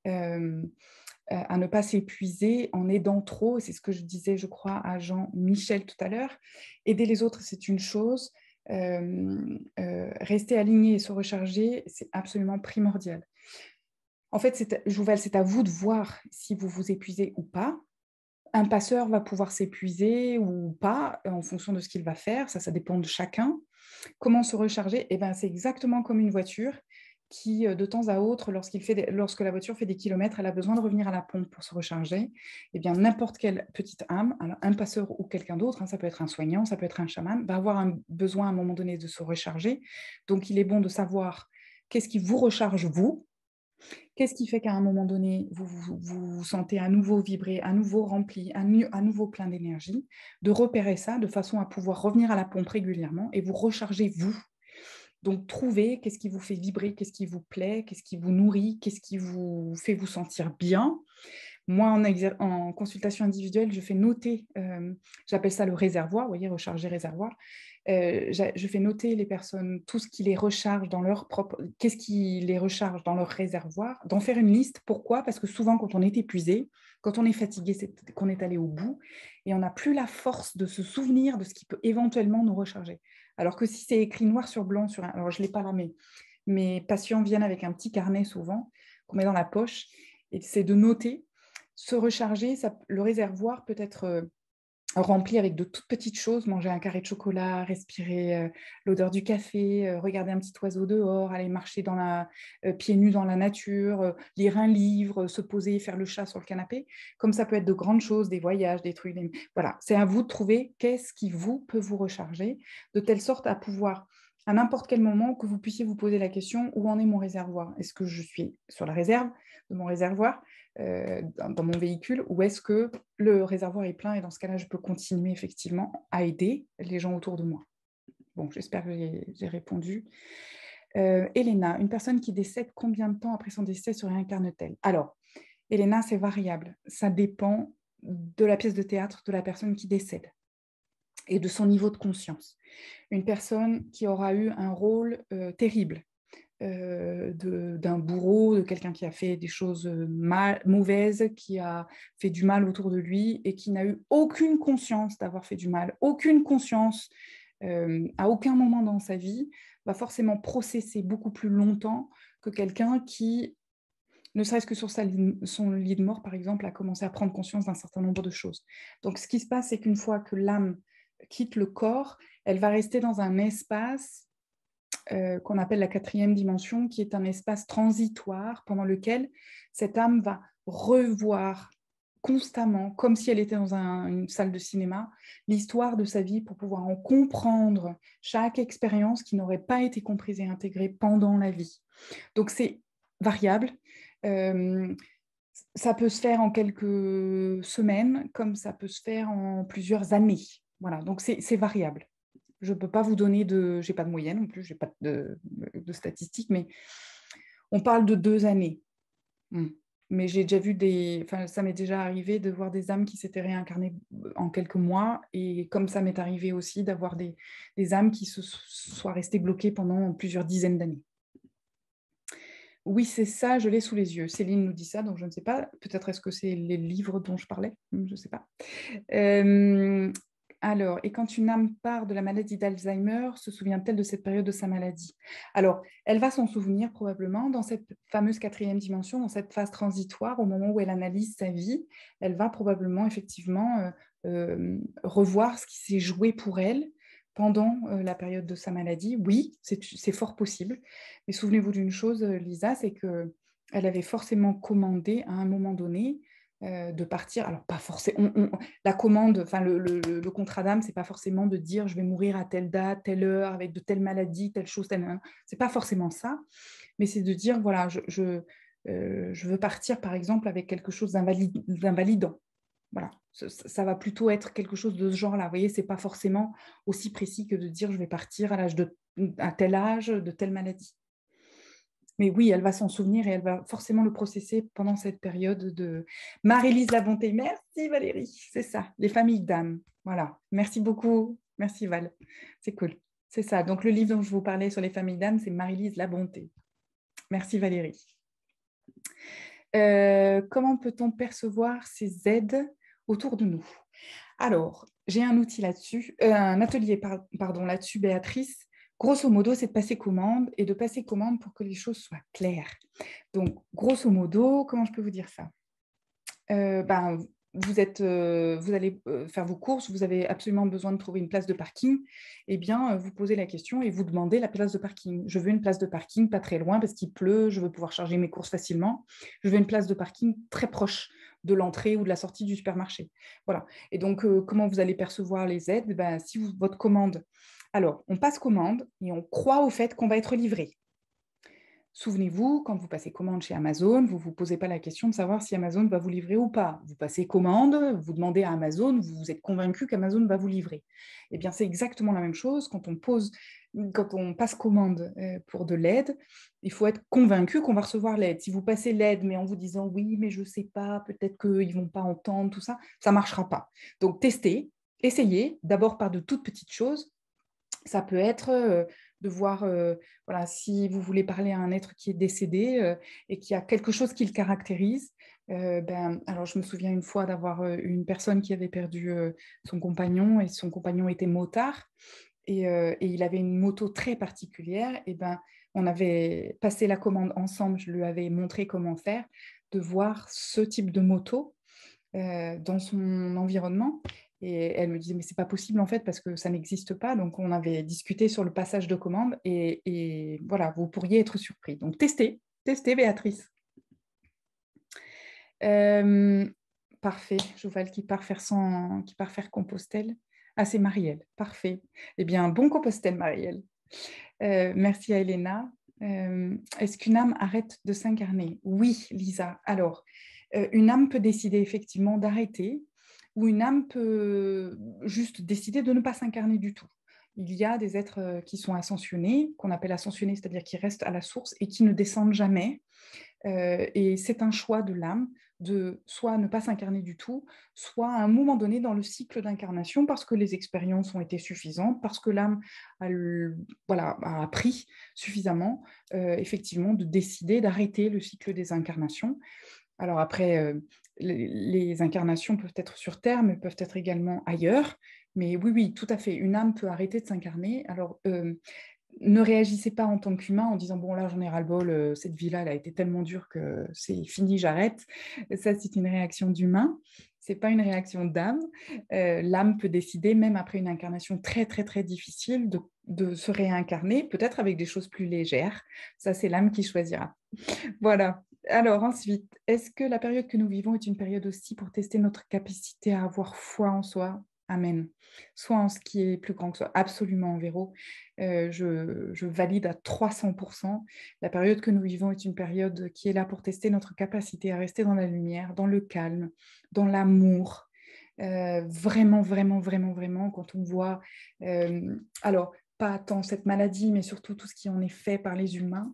à ne pas s'épuiser en aidant trop. C'est ce que je disais, je crois, à Jean-Michel tout à l'heure. Aider les autres, c'est une chose. Rester aligné et se recharger, c'est absolument primordial. En fait, Jouval, c'est à vous de voir si vous vous épuisez ou pas. Un passeur va pouvoir s'épuiser ou pas en fonction de ce qu'il va faire. Ça dépend de chacun. Comment se recharger? Eh ben, c'est exactement comme une voiture qui, de temps à autre, lorsque la voiture fait des kilomètres, elle a besoin de revenir à la pompe pour se recharger. Eh bien, n'importe quelle petite âme, alors un passeur ou quelqu'un d'autre, hein, ça peut être un soignant, ça peut être un chaman, va avoir besoin à un moment donné de se recharger. Donc, il est bon de savoir qu'est-ce qui vous recharge, vous. Qu'est-ce qui fait qu'à un moment donné, vous sentez à nouveau vibrer, à nouveau rempli, à nouveau plein d'énergie, de repérer ça de façon à pouvoir revenir à la pompe régulièrement et vous recharger vous. Donc, trouvez qu'est-ce qui vous fait vibrer, qu'est-ce qui vous plaît, qu'est-ce qui vous nourrit, qu'est-ce qui vous fait vous sentir bien. Moi, en consultation individuelle, je fais noter, j'appelle ça le réservoir, vous voyez, recharger réservoir. Je fais noter les personnes, tout ce qui les recharge dans leur propre, qu'est-ce qui les recharge dans leur réservoir, d'en faire une liste. Pourquoi? Parce que souvent, quand on est épuisé, quand on est fatigué, c'est qu'on est allé au bout et on n'a plus la force de se souvenir de ce qui peut éventuellement nous recharger. Alors que si c'est écrit noir sur blanc, alors je ne l'ai pas là, mais mes patients viennent avec un petit carnet souvent qu'on met dans la poche et c'est de noter. Se recharger, le réservoir peut être rempli avec de toutes petites choses, manger un carré de chocolat, respirer l'odeur du café, regarder un petit oiseau dehors, aller marcher pieds nus dans la nature, lire un livre, se poser, faire le chat sur le canapé. Comme ça peut être de grandes choses, des voyages, des trucs. Voilà, c'est à vous de trouver qu'est-ce qui peut vous recharger, de telle sorte à pouvoir, à n'importe quel moment, que vous puissiez vous poser la question, où en est mon réservoir? Est-ce que je suis sur la réserve de mon réservoir dans mon véhicule, ou est-ce que le réservoir est plein et dans ce cas-là, je peux continuer effectivement à aider les gens autour de moi? Bon, j'espère que j'ai répondu. Elena, une personne qui décède, combien de temps après son décès se réincarne-t-elle? Alors, Elena, c'est variable. Ça dépend de la pièce de théâtre de la personne qui décède et de son niveau de conscience. Une personne qui aura eu un rôle terrible, d'un bourreau, de quelqu'un qui a fait des choses mauvaises, qui a fait du mal autour de lui et qui n'a eu aucune conscience d'avoir fait du mal, aucune conscience à aucun moment dans sa vie, va forcément processer beaucoup plus longtemps que quelqu'un qui, ne serait-ce que sur son lit de mort, par exemple, a commencé à prendre conscience d'un certain nombre de choses. Donc, ce qui se passe, c'est qu'une fois que l'âme quitte le corps, elle va rester dans un espace qu'on appelle la 4e dimension, qui est un espace transitoire pendant lequel cette âme va revoir constamment, comme si elle était dans une salle de cinéma, l'histoire de sa vie pour pouvoir en comprendre chaque expérience qui n'aurait pas été comprise et intégrée pendant la vie. Donc c'est variable. Ça peut se faire en quelques semaines, comme ça peut se faire en plusieurs années. Voilà, donc c'est variable. Je ne peux pas vous donner je n'ai pas de moyenne non plus, je n'ai pas de statistiques, mais on parle de 2 années. Mais j'ai déjà vu ça m'est déjà arrivé de voir des âmes qui s'étaient réincarnées en quelques mois, et comme ça m'est arrivé aussi d'avoir des âmes qui soient restées bloquées pendant plusieurs dizaines d'années. Oui, c'est ça, je l'ai sous les yeux. Céline nous dit ça, donc je ne sais pas. Peut-être est-ce que c'est les livres dont je parlais? Je ne sais pas. Alors, et quand une âme part de la maladie d'Alzheimer, se souvient-elle de cette période de sa maladie? Alors, elle va s'en souvenir probablement dans cette fameuse 4e dimension, dans cette phase transitoire, au moment où elle analyse sa vie. Elle va probablement effectivement revoir ce qui s'est joué pour elle pendant la période de sa maladie. Oui, c'est fort possible. Mais souvenez-vous d'une chose, Lisa, c'est qu'elle avait forcément commandé à un moment donné de partir. Alors, pas forcément. La commande, enfin, le contrat d'âme, c'est pas forcément de dire je vais mourir à telle date, telle heure, avec de telles maladies, telle chose, telle. C'est pas forcément ça. Mais c'est de dire voilà, je veux partir, par exemple, avec quelque chose d'invalidant. Voilà, ça va plutôt être quelque chose de ce genre-là. Vous voyez, c'est pas forcément aussi précis que de dire je vais partir à tel âge, de telle maladie. Mais oui, elle va s'en souvenir et elle va forcément le processer pendant cette période de... Marie-Lise Labonté, merci Valérie, c'est ça, les familles d'âmes. Voilà, merci beaucoup, merci Val, c'est cool. C'est ça, donc le livre dont je vous parlais sur les familles d'âmes, c'est Marie-Lise Labonté. Merci Valérie. Comment peut-on percevoir ces aides autour de nous? Alors, j'ai un outil là-dessus, un atelier pardon, là-dessus, Béatrice. Grosso modo, c'est de passer commande et de passer commande pour que les choses soient claires. Donc, grosso modo, comment je peux vous dire ça? Vous allez faire vos courses, vous avez absolument besoin de trouver une place de parking, eh bien, vous posez la question et vous demandez la place de parking. Je veux une place de parking pas très loin parce qu'il pleut, je veux pouvoir charger mes courses facilement. Je veux une place de parking très proche de l'entrée ou de la sortie du supermarché. Voilà. Et donc, comment vous allez percevoir les aides? Si votre commande... Alors, on passe commande et on croit au fait qu'on va être livré. Souvenez-vous, quand vous passez commande chez Amazon, vous ne vous posez pas la question de savoir si Amazon va vous livrer ou pas. Vous passez commande, vous demandez à Amazon, vous êtes convaincu qu'Amazon va vous livrer. Eh bien, c'est exactement la même chose quand on passe commande pour de l'aide. Il faut être convaincu qu'on va recevoir l'aide. Si vous passez l'aide, mais en vous disant oui, mais je ne sais pas, peut-être qu'ils ne vont pas entendre, tout ça, ça ne marchera pas. Donc, testez, essayez, d'abord par de toutes petites choses. Ça peut être de voir, voilà, si vous voulez parler à un être qui est décédé et qui a quelque chose qui le caractérise. Alors, je me souviens une fois d'avoir une personne qui avait perdu son compagnon, et son compagnon était motard, et il avait une moto très particulière. Et on avait passé la commande ensemble, je lui avais montré comment faire, de voir ce type de moto dans son environnement. Et elle me disait, mais c'est pas possible en fait, parce que ça n'existe pas. Donc, on avait discuté sur le passage de commande et voilà, vous pourriez être surpris. Donc, testez, Béatrice. Parfait, Joval qui part faire Compostelle. Ah, c'est Marielle, parfait. Eh bien, bon Compostelle, Marielle. Merci à Elena. Est-ce qu'une âme arrête de s'incarner? Oui, Lisa. Alors, une âme peut décider effectivement d'arrêter, ou une âme peut juste décider de ne pas s'incarner du tout. Il y a des êtres qui sont ascensionnés, qu'on appelle ascensionnés, c'est-à-dire qui restent à la source et qui ne descendent jamais. Et c'est un choix de l'âme de soit ne pas s'incarner du tout, soit à un moment donné dans le cycle d'incarnation, parce que les expériences ont été suffisantes, parce que l'âme a appris suffisamment, effectivement, de décider d'arrêter le cycle des incarnations. Alors après, les incarnations peuvent être sur Terre, mais peuvent être également ailleurs. Mais oui, oui, tout à fait, une âme peut arrêter de s'incarner. Alors, ne réagissez pas en tant qu'humain en disant bon là j'en ai ras-le-bol, cette vie-là elle a été tellement dure que c'est fini, j'arrête. Ça c'est une réaction d'humain, c'est pas une réaction d'âme. L'âme peut décider même après une incarnation très très très difficile de se réincarner, peut-être avec des choses plus légères. Ça c'est l'âme qui choisira. Voilà. Alors ensuite, est-ce que la période que nous vivons est une période aussi pour tester notre capacité à avoir foi en soi? Amen. Soit en ce qui est plus grand que soi. Absolument, Véro. Je valide à 300%. La période que nous vivons est une période qui est là pour tester notre capacité à rester dans la lumière, dans le calme, dans l'amour. Vraiment, vraiment, vraiment, vraiment, quand on voit... alors, pas tant cette maladie, mais surtout tout ce qui en est fait par les humains,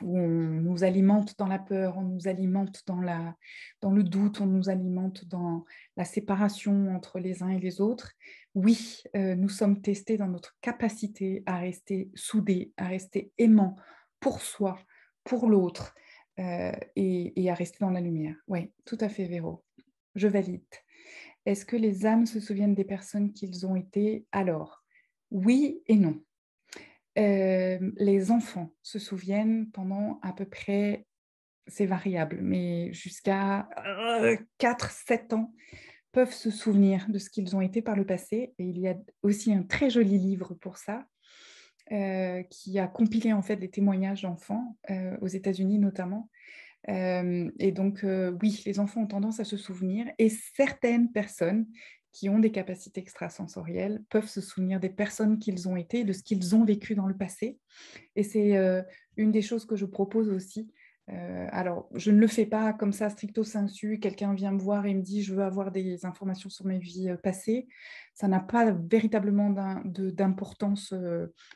où on nous alimente dans la peur, on nous alimente dans le doute, on nous alimente dans la séparation entre les uns et les autres. Oui, nous sommes testés dans notre capacité à rester soudés, à rester aimants pour soi, pour l'autre, et à rester dans la lumière. Oui, tout à fait, Véro. Je valide. Est-ce que les âmes se souviennent des personnes qu'ils ont été? Alors, oui et non. Les enfants se souviennent pendant à peu près, c'est variable, mais jusqu'à 4-7 ans, peuvent se souvenir de ce qu'ils ont été par le passé. Et il y a aussi un très joli livre pour ça, qui a compilé en fait des témoignages d'enfants, aux États-Unis notamment. Et donc, oui, les enfants ont tendance à se souvenir, et certaines personnes qui ont des capacités extrasensorielles peuvent se souvenir des personnes qu'ils ont été, de ce qu'ils ont vécu dans le passé. Et c'est une des choses que je propose aussi. Alors, je ne le fais pas comme ça, stricto sensu. Quelqu'un vient me voir et me dit, je veux avoir des informations sur mes vies passées. Ça n'a pas véritablement d'importance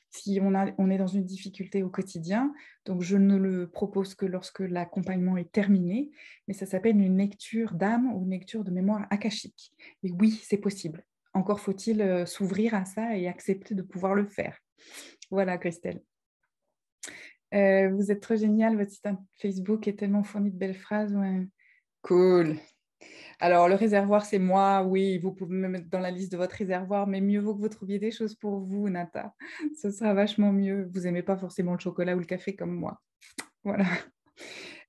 si on est dans une difficulté au quotidien. Donc, je ne le propose que lorsque l'accompagnement est terminé. Mais ça s'appelle une lecture d'âme ou une lecture de mémoire akashique. Et oui, c'est possible. Encore faut-il s'ouvrir à ça et accepter de pouvoir le faire. Voilà, Christelle. Vous êtes trop génial, votre site Facebook est tellement fourni de belles phrases. Ouais. Cool. Alors, le réservoir, c'est moi. Oui, vous pouvez me mettre dans la liste de votre réservoir, mais mieux vaut que vous trouviez des choses pour vous, Nata. Ce sera vachement mieux. Vous n'aimez pas forcément le chocolat ou le café comme moi. Voilà.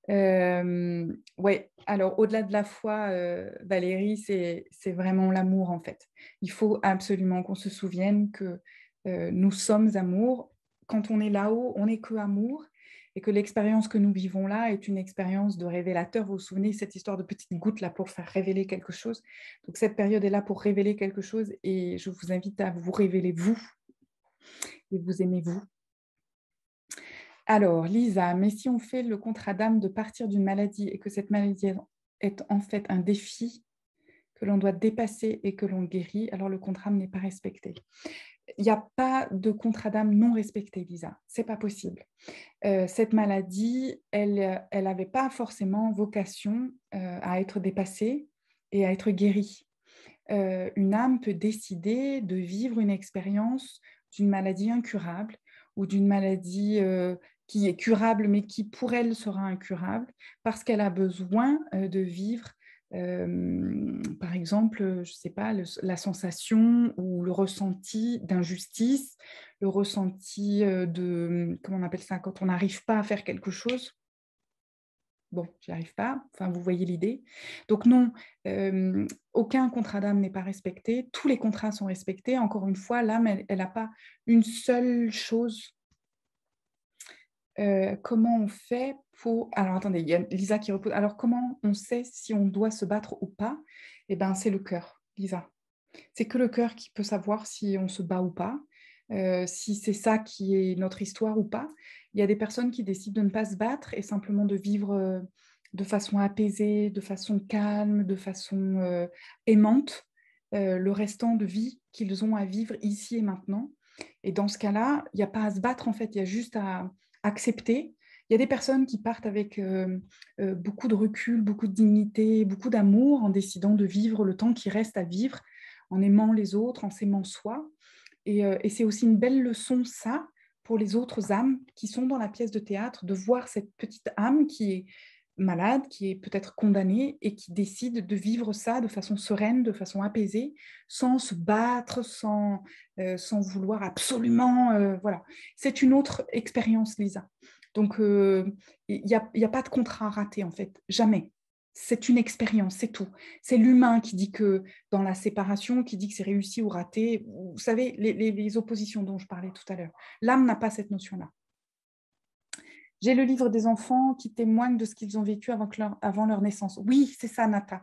Ouais, alors au-delà de la foi, Valérie, c'est vraiment l'amour en fait. Il faut absolument qu'on se souvienne que nous sommes amour. Quand on est là-haut, on n'est que amour, et que l'expérience que nous vivons là est une expérience de révélateur. Vous vous souvenez cette histoire de petite goutte là pour faire révéler quelque chose. Donc cette période est là pour révéler quelque chose, et je vous invite à vous révéler vous, et vous aimez vous. Alors, Lisa, mais si on fait le contrat d'âme de partir d'une maladie et que cette maladie est en fait un défi que l'on doit dépasser et que l'on guérit, alors le contrat n'est pas respecté. Il n'y a pas de contrat d'âme non respecté, Lisa. C'est pas possible. Cette maladie, elle n'avait pas forcément vocation à être dépassée et à être guérie. Une âme peut décider de vivre une expérience d'une maladie incurable ou d'une maladie qui est curable mais qui pour elle sera incurable parce qu'elle a besoin de vivre par exemple, je ne sais pas, la sensation ou le ressenti d'injustice, le ressenti de, comment on appelle ça, quand on n'arrive pas à faire quelque chose. Bon, j'y arrive pas. Enfin, vous voyez l'idée. Donc non, aucun contrat d'âme n'est pas respecté. Tous les contrats sont respectés. Encore une fois, l'âme, elle n'a pas une seule chose. Comment on fait pour... Alors, attendez, il y a Lisa qui repose. Alors, comment on sait si on doit se battre ou pas? Eh bien, c'est le cœur, Lisa. C'est que le cœur qui peut savoir si on se bat ou pas, si c'est ça qui est notre histoire ou pas. Il y a des personnes qui décident de ne pas se battre et simplement de vivre de façon apaisée, de façon calme, de façon aimante, le restant de vie qu'ils ont à vivre ici et maintenant. Et dans ce cas-là, il n'y a pas à se battre, en fait, il y a juste à accepter Il y a des personnes qui partent avec beaucoup de recul, beaucoup de dignité, beaucoup d'amour en décidant de vivre le temps qui reste à vivre, en aimant les autres, en s'aimant soi. Et c'est aussi une belle leçon, ça, pour les autres âmes qui sont dans la pièce de théâtre, de voir cette petite âme qui est malade, qui est peut-être condamnée et qui décide de vivre ça de façon sereine, de façon apaisée, sans se battre, sans vouloir absolument... voilà. C'est une autre expérience, Lisa. Donc, il n'y a pas de contrat raté, en fait. Jamais. C'est une expérience, c'est tout. C'est l'humain qui dit que dans la séparation, qui dit que c'est réussi ou raté. Vous savez, les oppositions dont je parlais tout à l'heure. L'âme n'a pas cette notion-là. J'ai le livre des enfants qui témoignent de ce qu'ils ont vécu avant leur naissance. Oui, c'est ça, Nata.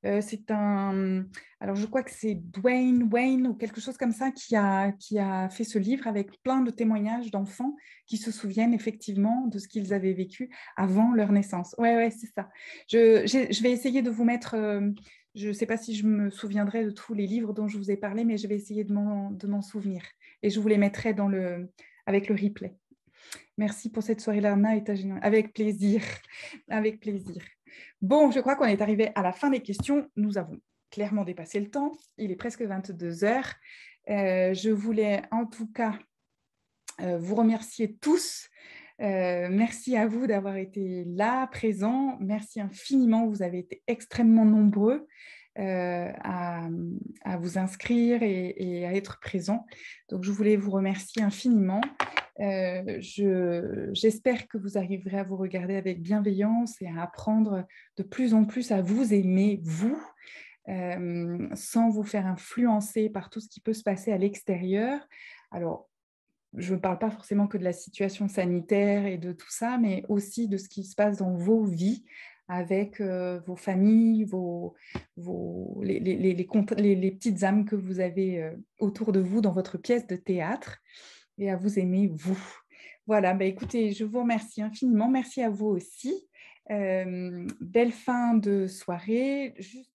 C'est un... Alors, je crois que c'est Wayne ou quelque chose comme ça qui a fait ce livre avec plein de témoignages d'enfants qui se souviennent effectivement de ce qu'ils avaient vécu avant leur naissance. Ouais, c'est ça. Je vais essayer de vous mettre... je ne sais pas si je me souviendrai de tous les livres dont je vous ai parlé, mais je vais essayer de m'en souvenir. Et je vous les mettrai avec le replay. Merci pour cette soirée, Larna, avec plaisir, avec plaisir. Bon, je crois qu'on est arrivé à la fin des questions. Nous avons clairement dépassé le temps. Il est presque 22 heures. Je voulais en tout cas vous remercier tous. Merci à vous d'avoir été là, présents. Merci infiniment. Vous avez été extrêmement nombreux à vous inscrire et à être présents. Donc, je voulais vous remercier infiniment. J'espère que vous arriverez à vous regarder avec bienveillance et à apprendre de plus en plus à vous aimer, vous, sans vous faire influencer par tout ce qui peut se passer à l'extérieur. Alors, je ne parle pas forcément que de la situation sanitaire et de tout ça, mais aussi de ce qui se passe dans vos vies, avec vos familles, les petites âmes que vous avez autour de vous dans votre pièce de théâtre, et à vous aimer, vous. Voilà, bah écoutez, je vous remercie infiniment. Merci à vous aussi. Belle fin de soirée. Juste